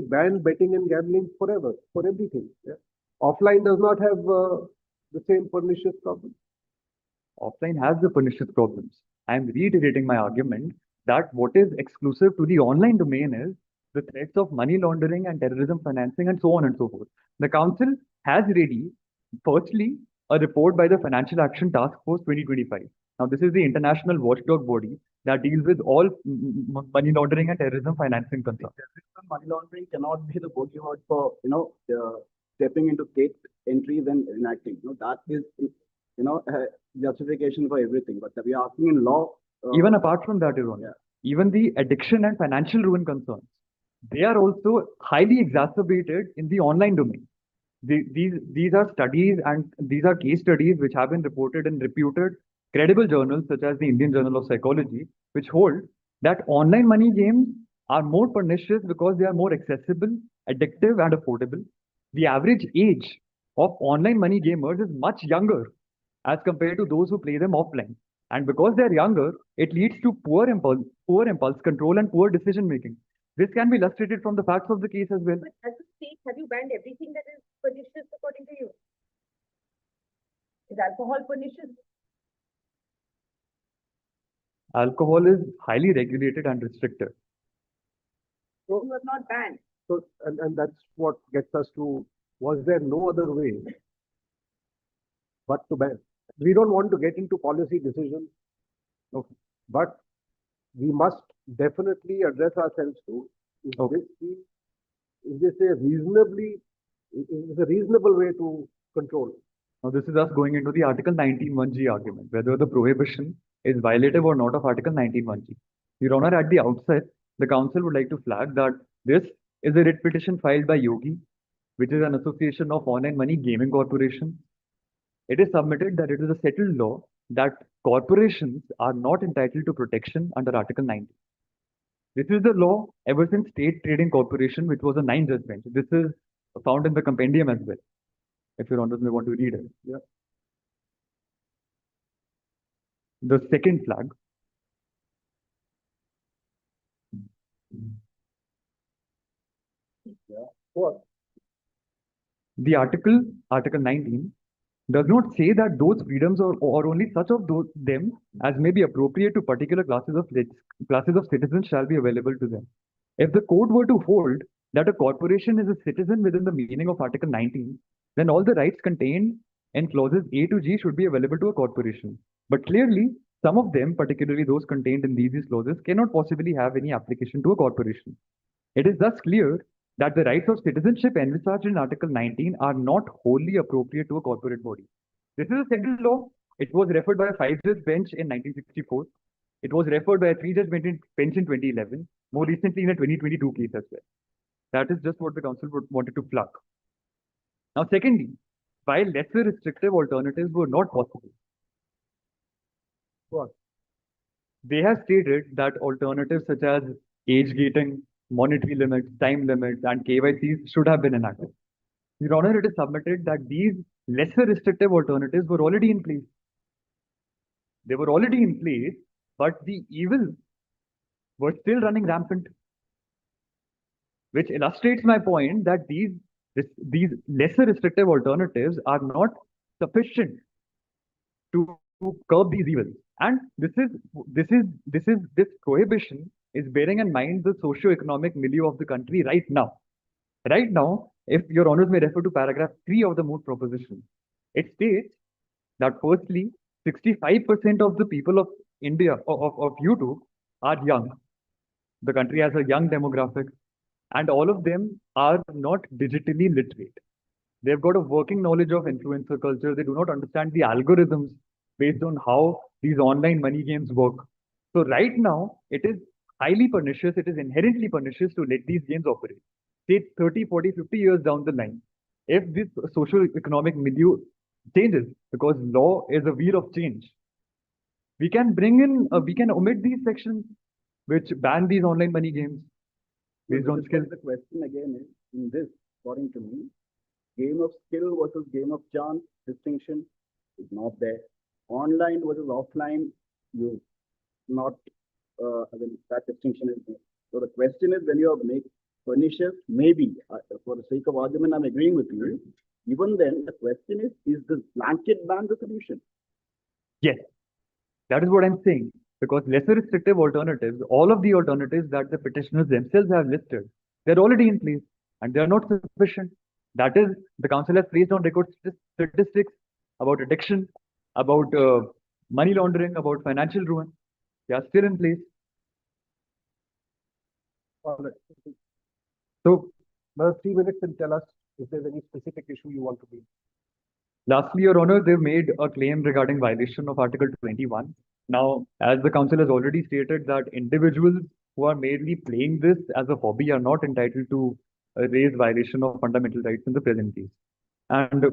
S5: ban betting and gambling forever for everything? Yeah? Offline does not have the same pernicious problem.
S7: Offline has the pernicious problems. I am reiterating my argument that what is exclusive to the online domain is the threats of money laundering and terrorism financing and so on and so forth. The council has ready, firstly, a report by the Financial Action Task Force 2025. Now, this is the international watchdog body that deals with all money laundering and terrorism financing concerns.
S3: Money laundering cannot be the bodyguard for, stepping into state entries and enacting. That is, justification for everything, but we are asking in law.
S7: Even apart from that, Your Honor,
S3: Yeah.
S7: even the addiction and financial ruin concerns, they are also highly exacerbated in the online domain. These are studies and these are case studies which have been reported in reputed credible journals such as the Indian Journal of Psychology, which hold that online money games are more pernicious because they are more accessible, addictive, and affordable. The average age of online money gamers is much younger as compared to those who play them offline. And because they're younger, it leads to poor impulse control and poor decision making. This can be illustrated from the facts of the case as well.
S4: But as a state, have you banned everything that is pernicious according to you? Is alcohol pernicious?
S7: Alcohol is highly regulated and restricted.
S4: You have not banned.
S5: So, and that's what gets us to, was there no other way but to ban? We don't want to get into policy decisions,
S7: Okay.
S5: but we must definitely address ourselves to, is
S7: Okay.
S5: this a reasonable way to control?
S7: Now, this is us going into the Article 19(1)(g) argument, whether the prohibition is violative or not of Article 19(1)(g). Your Honor, at the outset, the Council would like to flag that this is a writ petition filed by Yogi, which is an association of online money gaming corporations. It is submitted that it is a settled law that corporations are not entitled to protection under Article 19. This is the law ever since State Trading Corporation, which was a 9-judge bench. This is found in the compendium as well, if Your Honors may want to read it.
S5: Yeah.
S7: The second flag.
S5: What?
S7: The Article 19, does not say that those freedoms or only such of them as may be appropriate to particular classes of citizens shall be available to them. If the court were to hold that a corporation is a citizen within the meaning of Article 19, then all the rights contained in clauses A to G should be available to a corporation. But clearly, some of them, particularly those contained in these clauses, cannot possibly have any application to a corporation. It is thus clear that the rights of citizenship envisaged in Article 19 are not wholly appropriate to a corporate body. This is a settled law. It was referred by a 5-judge bench in 1964. It was referred by a 3-judge bench in 2011, more recently in a 2022 case as well. That is just what the Council wanted to flag. Now, secondly, while lesser restrictive alternatives were not possible,
S5: What?
S7: they have stated that alternatives such as age gating, monetary limits, time limits, and KYCs should have been enacted. Your Honor, it is submitted that these lesser restrictive alternatives were already in place. They were already in place, but the evils were still running rampant, which illustrates my point that these lesser restrictive alternatives are not sufficient to curb these evils. And this prohibition is bearing in mind the socio-economic milieu of the country right now. Right now, if Your Honors may refer to paragraph 3 of the Moot proposition, it states that firstly, 65% of the people of India, of YouTube, are young. The country has a young demographic, and all of them are not digitally literate. They've got a working knowledge of influencer culture. They do not understand the algorithms based on how these online money games work. So right now, it is highly pernicious. It is inherently pernicious to let these games operate. Say 30, 40, 50 years down the line, if this social economic milieu changes, because law is a wheel of change, we can omit these sections which ban these online money games based on skill.
S3: The question again is, in this, according to me, game of skill versus game of chance distinction is not there. Online versus offline, you not, that distinction is there. So the question is, when you are make pernicious, maybe, for the sake of argument, I'm agreeing with you. Even then, the question is this blanket ban the solution?
S7: Yes, that is what I'm saying. Because lesser restrictive alternatives, all of the alternatives that the petitioners themselves have listed, they're already in place and they're not sufficient. That is, the council has placed on record statistics about addiction, about money laundering, about financial ruin. They are still in place.
S5: All right.
S7: So,
S5: Another 3 minutes and tell us if there's any specific issue you want to be.
S7: Lastly, Your Honor, they've made a claim regarding violation of Article 21. Now, as the council has already stated that individuals who are merely playing this as a hobby are not entitled to raise violation of fundamental rights in the present case. And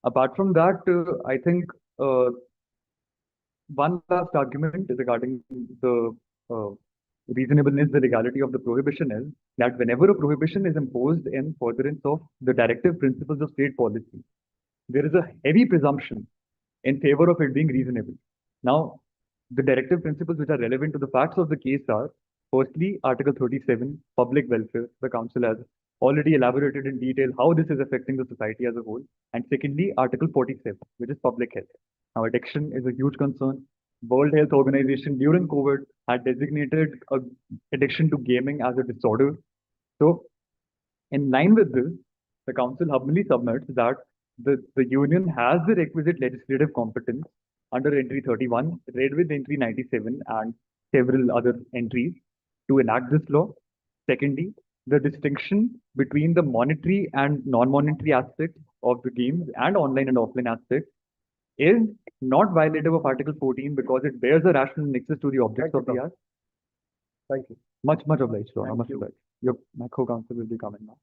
S7: apart from that, I think one last argument regarding the uh, reasonableness, the legality of the prohibition is that whenever a prohibition is imposed in furtherance of the directive principles of state policy, there is a heavy presumption in favor of it being reasonable. Now, the directive principles which are relevant to the facts of the case are, firstly, Article 37, public welfare. The council has already elaborated in detail how this is affecting the society as a whole. And secondly, Article 47, which is public health. Now, addiction is a huge concern. World Health Organization during COVID had designated addiction to gaming as a disorder. So, in line with this, the council humbly submits that the union has the requisite legislative competence under entry 31, read with entry 97 and several other entries to enact this law. Secondly, the distinction between the monetary and non-monetary aspects of the games and online and offline aspects is not violative of Article 14 because it bears a rational nexus to the objects of the act.
S5: Thank you.
S7: Much obliged, Your Honor. Much
S3: you.
S7: obliged. Your macro counsel will be coming now.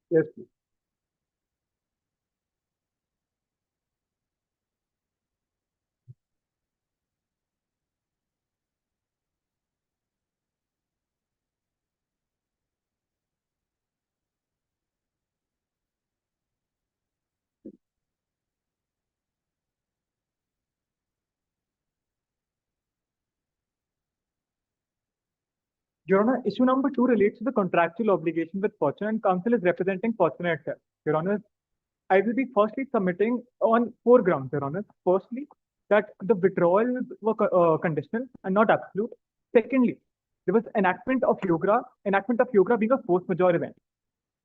S5: Yes, please.
S2: Your Honor, issue number 2 relates to the contractual obligation with Fortune, and counsel is representing Fortune itself. Your Honor, I will be firstly submitting on 4 grounds, Your Honor. Firstly, that the withdrawals were conditional and not absolute. Secondly, there was enactment of yoga being a force majeure event.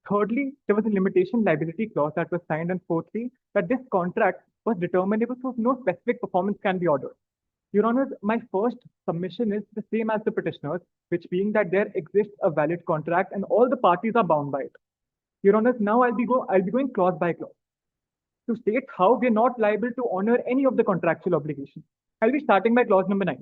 S2: Thirdly, there was a limitation liability clause that was signed. And fourthly, that this contract was determinable, so no specific performance can be ordered. Your Honor, my first submission is the same as the petitioners, which being that there exists a valid contract and all the parties are bound by it. Your Honor, now I'll be going clause by clause to state how we are not liable to honor any of the contractual obligations. I'll be starting by clause number 9.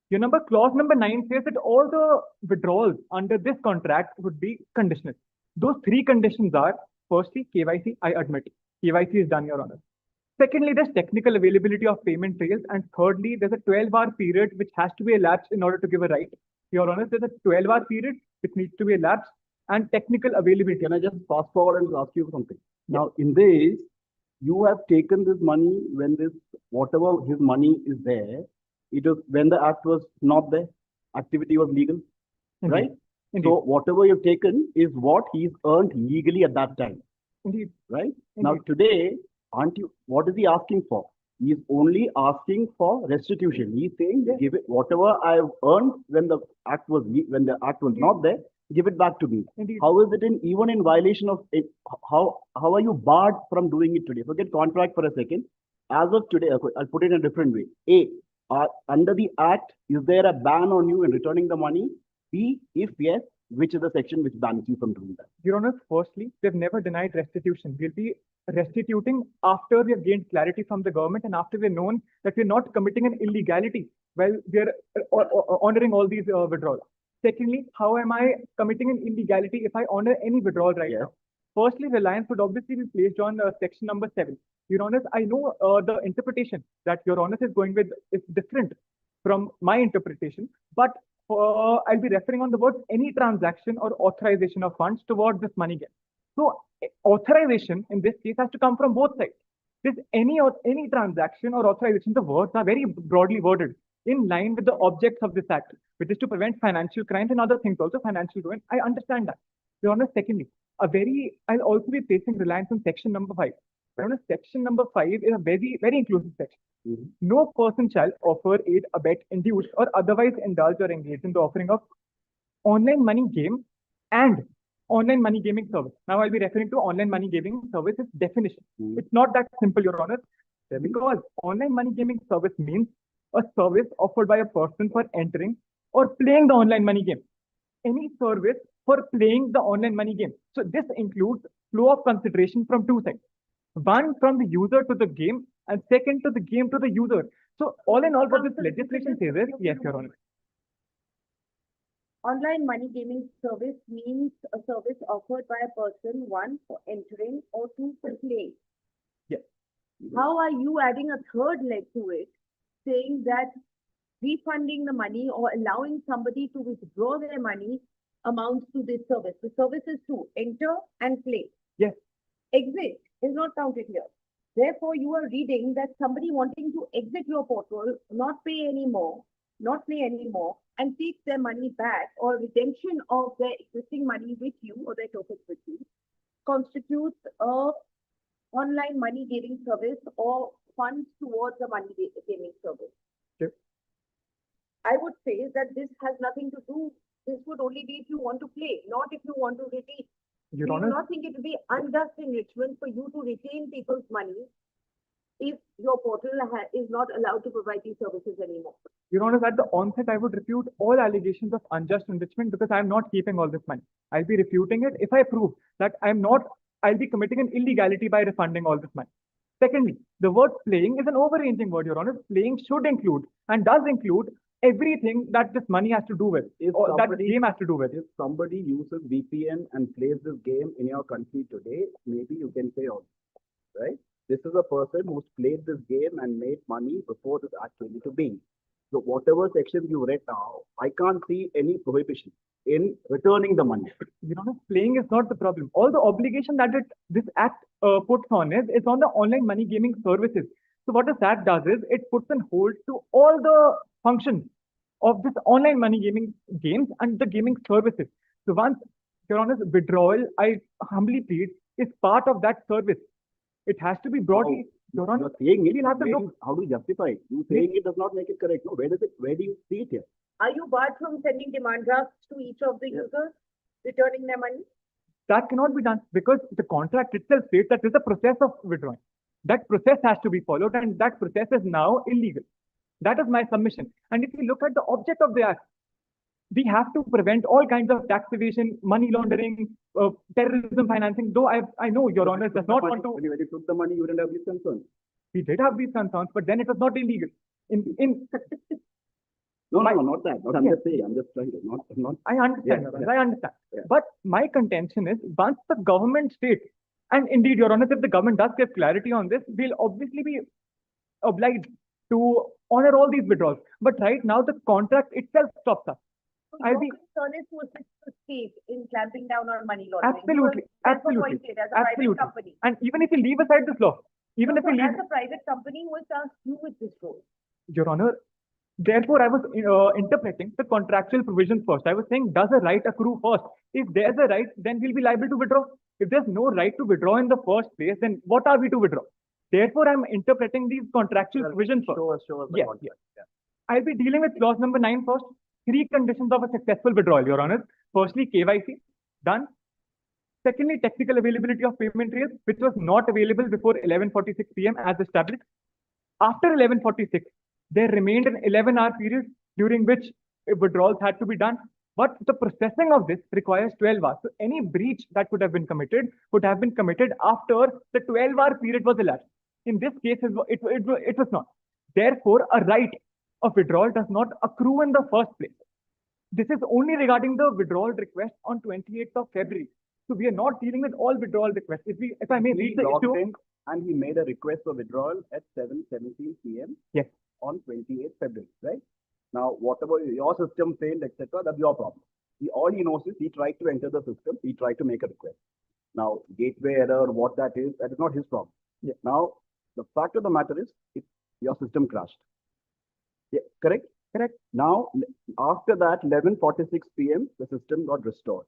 S2: Your number clause number 9 says that all the withdrawals under this contract would be conditional. Those 3 conditions are, firstly, KYC, I admit. KYC is done, Your Honor. Secondly, there's technical availability of payment trails. And thirdly, there's a 12-hour period which has to be elapsed in order to give a right. Your Honor, there's a 12-hour period which needs to be elapsed and technical availability.
S3: Can I just fast forward and ask you something? Now, in this, you have taken this money when whatever his money is there, it was when the act was not there, activity was legal, right?
S2: Indeed.
S3: So whatever you've taken is what he's earned legally at that time.
S2: Indeed.
S3: Right?
S2: Indeed.
S3: Now today, what is he asking for? He's only asking for restitution. He's saying, give it whatever I've earned when the act was not there, give it back to me.
S2: Indeed.
S3: How is it even in violation of it? How are you barred from doing it today? Forget contract for a second. As of today, I'll put it in a different way. A, under the act, is there a ban on you in returning the money? B, if yes, which is the section which bans you from doing that?
S2: Your Honor, firstly, they've never denied restitution. We'll be restituting after we have gained clarity from the government and after we've known that we're not committing an illegality while we're honoring all these withdrawals. Secondly, how am I committing an illegality if I honor any withdrawal right now? Firstly, reliance would obviously be placed on section number 7. Your Honor, I know the interpretation that Your Honor is going with is different from my interpretation, but I'll be referring on the word any transaction or authorization of funds towards this money gain. So authorization in this case has to come from both sides. This any transaction or authorization, the words are very broadly worded in line with the objects of this act, which is to prevent financial crimes and other things also, financial ruin. I understand that. Your Honor, secondly, I'll also be placing reliance on section number 5. Your Honor, section number 5 is a very inclusive section.
S3: Mhm.
S7: No person shall offer, aid, abet, induce, or otherwise indulge or engage in the offering of online money game and online money gaming service. Now I'll be referring to online money gaming services definition.
S3: Mhm.
S7: It's not that simple, Your Honor, because online money gaming service means a service offered by a person for entering or playing the online money game. Any service for playing the online money game. So this includes flow of consideration from two sides. One from the user to the game, and second to the game to the user. So all in all, what this legislation says is, yes, Your Honor.
S4: Online money gaming service means a service offered by a person, one, for entering or two, for playing.
S7: Yes.
S4: How are you adding a third leg to it, saying that refunding the money or allowing somebody to withdraw their money amounts to this service? The service is to enter and play.
S7: Yes.
S4: Exit is not counted here. Therefore, you are reading that somebody wanting to exit your portal, not pay anymore, not play anymore, and take their money back or redemption of their existing money with you or their tokens with you constitutes a online money gaming service or funds towards a money gaming service.
S7: Sure.
S4: I would say that this has nothing to do. This would only be if you want to play, not if you want to retain.
S7: Your
S4: Do you
S7: Honor,
S4: not think it would be unjust enrichment for you to retain people's money if your portal is not allowed to provide these services anymore?
S7: Your Honor, at the onset, I would refute all allegations of unjust enrichment because I'm not keeping all this money. I'll be refuting it if I prove that I'll be committing an illegality by refunding all this money. Secondly, the word playing is an overranging word, Your Honor. Playing should include and does include everything that this money has to do with, or that game has to do with.
S3: If somebody uses VPN and plays this game in your country today, maybe you can say also, right? This is a person who's played this game and made money before this act came into being. So whatever sections you read now, I can't see any prohibition in returning the money.
S7: Your Honor, playing is not the problem. All the obligation that this act puts on is on the online money gaming services. So what this act does is it puts on hold to all the functions of this online money gaming games and the gaming services. So once Your Honor's withdrawal, I humbly plead, is part of that service. It has to be brought.
S3: How?
S7: Your Honor,
S3: You're saying it,
S7: we'll have to look.
S3: how do you justify it? You saying it does not make it correct. No, where do you see it here?
S4: Are you barred from sending demand drafts to each of the users, returning their money?
S7: That cannot be done because the contract itself states that there's a process of withdrawing. That process has to be followed, and that process is now illegal. That is my submission. And if you look at the object of the act, we have to prevent all kinds of tax evasion, money laundering, terrorism financing. Though I know Your Honor does not want to.
S3: When you took the money, you didn't have these concerns.
S7: We did have these concerns, but then it was not illegal.
S3: No, not that. Not, I'm just saying. I'm just trying to not.
S7: I understand, Your Honor, I understand.
S3: Yeah.
S7: But my contention is once the government states, and indeed, Your Honor, if the government does give clarity on this, we'll obviously be obliged to honor all these withdrawals. But right now, the contract itself stops us.
S4: So
S7: I'll
S4: your
S7: be
S4: concern is to assist the state in clamping down on money laundering.
S7: absolutely,
S4: That's what
S7: absolutely,
S4: you did as a private
S7: absolutely.
S4: company.
S7: And even if you leave aside this law, even
S4: No,
S7: if you
S4: but
S7: leave,
S4: as a private company, who tasked you with this role?
S7: Your Honor, therefore, I was interpreting the contractual provisions first. I was saying, does a right accrue first? If there's a right, then we'll be liable to withdraw. If there's no right to withdraw in the first place, then what are we to withdraw? Therefore, I'm interpreting these contractual provisions first.
S3: Show us the
S7: Yes,
S3: contract.
S7: yes. I'll be dealing with clause number 9 first. 3 conditions of a successful withdrawal, Your Honor. Firstly, KYC, done. Secondly, technical availability of payment rails, which was not available before 11:46 p.m. as established. After 11:46, there remained an 11-hour period during which withdrawals had to be done. But the processing of this requires 12 hours. So any breach that could have been committed would have been committed after the 12-hour period was elapsed. In this case, it was not. Therefore, a right of withdrawal does not accrue in the first place. This is only regarding the withdrawal request on 28th of February. So we are not dealing with all withdrawal requests. If I may
S3: He
S7: read the
S3: logged
S7: issue.
S3: in and he made a request for withdrawal at 7:17 p.m.
S7: Yes.
S3: on 28th February, right? Now, whatever your system failed, etc., that's your problem. All he knows is he tried to enter the system, he tried to make a request. Now, gateway error, what that is not his problem.
S7: Yeah.
S3: Now, the fact of the matter is, your system crashed. Yeah, correct?
S7: Correct.
S3: Now, after that, 11:46 p.m., the system got restored.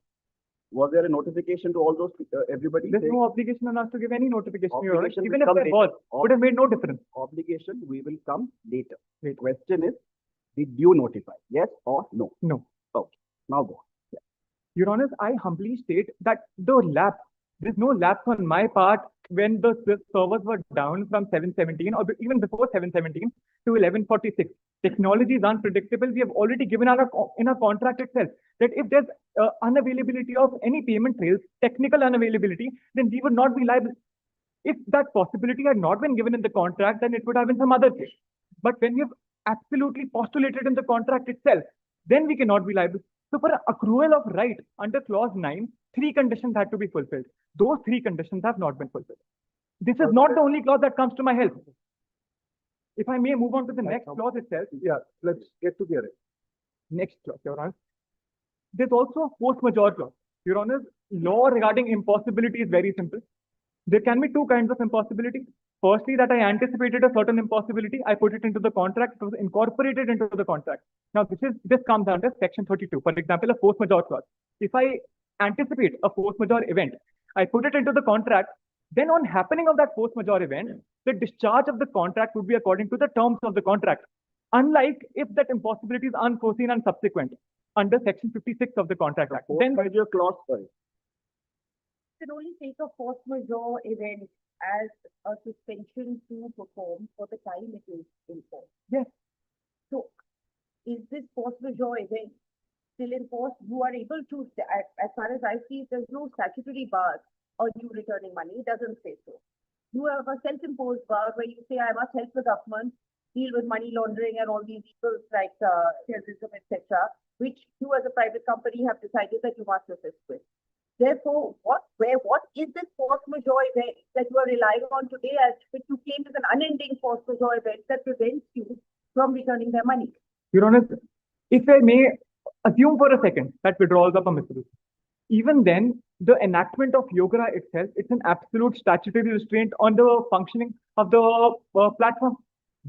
S3: Was there a notification to all those everybody?
S7: There's
S3: saying
S7: no obligation on us to give any notification, Your Honor.
S3: Obligation
S7: Even
S3: will
S7: if
S3: come
S7: there
S3: later.
S7: was, would have made no difference.
S3: obligation? We will come later. The
S7: Later.
S3: question is, did you notify? Yes or no?
S7: No.
S3: Okay. Now go.
S7: Your Honor, I humbly state that there's no lapse on my part when the servers were down from 717 or even before 717 to 1146. Technology is unpredictable. We have already given in our contract itself that if there's unavailability of any payment trails, technical unavailability, then we would not be liable. If that possibility had not been given in the contract, then it would have been some other case. But when we have absolutely postulated in the contract itself, then we cannot be liable. So for accrual of right under clause 9, 3 conditions had to be fulfilled. Those 3 conditions have not been fulfilled. This is not the only clause that comes to my help. If I may move on to the next clause itself.
S5: Yeah, let's get to the other.
S7: Next clause, Your Honor. There's also a force majeure clause. Your Honor, law regarding impossibility is very simple. There can be 2 kinds of impossibility. Firstly, that I anticipated a certain impossibility, I put it into the contract, it was incorporated into the contract. Now, this comes under section 32. For example, a force majeure clause. If I anticipate a force majeure event, I put it into the contract, then on happening of that force majeure event, the discharge of the contract would be according to the terms of the contract. Unlike if that impossibility is unforeseen and subsequent under section 56 of the Contract Act.
S3: Force majeure clause, sorry.
S4: Can only take a force majeure event as a suspension to perform for the time it is in force.
S7: Yes.
S4: So, is this force majeure event still in force? You are able to, as far as I see, there's no statutory bar on you returning money. It doesn't say so. You have a self-imposed bar where you say, I must help the government deal with money laundering and all these evils like terrorism, etc., which you as a private company have decided that you must assist with. Therefore, what is this force majeure event that you are relying on today, as which you claim is an unending force majeure event that prevents you from returning their money?
S7: Your Honor, if I may assume for a second that withdrawals are permissible, even then, the enactment of Yogara itself, it's an absolute statutory restraint on the functioning of the platform.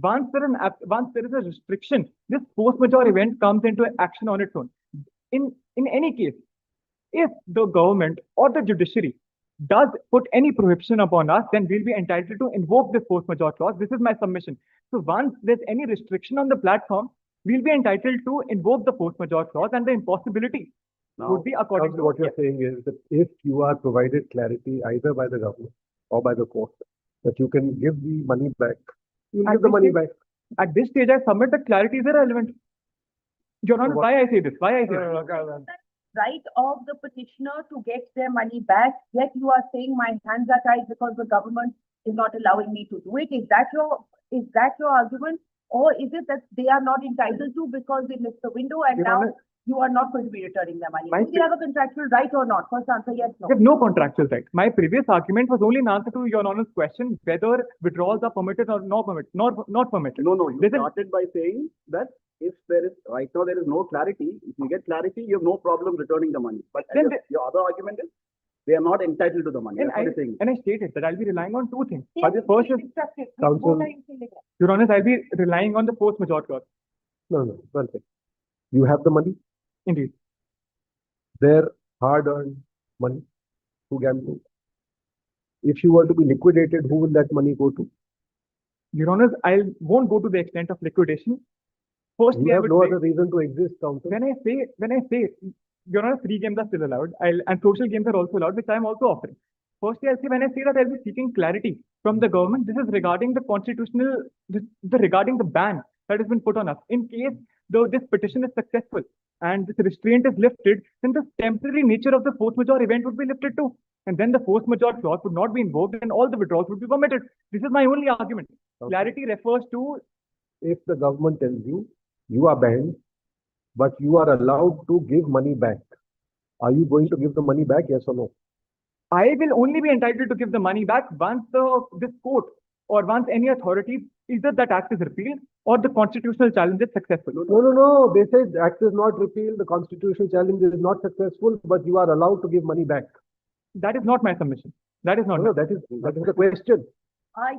S7: Once there is a restriction, this force majeure event comes into action on its own. In any case, if the government or the judiciary does put any prohibition upon us, then we'll be entitled to invoke this force majeure clause. This is my submission. So once there's any restriction on the platform, we'll be entitled to invoke the force majeure clause, and the impossibility would be according to
S5: what you're saying is that if you are provided clarity either by the government or by the court that you can give the money back, you give the money back.
S7: At this stage, I submit that clarity is irrelevant. Your Honor, why I say this?
S4: Right of the petitioner to get their money back, yet you are saying my hands are tied because the government is not allowing me to do it. Is that your argument? Or is it that they are not entitled to because they missed the window and now you are not going to be returning their money? Do they have a contractual right or not? First answer, yes, no.
S7: They have no contractual right. My previous argument was only an answer to Your Honor's question whether withdrawals are permitted or not permitted.
S3: No, you started by saying that if there is, right now there is no clarity, if you get clarity, you have no problem returning the money. But then your other argument is, they are not entitled to the money.
S7: And I stated that I'll be relying on 2 things.
S4: Yes,
S7: First is,
S5: Counsel,
S7: Your Honor, I'll be relying on the force majeure clause.
S5: No, one thing. You have the money,
S7: Indeed.
S5: their hard-earned money to gamble. If you were to be liquidated, who will that money go to?
S7: Your Honor, I won't go to the extent of liquidation. Firstly,
S5: You
S7: I
S5: have
S7: would
S5: no
S7: say,
S5: other reason to exist, counsel.
S7: when I say, Your Honor, free games are still allowed, and social games are also allowed, which I am also offering. Firstly, when I say that I'll be seeking clarity from the government, this is regarding the regarding the ban that has been put on us. In case this petition is successful and this restraint is lifted, then the temporary nature of the force majeure event would be lifted too. And then the force majeure clause would not be invoked and all the withdrawals would be permitted. This is my only argument.
S5: Okay.
S7: Clarity refers to,
S5: If the government tells you, you are banned, but you are allowed to give money back, are you going to give the money back, yes or no?
S7: I will only be entitled to give the money back once this court or once any authority, either that act is repealed or the constitutional challenge is successful.
S5: No. They say the act is not repealed, the constitutional challenge is not successful, but you are allowed to give money back.
S7: That is not my submission. That is not.
S5: No, that is the question.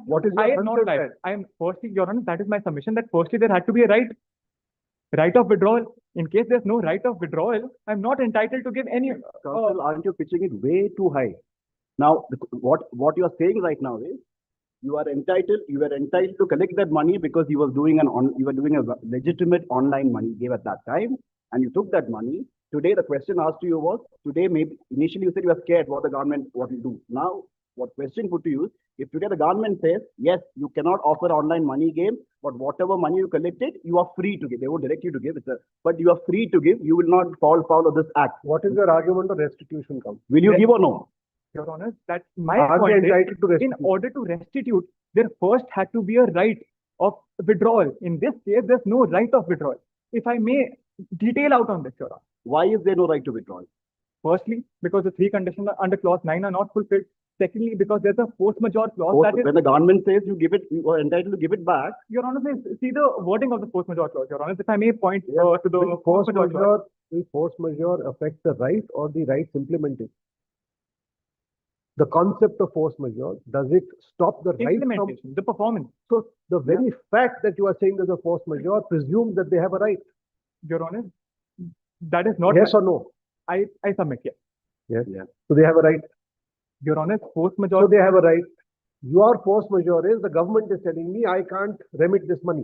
S5: What is your
S7: I am not
S5: answer
S7: right.
S5: then?
S7: I am firstly, Your Honor, that is my submission. That firstly there had to be a right. Right of withdrawal. In case there's no right of withdrawal, I'm not entitled to give any.
S3: Counsel, aren't you pitching it way too high? Now, what you are saying right now is you were entitled to collect that money because you were doing a legitimate online money game at that time, and you took that money. Today, the question asked to you was, maybe initially you said you were scared what the government what will do. Now, what question put to you is, if today the government says, yes, you cannot offer online money game, but whatever money you collected, you are free to give. They won't direct you to give, but you are free to give. You will not fall foul of this act.
S5: What is your argument of restitution count?
S3: Will you give or no?
S7: Your Honor, that's my
S5: Are they
S7: point.
S5: entitled to
S7: In
S5: restitute?
S7: order to restitute, there first had to be a right of withdrawal. In this case, there's no right of withdrawal. If I may detail out on this, Your Honor.
S3: Why is there no right to withdrawal?
S7: Firstly, because the three conditions under clause 9 are not fulfilled. Secondly, because there's a force majeure clause that is.
S3: When the government says you are entitled to give it back.
S7: Your Honor, see the wording of the force majeure clause. Your Honor, if I may point to the
S5: Will
S7: force majeure clause.
S5: will force majeure affect the right or the right's implementation? The concept of force majeure, does it stop the right from?
S7: Implementation, the performance.
S5: So the very fact that you are saying there's a force majeure presumes that they have a right.
S7: Your Honor, that is not.
S5: Yes or no?
S7: I submit, yes.
S5: Yes.
S3: Yeah.
S5: So they have a right.
S7: Your Honor, force majeure.
S5: So they have a right. Your force majeure is the government is telling me I can't remit this money.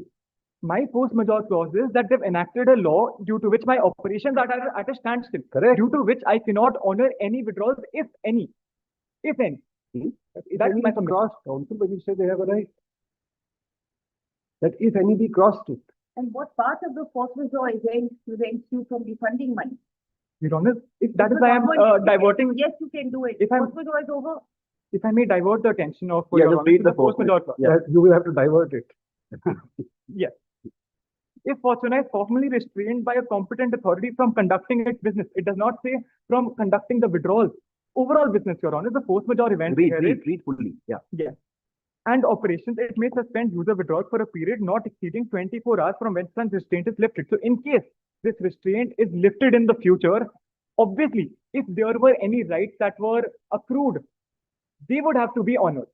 S7: My force majeure clause is that they've enacted a law due to which my operations are at a standstill.
S5: Correct.
S7: Due to which I cannot honor any withdrawals, if any. If any. That's my submission.
S5: Crossed, counsel, but you say they have a right. That if any be crossed it.
S4: And what part of the force majeure prevents you from refunding money?
S7: Your Honor, if that is
S4: If the
S7: why I'm
S4: government-
S7: diverting.
S4: Yes, you can do it.
S7: If I'm-
S4: Force majeure is over.
S7: If I may divert the attention of
S3: Yeah,
S7: Your
S3: just
S7: Honor,
S3: read
S7: to
S3: the
S7: the force
S3: force
S7: majeure clause.
S3: Yeah.
S5: That you will have to divert it.
S7: Yes. If Fortuna is formally restrained by a competent authority from conducting its business, it does not say from conducting the withdrawals. Overall business, Your Honor, the force majeure event here is,
S3: Read fully. Yeah.
S7: yes, and operations, it may suspend user withdrawal for a period not exceeding 24 hours from when such restraint is lifted. So in case this restraint is lifted in the future, obviously, if there were any rights that were accrued, they would have to be honored.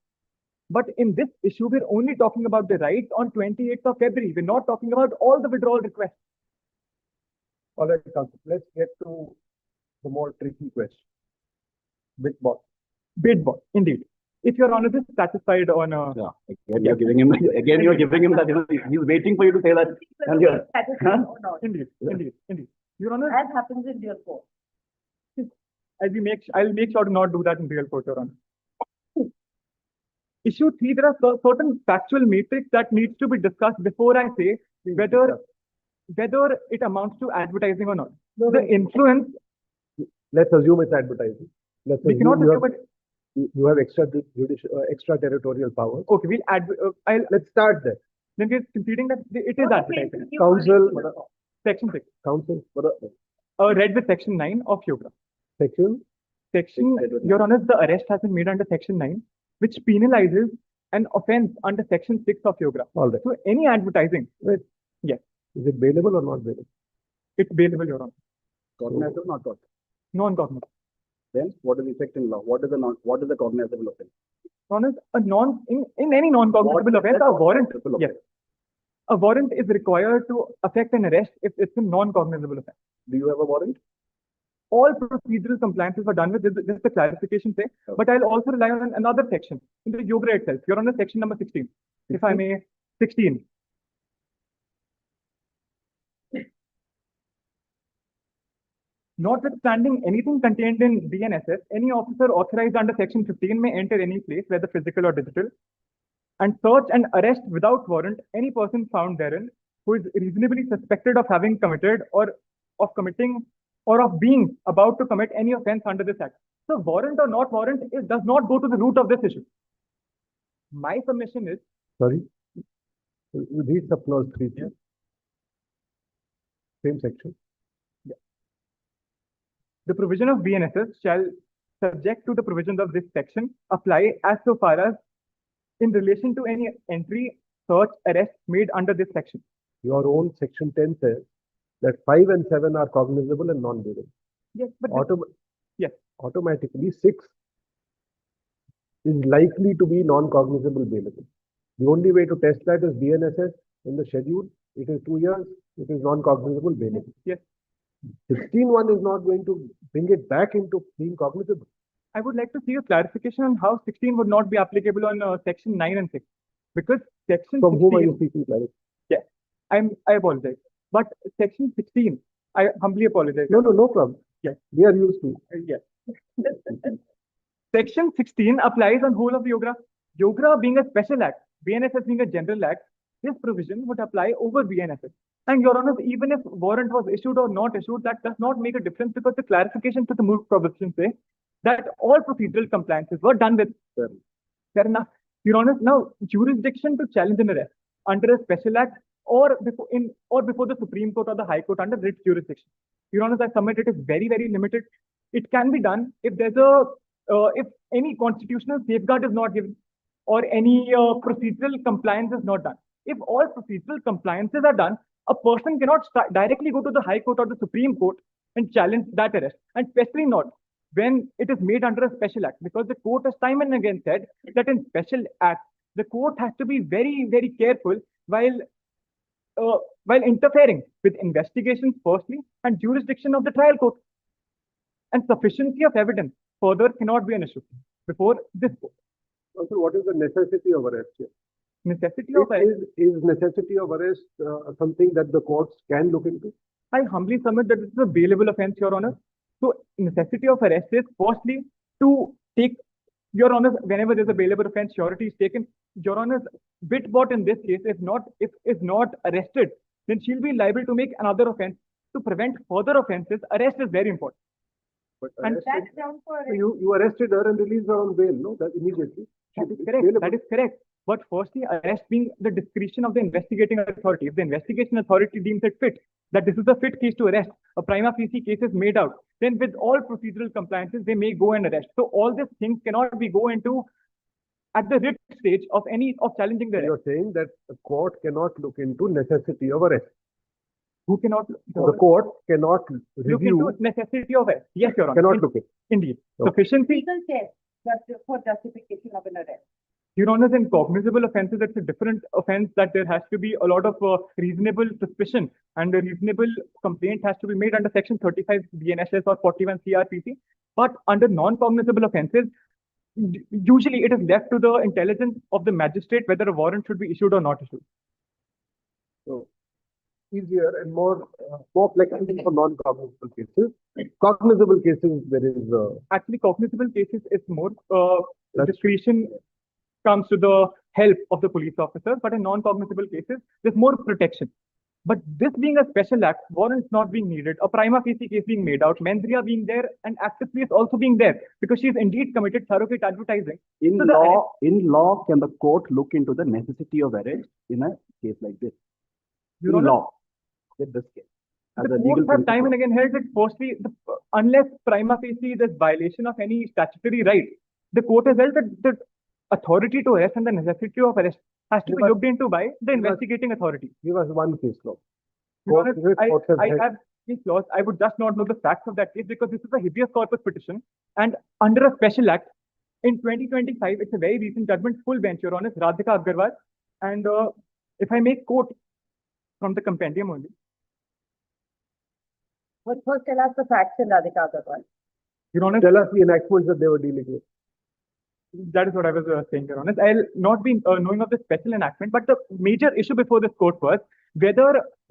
S7: But in this issue, we're only talking about the rights on 28th of February. We're not talking about all the withdrawal requests.
S5: All right, counsel. Let's get to the more tricky question. Big boss.
S7: Bid bond, indeed. If Your Honor is satisfied on a.
S3: Yeah. Again, you're giving him that, he's waiting for you to say that. And you're,
S4: Satisfied or not,
S7: Indeed. Your Honor,
S4: as happens in real court.
S7: I'll make sure to not do that in real court, Your Honor. Issue 3, there are certain factual matrix that needs to be discussed before I say whether it amounts to advertising or not. The influence,
S5: Let's assume it's advertising. Let's
S7: we
S5: assume
S7: cannot
S5: you
S7: assume
S5: have,
S7: it.
S5: you have extraterritorial powers.
S7: Okay,
S5: Let's start there.
S7: then we're conceding that it is
S4: What
S7: advertising.
S4: offenses you
S5: Counsel,
S4: commit?
S7: Section 6.
S5: counsel,
S7: Read with Section 9 of Yoga.
S5: section.
S7: Your Honor, the arrest has been made under Section 9, which penalizes an offense under Section 6 of Yoga.
S5: All right.
S7: So any advertising,
S5: Is it bailable or not bailable?
S7: it's bailable, Your Honor.
S3: cognizable, not cognizable.
S7: Non-cognizable.
S3: Then what is effect in law? What is the cognizable offense?
S7: Honor, in any non-cognizable offense, a warrant. Yes. A warrant is required to affect an arrest if it's a non-cognizable offense.
S3: Do you have a warrant?
S7: All procedural compliances are done with this is the clarification say, but I'll also rely on another section in the Yoga itself. You're on the section number 16. If I may, 16. Notwithstanding anything contained in DNSS, any officer authorized under section 15 may enter any place, whether physical or digital, and search and arrest without warrant any person found therein who is reasonably suspected of having committed or of committing or of being about to commit any offense under this act. So warrant or not warrant does not go to the root of this issue. My submission is,
S5: Sorry. Read the clause 3.
S7: Yeah.
S5: Same section.
S7: the provision of BNSS shall, subject to the provisions of this section, apply as so far as in relation to any entry, search, arrest made under this section.
S5: Your own section 10 says that 5 and 7 are cognizable and non-bailable.
S7: Yes, but yes.
S5: Automatically 6 is likely to be non-cognizable bailable. The only way to test that is BNSS in the schedule It is 2 years, it is non-cognizable bailable.
S2: Yes.
S5: 16(1) is not going to bring it back into being cognizable.
S2: I would like to see a clarification on how 16 would not be applicable on section 9 and 6. Because section
S5: From whom are
S2: 16,
S5: you seeking clarification?
S2: I apologize. But section 16, I humbly apologize.
S5: No problem.
S2: Yes.
S5: We are used to.
S2: Yes. Section 16 applies on whole of yoga. Yoga being a special act, BNSS being a general act, this provision would apply over BNSS. And Your Honor, even if warrant was issued or not issued, that does not make a difference because the clarification to the Moot provision say that all procedural compliances were done with. Fair enough. Your Honor, now jurisdiction to challenge an arrest under a special act or before the Supreme Court or the High Court under writ jurisdiction. Your Honor, I submit it is very, very limited. It can be done if there's if any constitutional safeguard is not given or any procedural compliance is not done. If all procedural compliances are done, a person cannot directly go to the High Court or the Supreme Court and challenge that arrest, and especially not when it is made under a special act, because the court has time and again said that in special acts, the court has to be very, very careful while interfering with investigations firstly and jurisdiction of the trial court. And sufficiency of evidence further cannot be an issue before this court.
S5: Also, what is the necessity of arrest here?
S2: Necessity of arrest.
S5: Is necessity of arrest something that the courts can look into?
S2: I humbly submit that this is a bailable offense, Your Honor. So necessity of arrest is firstly to take, Your Honor, whenever there's a bailable offense, surety is taken. Your Honor, Bitbot in this case, if is not arrested, then she'll be liable to make another offense. To prevent further offenses, arrest is very important.
S5: But
S2: And
S5: arrested,
S4: That's down for
S5: so you arrested her and released her on bail, no? That immediately.
S2: That is
S5: It's
S2: correct.
S5: bailable.
S2: That is correct. But firstly, arrest being the discretion of the investigating authority. If the investigation authority deems it fit, that this is a fit case to arrest, a prima facie case is made out, then with all procedural compliances, they may go and arrest. So all these things cannot be go into at the writ stage of challenging the arrest.
S5: You're saying that the court cannot look into necessity of arrest.
S2: Who cannot
S5: The court cannot
S2: look
S5: review,
S2: into necessity of arrest? Yes, Your Honor.
S5: cannot look it.
S2: Indeed.
S5: Okay.
S2: Sufficiency.
S4: legal test for justification of an arrest.
S2: Your Honor, in cognizable offenses, it's a different offense that there has to be a lot of reasonable suspicion and a reasonable complaint has to be made under section 35 BNSS or 41 CRPC. But under non-cognizable offenses, usually it is left to the intelligence of the magistrate whether a warrant should be issued or not issued.
S5: So easier and more flexible for non-cognizable cases. Cognizable cases, there is
S2: Actually, cognizable cases is more
S5: That's-
S2: discretion comes to the help of the police officer, but in non-cognizable cases, there's more protection. But this being a special act, warrants not being needed, a prima facie case being made out, mens rea being there, and active police also being there, because she is indeed committed surrogate advertising.
S3: In
S2: So the
S3: law, can the court look into the necessity of arrest in a case like this?
S2: Your
S3: In
S2: Honor,
S3: law, in this case. As
S2: the
S3: a legal
S2: courts have time
S3: principle.
S2: and again held that firstly, unless prima facie there's violation of any statutory right, the court has held that the authority to arrest and the necessity of arrest has to be
S5: But-
S2: looked into by the
S5: but-
S2: investigating authority.
S5: give us one case law.
S2: Your Honor,
S5: Courts have
S2: I
S5: held-
S2: have case laws. I would just not know the facts of that case because this is a habeas corpus petition and under a special act in 2025, it's a very recent judgment, full bench, Your Honor, Radhika Agarwal. And if I may quote from the compendium only.
S4: But first tell us the facts in Radhika Agarwal.
S2: Your Honor,
S5: Tell us the enactments that they were dealing with.
S2: that is what I was saying, Your Honor. I'll not be knowing of the special enactment, but the major issue before this court was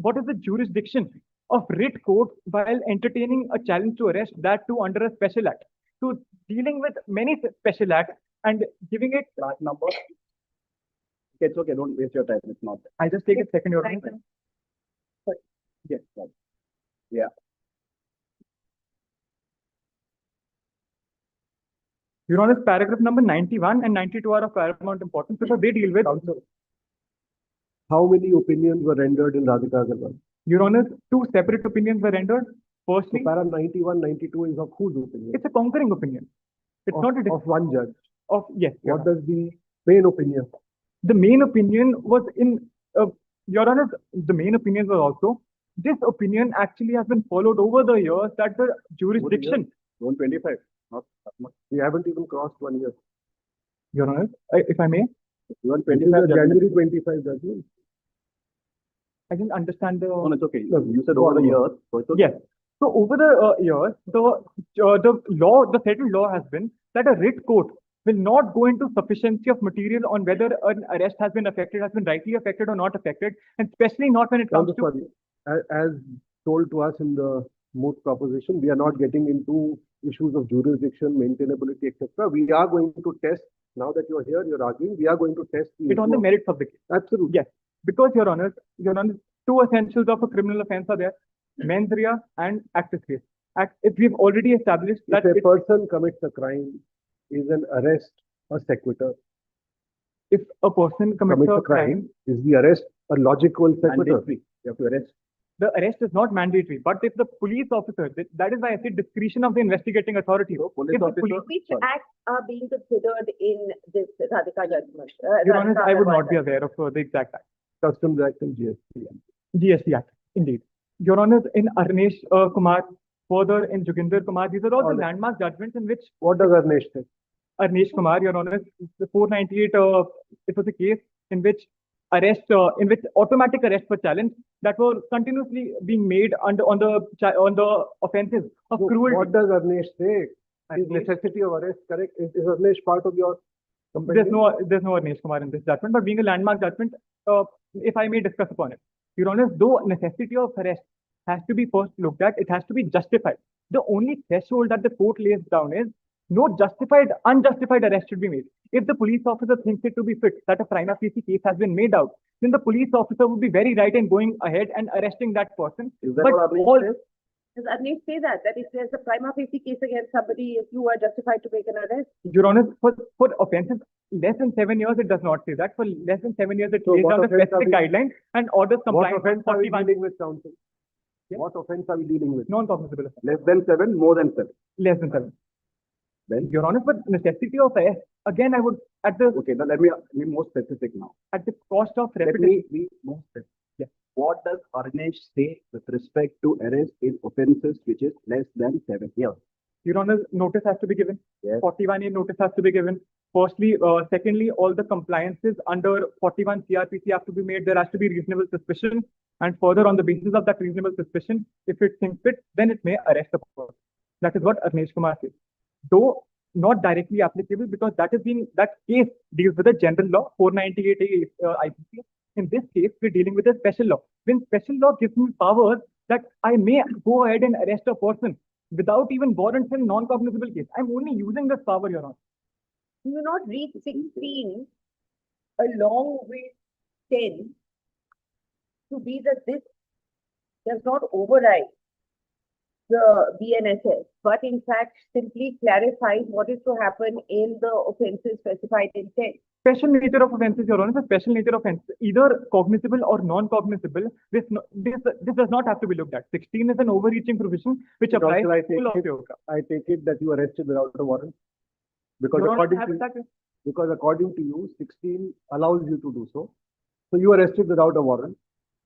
S2: what is the jurisdiction of writ court while entertaining a challenge to arrest, that too under a special act. So dealing with many special acts and giving it,
S3: That number. It's okay, don't waste your time, it's not.
S2: I just take it second, Your
S4: Thank
S2: Honor.
S4: you.
S3: Yes, right. Yeah.
S2: Your Honor, paragraph number 91 and 92 are of paramount importance because they deal with,
S5: Counsel, how many opinions were rendered in Radhika Agarwal?
S2: Your Honor, two separate opinions were rendered.
S5: So
S2: Firstly,
S5: para 91, 92 is of whose opinion?
S2: it's a concurring opinion. It's
S5: Of-
S2: not a
S5: of one judge.
S2: yes. Your
S5: What
S2: Honor.
S5: does the main opinion?
S2: The main opinion was Your Honor, the main opinion was also, this opinion actually has been followed over the years that the jurisdiction,
S3: 125, not that much.
S5: We haven't even crossed 1 year.
S2: Your Honor, if I may,
S5: This is
S3: 125
S5: the
S3: judgment.
S5: January 25 judgment.
S7: I didn't understand the.
S3: No, it's okay.
S5: No,
S3: You said
S5: go
S3: over
S5: on,
S3: the
S5: go on.
S3: years. So it's okay.
S7: Yes. So over the years, the settled law has been that a writ court will not go into sufficiency of material on whether an arrest has been rightly affected or not affected, and especially not when it comes to.
S5: Sorry, as told to us in the Moot proposition, we are not getting into issues of jurisdiction, maintainability, etc. We are going to test, now that you're here, you're arguing, we are going to test
S7: it on the merits of the case.
S5: Absolutely.
S7: Yes, because Your Honor, two essentials of a criminal offence are there: mens rea and actus reus. If we've already established that
S5: If a person commits a crime, is an arrest a sequitur?
S7: if a person commits a crime,
S5: is the arrest a logical sequitur?
S3: Mandatory. You have to arrest.
S7: the arrest is not mandatory. But if the police officer, that is why I say discretion of the investigating authority.
S3: Police
S7: If the
S3: officer.
S7: police-
S4: Which
S3: Sorry.
S4: acts are being considered in this Radhika judgment?
S7: Your Honor,
S4: Radhika
S7: I would not
S4: Agarwal
S7: be aware of the exact act.
S5: Customs Act and GST.
S7: GST Act, indeed. Your Honor, in Arnesh Kumar, further in Joginder Kumar, these are all the landmark judgments in which
S5: What does Arnesh say?
S7: Arnesh Kumar, Your Honor, the 498, it was a case in which automatic arrests were challenged that were continuously being made on the offences of cruelty.
S5: What does Arnesh say? Is
S7: Arnesh-
S5: necessity of arrest correct? Is Arnesh part of your
S7: There's
S5: compendium?
S7: no Arnesh Kumar in this judgment, but being a landmark judgment, if I may discuss upon it, Your Honor, though necessity of arrest has to be first looked at, it has to be justified. The only threshold that the court lays down is no unjustified arrest should be made. If the police officer thinks it to be fit that a prima facie case has been made out, then the police officer would be very right in going ahead and arresting that person.
S3: Is that
S7: But
S3: what Arnesh
S7: all-
S3: says?
S4: Does Arnesh say that if there's a prima facie case against somebody, if you are justified to make an arrest?
S7: Your Honor, for offences less than 7 years, it does not say that. For less than 7 years, it
S5: So
S7: lays
S5: what
S7: down the
S5: offence are
S7: specific
S5: we-
S7: guidelines and orders
S5: What
S7: compliance with
S5: offence are we
S7: 41
S5: dealing with, counsel?
S7: Yeah.
S5: What offence are we dealing with?
S7: non-cognizable offences.
S3: Less than 7, more than 7.
S7: Less than 7.
S3: Then?
S7: Your Honor, but necessity of arrest, again, I would,
S3: Okay, now let me be more specific now.
S7: at the cost of
S3: Let
S7: repetition.
S3: me be more specific.
S7: Yeah.
S3: What does Arnesh say with respect to arrest in offences which is less than 7 years?
S7: Your Honor, notice has to be given.
S3: Yes.
S7: 41A notice has to be given. Firstly, secondly, all the compliances under 41 CRPC have to be made. There has to be reasonable suspicion. And further, on the basis of that reasonable suspicion, if it thinks fit, then it may arrest the person. That is what Arnesh Kumar says. Though not directly applicable, because that case deals with a general law, 498A IPC. In this case, we're dealing with a special law. When special law gives me powers that I may go ahead and arrest a person without even warrants in non-cognizable case, I'm only using this power, Your Honor.
S4: Do you not read 16 along with 10 to be that this does not override the BNSS, but in fact simply clarifies what is to happen in the offences specified in 10?
S7: Special nature of offences, Your Honor, the special nature of offence, either cognizable or non-cognizable, this does not have to be looked at. 16 is an overreaching provision which applies
S5: Counsel,
S7: to full of
S5: I take it that you arrested without a warrant? Because
S7: Your Honor,
S5: according to you, 16 allows you to do so. So you arrested without a warrant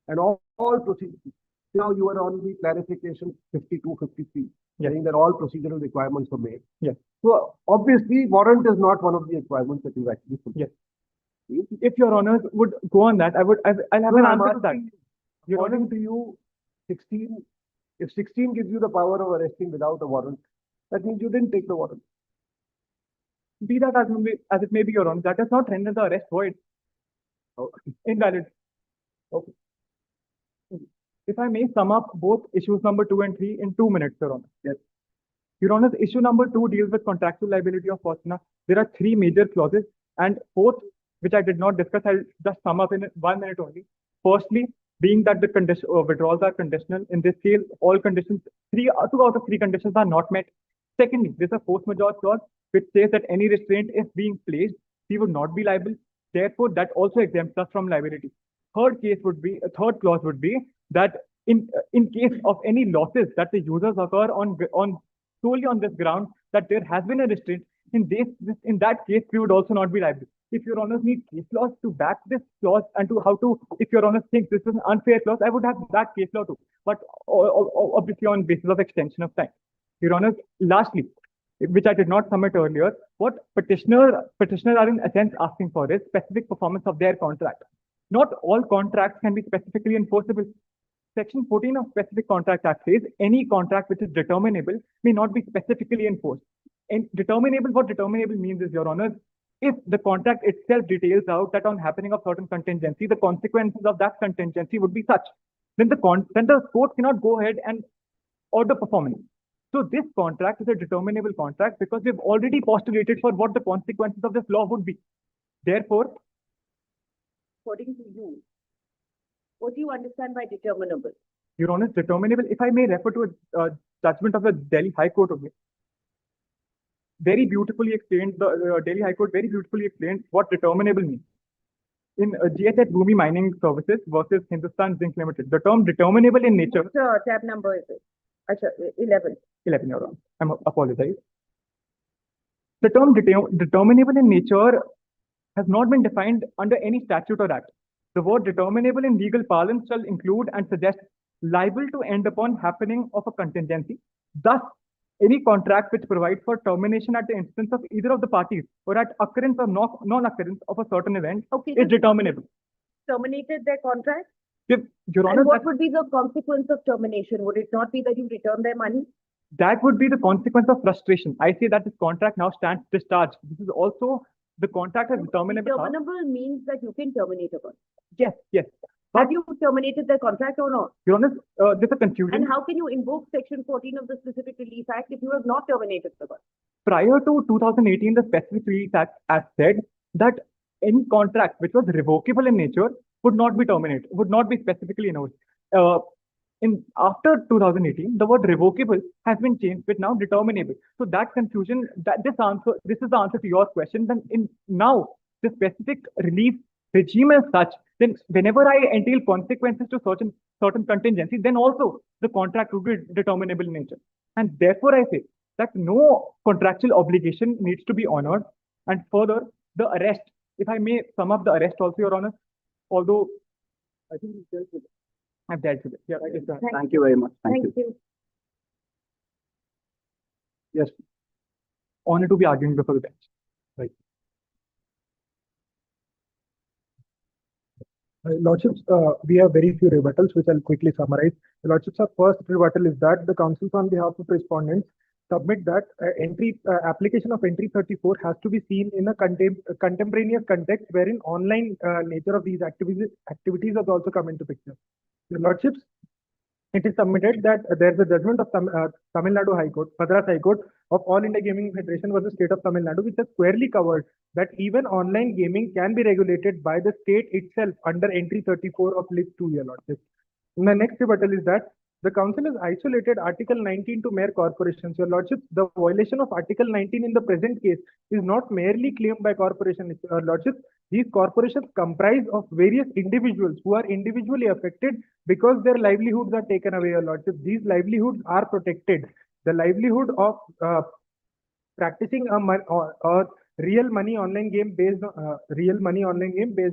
S5: and all procedures. Now you are on the clarification 52, 53,
S7: Yes.
S5: saying that all procedural requirements were made.
S7: Yes.
S5: So obviously warrant is not one of the requirements that you actually fulfilled.
S7: Yes. If Your Honor would go on that, I'll have an
S5: No, I'm
S7: answer to that.
S5: asking you, according to you, 16, if 16 gives you the power of arresting without a warrant, that means you didn't take the warrant.
S7: Be that as it may be, Your Honor, that does not render the arrest void.
S5: Oh.
S7: Invalid.
S5: Okay.
S7: If I may sum up both issues number 2 and 3 in 2 minutes, Your Honor.
S5: Yes.
S7: Your Honor, issue number 2 deals with contractual liability of Petitioner. There are 3 major clauses, and fourth, which I did not discuss, I'll just sum up in 1 minute only. Firstly, being that the withdrawals are conditional, in this case, all conditions, 2 out of 3 conditions are not met. Secondly, there's a force majeure clause, which says that any restraint is being placed, he would not be liable. Therefore, that also exempts us from liability. Third clause would be that in case of any losses that the users occur on solely on this ground that there has been a restraint, in that case we would also not be liable. If Your Honors need case laws to back this clause and if Your Honors think this is an unfair clause, I would have that case law too, but obviously on basis of extension of time. Your Honors, lastly, which I did not submit earlier, what petitioner are in a sense asking for is specific performance of their contract. Not all contracts can be specifically enforceable. Section 14 of Specific Contract Act says any contract which is determinable may not be specifically enforced. And determinable, what determinable means is, Your Honor, if the contract itself details out that on happening of certain contingency, the consequences of that contingency would be such, then the court cannot go ahead and order performance. So this contract is a determinable contract because we've already postulated for what the consequences of this law would be. Therefore,
S4: According to you, what do you understand by determinable?
S7: Your Honor, determinable, if I may refer to a judgment of the Delhi High Court of it, very beautifully explained, the Delhi High Court very beautifully explained what determinable means. In GSH Bhumi Mining Services versus Hindustan Zinc Limited, the term determinable in nature.
S4: What tab number is it? Achha, 11.
S7: 11, Your Honor. I apologize. The term determinable in nature has not been defined under any statute or act. The word determinable in legal parlance shall include and suggest liable to end upon happening of a contingency. Thus, any contract which provides for termination at the instance of either of the parties or at occurrence or non-occurrence of a certain event is determinable.
S4: Terminated their contract?
S7: Your Honor,
S4: and what would be the consequence of termination? Would it not be that you return their money?
S7: That would be the consequence of frustration. I say that this contract now stands discharged. This is also the contract has determinable.
S4: Determinable means that you can terminate a contract.
S7: Yes, yes.
S4: Have you terminated their contract or not?
S7: Your Honor, there's a confusion.
S4: And how can you invoke Section 14 of the Specific Relief Act if you have not terminated the contract?
S7: Prior to 2018, the Specific Relief Act has said that any contract which was revocable in nature would not be terminated, would not be specifically announced. After 2018, the word revocable has been changed with now determinable. So that confusion, this is the answer to your question. Then now the specific relief regime as such, then whenever I entail consequences to certain contingencies, then also the contract would be determinable in nature. And therefore I say that no contractual obligation needs to be honored. And further, the arrest, if I may sum up the arrest also, Your Honor, although I think we've dealt with it. I've dealt with it. Yeah,
S3: Thank you very much. Thank you. Yes.
S7: Honor to be arguing before the bench. Right.
S2: Lordships, we have very few rebuttals, which I'll quickly summarize. Lordships, our first rebuttal is that the counsels on behalf of respondents submit that application of entry 34 has to be seen in a contemporaneous context wherein online nature of these activities has also come into picture. The Lordships, it is submitted that there's a judgment of Tamil Nadu High Court, Madras High Court of All India Gaming Federation versus State of Tamil Nadu, which has squarely covered that even online gaming can be regulated by the state itself under entry 34 of list 2, Your Lordship. And the next rebuttal is that the council has isolated Article 19 to mere corporations. Your Lordship, the violation of Article 19 in the present case is not merely claimed by corporations. Your Lordship, these corporations comprise of various individuals who are individually affected because their livelihoods are taken away, Your Lordship. These livelihoods are protected. The livelihood of practicing a real money online game based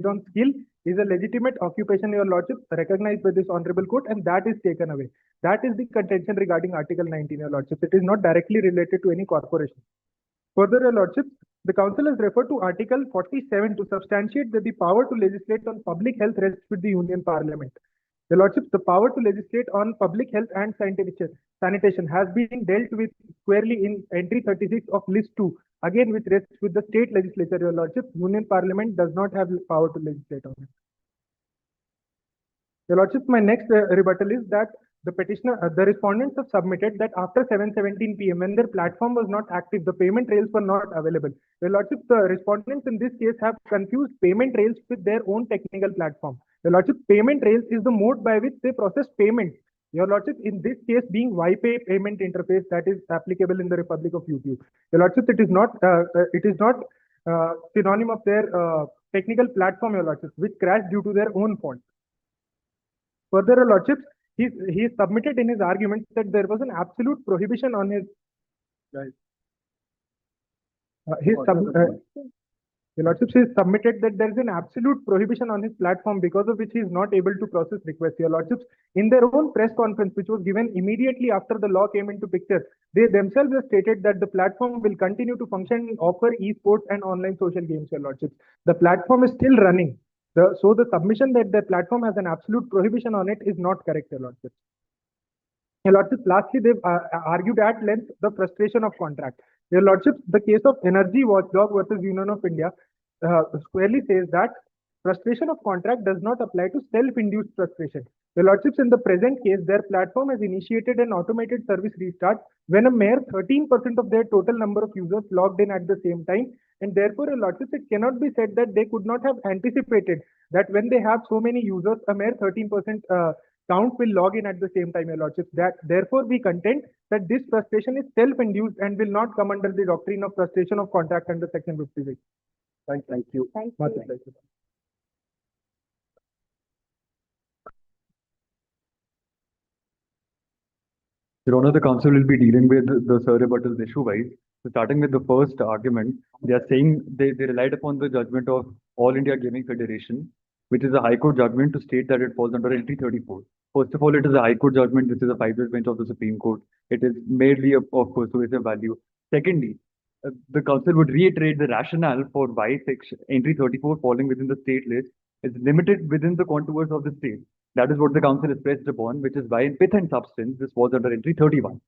S2: on skill is a legitimate occupation, Your Lordship, recognized by this honorable court, and that is taken away. That is the contention regarding Article 19, Your Lordship. It is not directly related to any corporation. Further, Your Lordship, the council has referred to Article 47 to substantiate that the power to legislate on public health rests with the Union Parliament. Your Lordship, the power to legislate on public health and sanitation has been dealt with squarely in entry 36 of list 2, again which rests with the state legislature, Your Lordship. Union Parliament does not have the power to legislate on it. Your Lordship, my next rebuttal is that the respondents have submitted that after 7:17 p.m. when their platform was not active, the payment rails were not available. Your Lordship, the respondents in this case have confused payment rails with their own technical platform. Your Lordship, payment rails is the mode by which they process payments. Your Lordship, in this case being YPay payment interface that is applicable in the Republic of YouTube. Your Lordship, it is not synonym of their technical platform, Your Lordship, which crashed due to their own fault. Further, Your Lordship, he submitted in his argument that there was an absolute prohibition on his Your Lordship, he submitted that there is an absolute prohibition on his platform because of which he is not able to process requests. Your Lordship, in their own press conference, which was given immediately after the law came into picture, they themselves have stated that the platform will continue to function and offer esports and online social games, Your Lordship. The platform is still running. So the submission that the platform has an absolute prohibition on it is not correct, Your Lordship. Your Lordship, lastly, they've argued at length the frustration of contract. Your Lordship, the case of Energy Watchdog versus Union of India squarely says that frustration of contract does not apply to self-induced frustration. Your Lordships, in the present case, their platform has initiated an automated service restart when a mere 13% of their total number of users logged in at the same time. And therefore, Your Lordships, it cannot be said that they could not have anticipated that when they have so many users, a mere 13% count will log in at the same time, Your Lordships. That therefore we contend that this frustration is self-induced and will not come under the doctrine of frustration of contract under Section 56.
S5: Thank you.
S4: Thank
S2: Much
S4: you.
S2: obliged.
S7: Your Honor, the council will be dealing with the sir rebuttals issue-wise. So starting with the first argument, they are saying they relied upon the judgment of All India Gaming Federation, which is a High Court judgment to state that it falls under entry 34. First of all, it is a High Court judgment. This is a 5-judge bench of the Supreme Court. It is merely of persuasive value. Secondly, the council would reiterate the rationale for why section entry 34 falling within the state list is limited within the contours of the state. That is what the council is pressed upon, which is why in pith and substance, this falls under entry 31.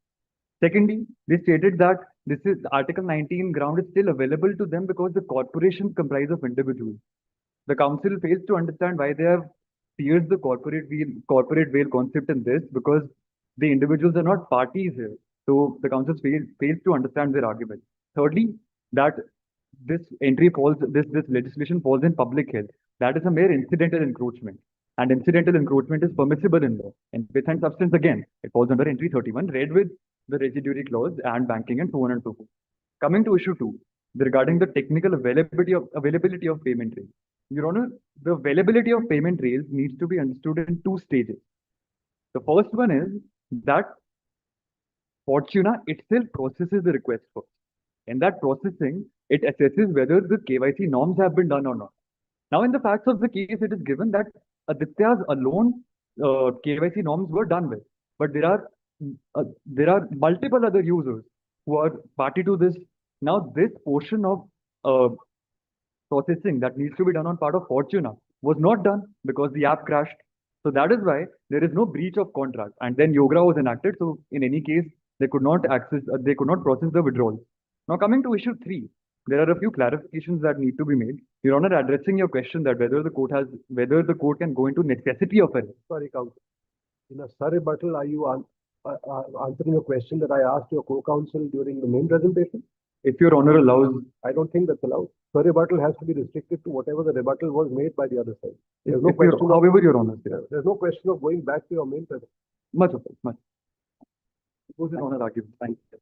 S7: Secondly, they stated that this is Article 19 ground is still available to them because the corporations comprise of individuals. The council fails to understand why they have pierced the corporate veil concept in this because the individuals are not parties here. So the council fails to understand their argument. Thirdly, that this legislation falls in public health. That is a mere incidental encroachment. And incidental encroachment is permissible in law. And pith and substance, again, it falls under entry 31, read with the residuary clause and banking and so on and so forth. Coming to issue 2, regarding the technical availability of payment rails. Your Honor, the availability of payment rails needs to be understood in 2 stages. The first one is that Fortuna itself processes the request first. In that processing, it assesses whether the KYC norms have been done or not. Now, in the facts of the case, it is given that Aditya's alone KYC norms were done with, but there are multiple other users who are party to this. Now, this portion of processing that needs to be done on part of Fortuna was not done because the app crashed. So that is why there is no breach of contract. And then Yogra was enacted. So in any case, they could not process the withdrawals. Now coming to issue 3, there are a few clarifications that need to be made. Your Honor, addressing your question that whether the court can go into necessity of it.
S5: Sorry, counsel. In a sir rebuttal, are you answering a question that I asked your co-counsel during the main presentation?
S7: If Your Honor allows.
S5: I don't think that's allowed. Sir rebuttal has to be restricted to whatever the rebuttal was made by the other side.
S7: However, Your Honor.
S5: There's no question of going back to your main presentation.
S7: Much of it, much. It was an honor argument. Thank you.